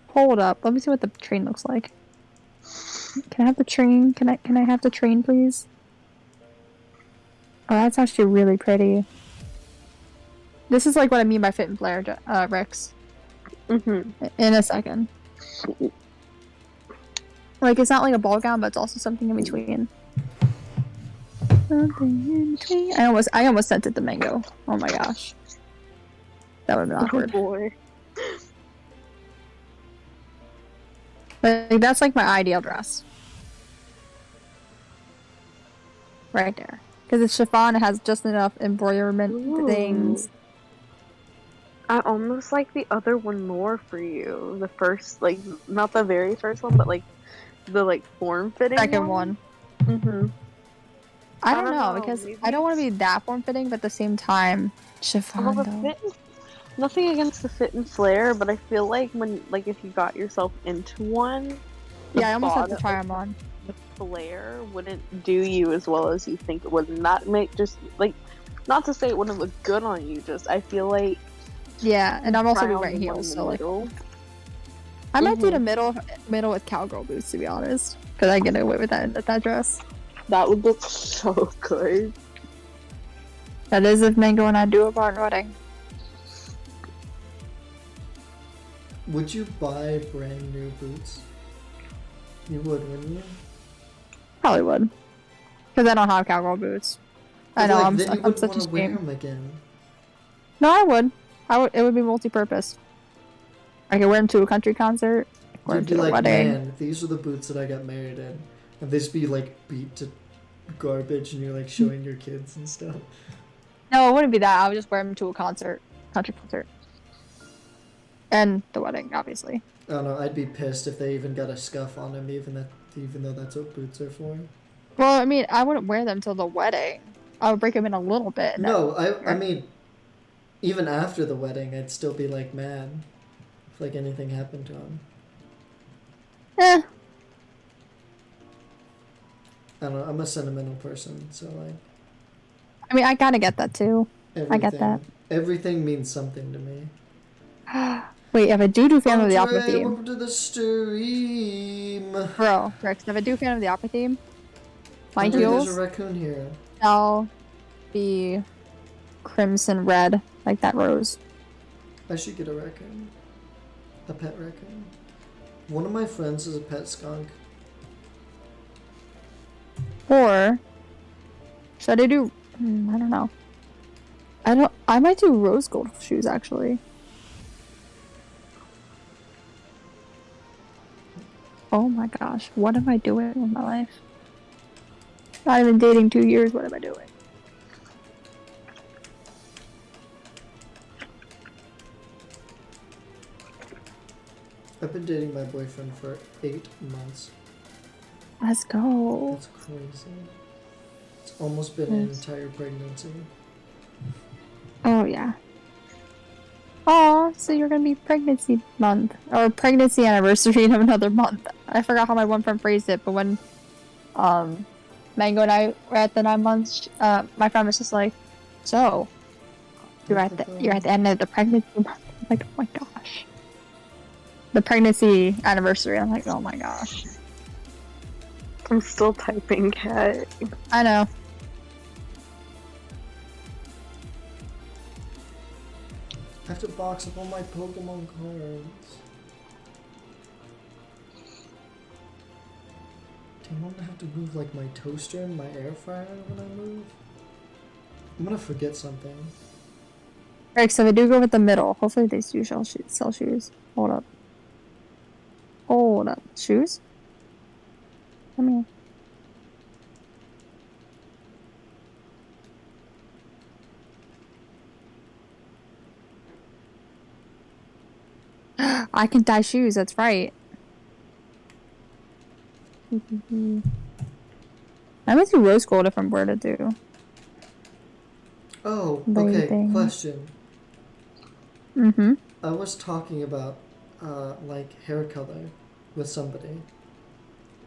Hold up. Let me see what the train looks like. Can I have the train? Can I have the train, please? Oh, that's actually really pretty. This is like what I mean by fit and flare, Rex. Mm-hmm. In a second. Like, it's not like a ball gown, but it's also something in between. Something in between. I almost sent it to Mango. Oh my gosh. That would have been Oh awkward. boy. Like, that's like my ideal dress. Right there. Because it's chiffon, it has just enough embroiderment things. I almost like the other one more for you. The first, like, not the very first one, but like the like form-fitting Second one. Mm-hmm. I don't know, because maybe I don't want to be that form-fitting, but at the same time, chiffon Well, the though. fit, nothing against the fit and flare, but I feel like if you got yourself into one, the Yeah, I almost had to bottom- try them on. the flare wouldn't do you as well as you think it would. Not make just like, not to say it wouldn't look good on you. Just I feel like Yeah, and I'm also try doing on right the one in heels, the so like middle. I might do the middle with cowgirl boots, to be honest, because I get away with that dress. That would look so good. That is if Mango and I do a barn wedding. Would you buy brand new boots? You would, wouldn't you? Probably would, because I don't have cowgirl boots. I But, know like, I'm then you such wouldn't a want to wear shame. them again. No, I would. It would be multi-purpose. I could wear them to a country concert. Wear them You'd be to a like, wedding. man, these are the boots that I got married in, and these be like beat to garbage, and you're like showing your kids and stuff. No, it wouldn't be that. I would just wear them to a country concert, and the wedding, obviously. I don't know. I'd be pissed if they even got a scuff on them, even though that's what boots are for. Well, I mean, I wouldn't wear them till the wedding. I would break them in a little bit. And No, then... I mean, even after the wedding, I'd still be like mad if like anything happened to him. Eh. I don't know. I'm a sentimental person, so like. I mean, I gotta get that too. Everything, I get that. Everything means something to me. Wait, if I do Phantom of the Opera Andre, theme, welcome to the stream. bro, Rex, if I do Phantom of the Opera theme, my Andre, heels there's a raccoon here. shall be crimson red, like that rose. I should get a raccoon. A pet raccoon. One of my friends is a pet skunk. Or should I do? I don't know. I might do rose gold shoes actually. Oh my gosh, what am I doing with my life? Not even dating 2 years. What am I doing? I've been dating my boyfriend for 8 months. Let's go. That's crazy. It's almost been an entire pregnancy. Oh yeah. Oh, so you're gonna be pregnancy month or pregnancy anniversary in another month. I forgot how my one friend phrased it, but when Mango and I were at the 9 months, my friend was just like, "So, you're at the end of the pregnancy month." I'm like, oh my gosh. The pregnancy anniversary. I'm like, oh my gosh. I'm still typing, cat. I know. I have to box up all my Pokemon cards. Damn, I'm gonna have to move like my toaster and my air fryer when I move. I'm gonna forget something. Alright, so we do go with the middle. Hopefully they do sell shoes. Hold up. Hold up. Shoes? Come here. I can dye shoes, that's right. I went to rose gold if I'm where to do. Oh, Blade okay, thing. question. Mm-hmm. I was talking about, like, hair color with somebody.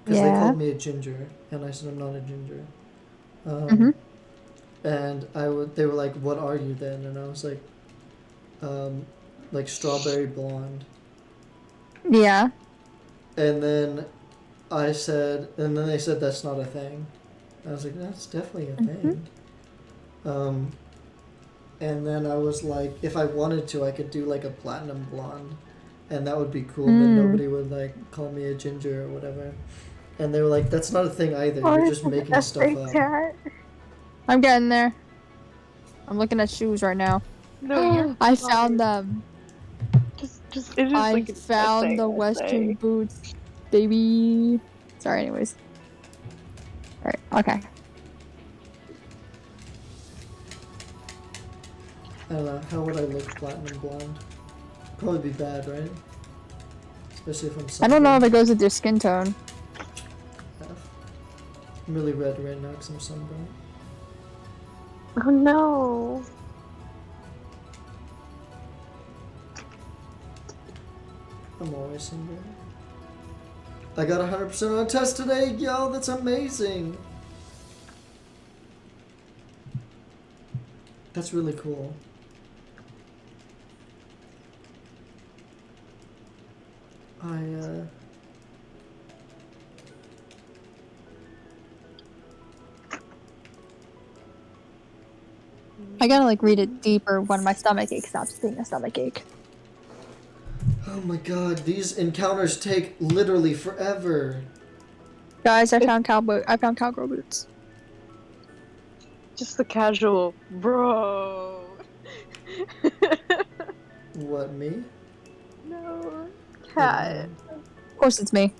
Because they Yeah. called me a ginger, and I said I'm not a ginger. Mhm. And they were like, what are you then? And I was like strawberry blonde. Yeah. And then I said, and then they said that's not a thing. I was like, that's definitely a thing. And then I was like, if I wanted to, I could do like a platinum blonde, and that would be cool. Then nobody would like call me a ginger or whatever. And they were like, that's not a thing either. You're just making stuff up. Cat. I'm getting there. I'm looking at shoes right now. No, you're I fine. found them. Just it is I like an found essay, the essay. Western boots, baby. Sorry, anyways. Alright, okay. I don't know. How would I look platinum blonde? Probably be bad, right? Especially if I'm I don't know if sunburned. it goes with your skin tone. I'm really red right now because I'm sunburned. Oh no. I'm always sunburned. I got 100% on a test today, yo! That's amazing! That's really cool. I gotta like read it deeper when my stomach ache stops being a stomach ache. Oh my god, these encounters take literally forever. Guys, I found cowgirl boots. Just the casual, bro. What, me? No, cat. Of course it's me.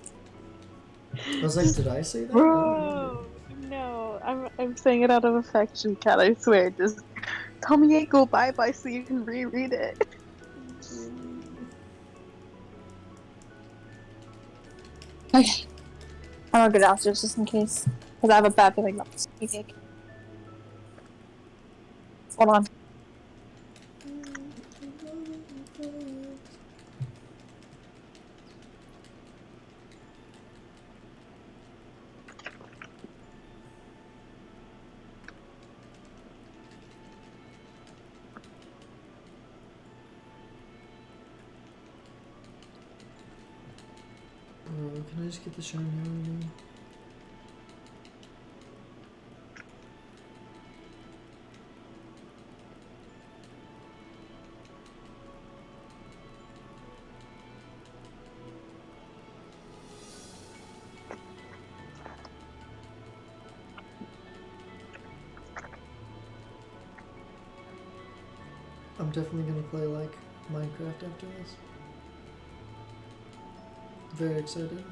I was like, did I say that? Bro, no, I'm saying it out of affection, cat. I swear. Just tell me it go bye bye so you can reread it. Okay. I'm gonna go downstairs just in case. Because I have a bad feeling about this cake. Hold on. Can I just get the shiny already? I'm definitely gonna play like Minecraft after this. Very excited.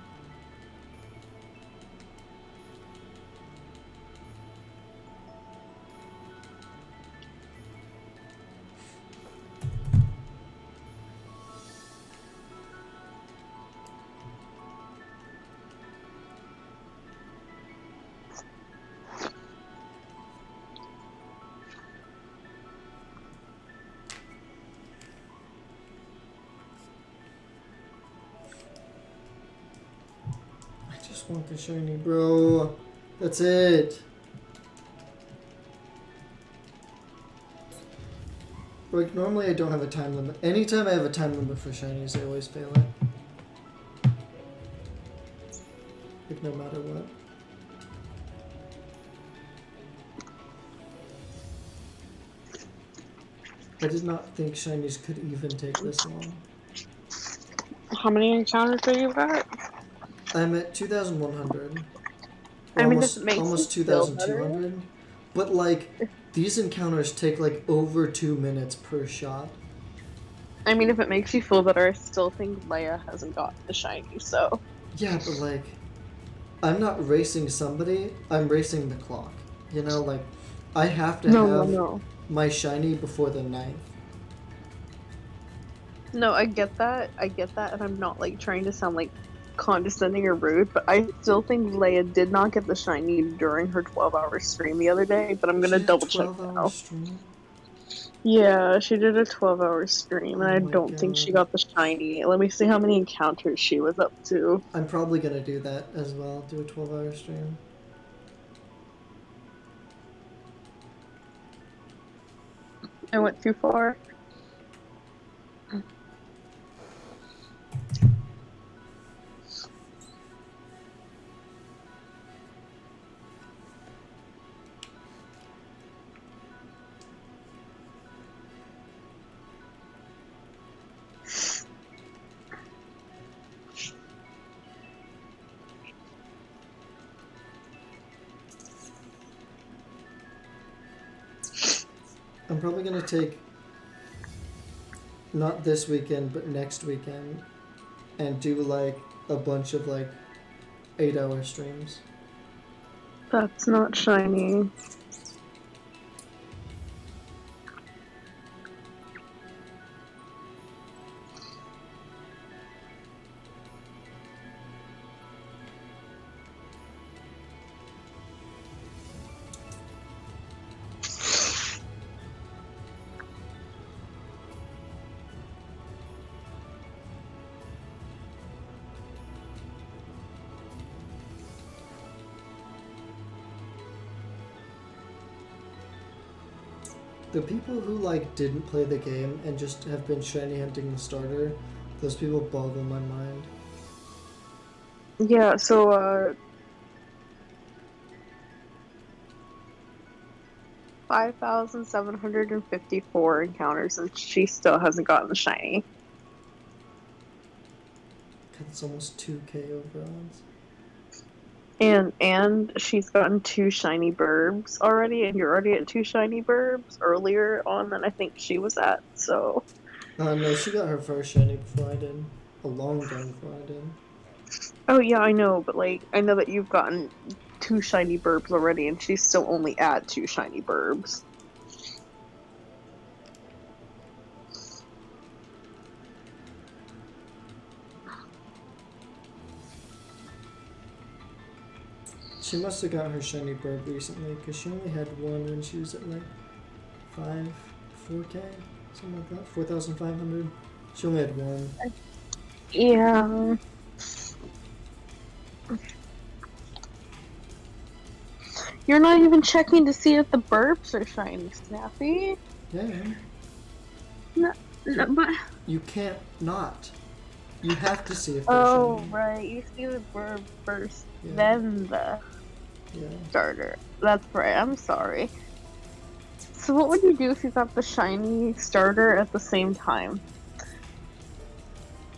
I just want the shiny, bro. That's it. Like, normally I don't have a time limit. Anytime I have a time limit for shinies, I always fail it. Like, no matter what. I did not think shinies could even take this long. How many encounters are you at? I'm at 2,100. I mean, if it makes almost you feel better. 2,200. But, like, these encounters take, like, over 2 minutes per shot. I mean, if it makes you feel better, I still think Leia hasn't gotten the shiny, so. Yeah, but, like, I'm not racing somebody, I'm racing the clock. You know, like, I have to have my shiny before the 9th. No, I get that, and I'm not, like, trying to sound, like, condescending or rude, but I still think Leia did not get the shiny during her 12-hour stream the other day, but I'm gonna double check now. Stream? Yeah, she did a 12-hour stream, and I don't think she got the shiny. Let me see how many encounters she was up to. I'm probably gonna do that as well, do a 12-hour stream. I went too far. I'm probably gonna take, not this weekend, but next weekend, and do like a bunch of like 8-hour streams. That's not shiny. The people who like didn't play the game and just have been shiny hunting the starter, those people boggle my mind. Yeah, so 5,754 encounters, and she still hasn't gotten the shiny. That's almost 2k overalls. And she's gotten 2 shiny burbs already, and you're already at 2 shiny burbs earlier on than I think she was at, so. No, she got her first shiny before I did. A long time before I did. Oh yeah, I know, but like, I know that you've gotten 2 shiny burbs already, and she's still only at 2 shiny burbs. She must have got her shiny bird recently, because she only had one when she was at like 4K, something like that, 4,500. She only had one. Yeah. You're not even checking to see if the burps are shiny, Snappy. Yeah. No, but You can't not. You have to see if they're oh shiny. right, you see the burp first, Yeah. then the Yeah. starter. That's right. I'm sorry. So what would you do if you got the shiny starter at the same time?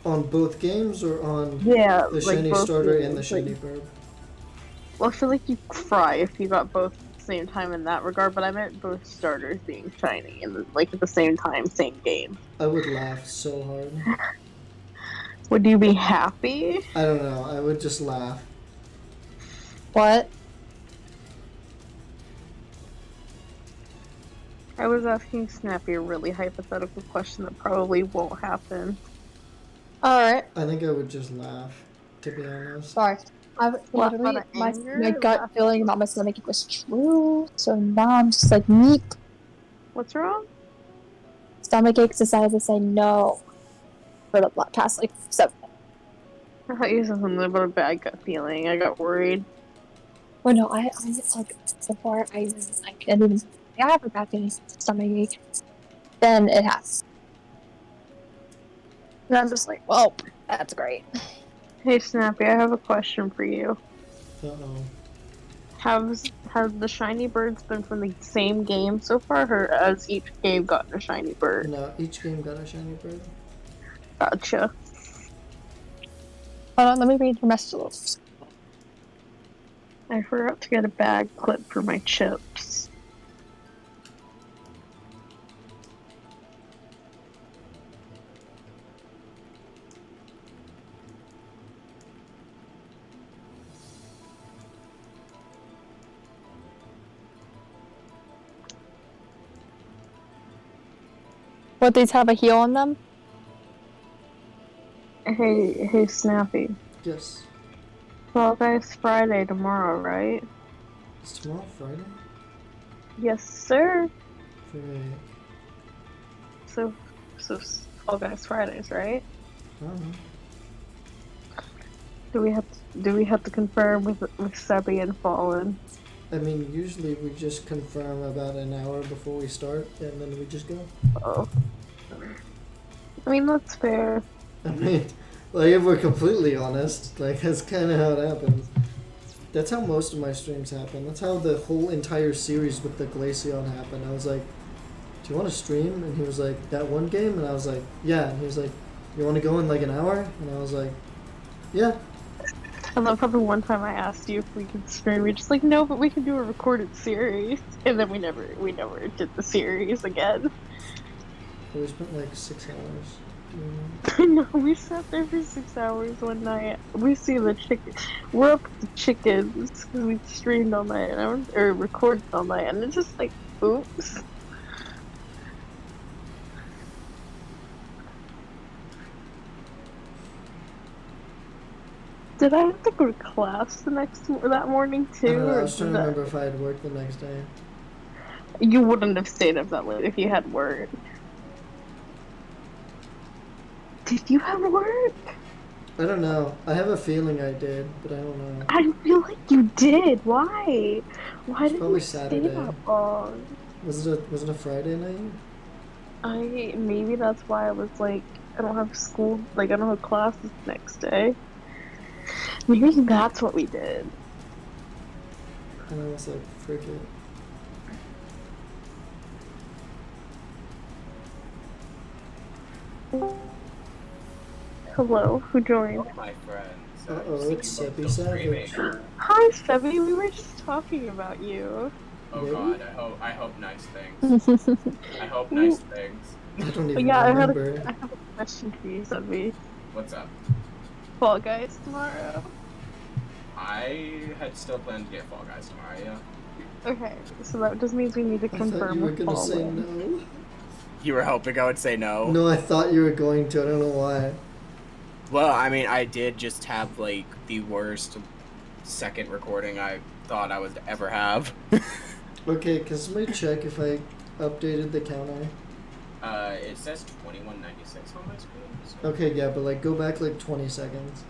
On both games or on Yeah, the like shiny both starter and the games, shiny like- bird? Well, I feel like you'd cry if you got both at the same time in that regard, but I meant both starters being shiny and like at the same time, same game. I would laugh so hard. Would you be happy? I don't know. I would just laugh. What? I was asking Snappy a really hypothetical question that probably won't happen. Alright. I think I would just laugh, to be honest. Sorry. I Laugh literally, out of my anger? gut Laugh- feeling about my stomach was true, so now I'm just like, meep. What's wrong? Stomach aches decided to say no for the past like 7. I thought you said something about a bad gut feeling. I got worried. Well, no, I like before I can't even. I have a bad feeling stomach ache. Then it has. And I'm just like, well, that's great. Hey Snappy, I have a question for you. Uh-oh. Have the shiny birds been from the same game so far, or has each game gotten a shiny bird? No, each game got a shiny bird. Gotcha. Hold on, let me read your message a little. I forgot to get a bag clip for my chips. What, these have a heel on them? Hey Snappy. Yes. Well, guys, Friday tomorrow, right? Is tomorrow Friday? Yes, sir. Friday. So, Fall Guys Fridays, right? I don't know. Do we have to confirm with Sebby and Fallen? I mean, usually we just confirm about an hour before we start, and then we just go. Oh. I mean, that's fair. I mean, like, if we're completely honest, like, that's kind of how it happens. That's how most of my streams happen. That's how the whole entire series with the Glaceon happened. I was like, do you want to stream? And he was like, that one game? And I was like, yeah. And he was like, you want to go in like an hour? And I was like, yeah. I love how the one time I asked you if we could stream, you're just like, no, but we can do a recorded series. And then we never did the series again. We spent like 6 hours. I know, we sat there for 6 hours one night. We see the chicken. We're up with the chickens because we streamed all night or recorded all night, and it's just like, oops. Did I have to go to class that morning I too? don't know, I or was trying did to that- remember if I had work the next day. You wouldn't have stayed up that late if you had work. Did you have work? I don't know. I have a feeling I did, but I don't know. I feel like you did. Why? Why It's did probably you stay Saturday. that long? Was it a Friday night? Maybe that's why I was like, I don't have school, like I don't have classes next day. Maybe that's what we did. And I was like, frick it. Hello, who joined? My friends. Uh-oh, it's Sebby Savage. Hi, Sebby. We were just talking about you. Oh Really? god, I hope nice things. I hope nice things. I don't But even yeah, I remember. have a question for you, Sebby. What's up? Fall Guys tomorrow. I had still planned to get Fall Guys tomorrow, yeah. Okay, so that just means we need to I thought confirm you were with gonna say Fallen. no. You were hoping I would say no? No, I thought you were going to. I don't know why. Well, I mean, I did just have, like, the worst second recording I thought I would ever have. Okay, can somebody check if I updated the counter? It says 2196 on my screen. So. Okay, yeah, but like go back like 20 seconds.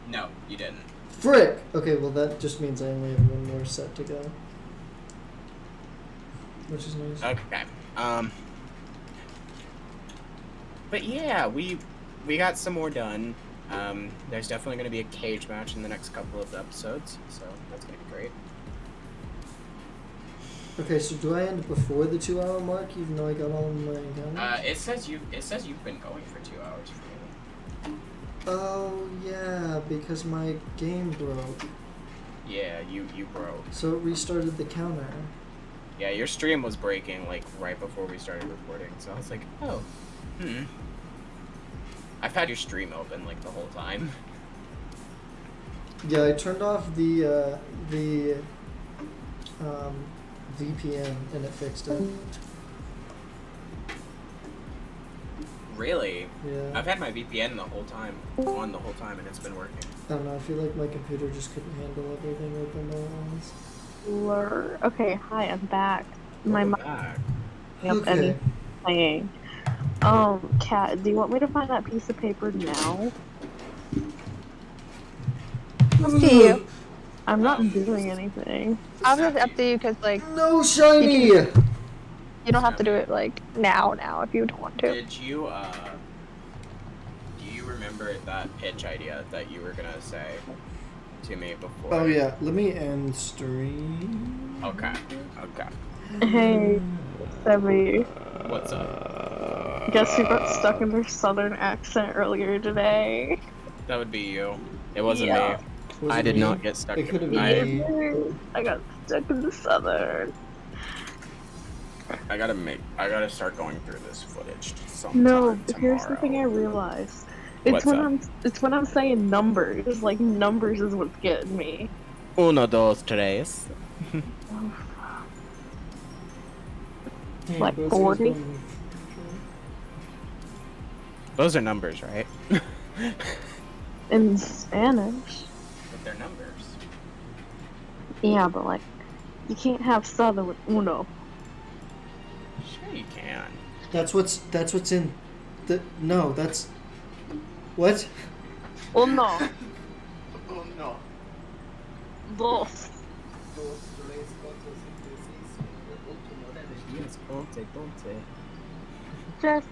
No, you didn't. Frick! Okay, well that just means I only have one more set to go. Which is nice. Okay. But yeah, we got some more done. There's definitely going to be a cage match in the next couple of episodes, so that's going to be great. Okay, so do I end before the 2-hour mark, even though I got all of my encounters? It says you've been going for 2 hours for me. Oh yeah, because my game broke. Yeah, you broke. So it restarted the counter. Yeah, your stream was breaking like right before we started recording, so I was like, oh, I've had your stream open like the whole time. Yeah, I turned off the VPN and it fixed it. Really? Yeah. I've had my VPN on the whole time, and it's been working. I don't know, I feel like my computer just couldn't handle everything open at once. Blur. Okay, hi, I'm back. My Welcome mic back. up Okay. and playing. Kat, do you want me to find that piece of paper now? Up to you. I'm not doing anything. I'll just up to you because like No shiny! you don't have to do it like now if you don't want to. Did you do you remember that pitch idea that you were gonna say to me before? Oh yeah, let me end stream. Okay. Hey, Sebby. What's up? Guess who got stuck in their southern accent earlier today? That would be you. It wasn't Yeah. me. Was I it did me? not get stuck. It could have been I, me. I got stuck in the southern. I gotta start going through this footage sometime No, here's the tomorrow. thing I realized. What's up? It's when I'm saying numbers. Like numbers is what's getting me. Uno, dos, tres. Hey, Like both 40? of us going- Those are numbers, right? In Spanish. But they're numbers. Yeah, but like, you can't have southern with uno. Sure you can. That's what's in the no, that's what? Uno, Oh no. dos. Yes, ponte. Just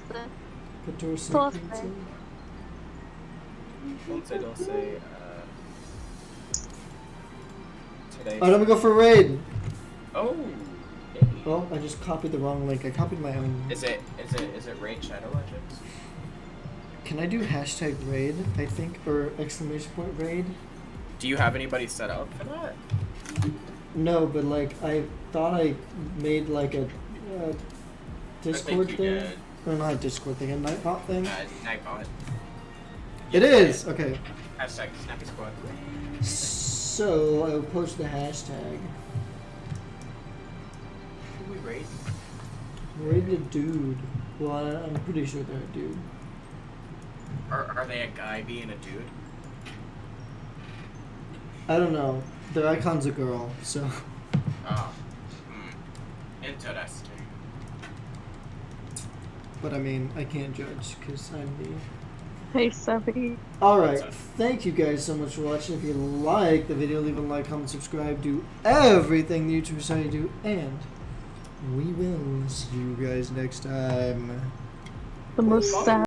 Catorce, Doce. quince. Ponte doce. Today. Alright, I'm gonna go for raid. Oh. Hey. Oh, I just copied the wrong link. I copied my own. Is it Raid Shadow Legends? Can I do hashtag raid, I think, or exclamation point raid? Do you have anybody set up for that? No, but like I thought I made like a Discord you thing. did. Or not a Discord thing, a Nightbot thing. Nightbot. It is! Okay. Hashtag Snappy Squad. So I will post the hashtag. Who we raid? Raid a dude. Well, I'm pretty sure they're a dude. Are they a guy being a dude? I don't know. Their icon's a girl, so. Oh. Interesting. But I mean, I can't judge because I'm the. Hey, Sebby. Alright, thank you guys so much for watching. If you like the video, leave a like, comment, subscribe, do everything the YouTubers tell you to do, and we will see you guys next time. The most sad.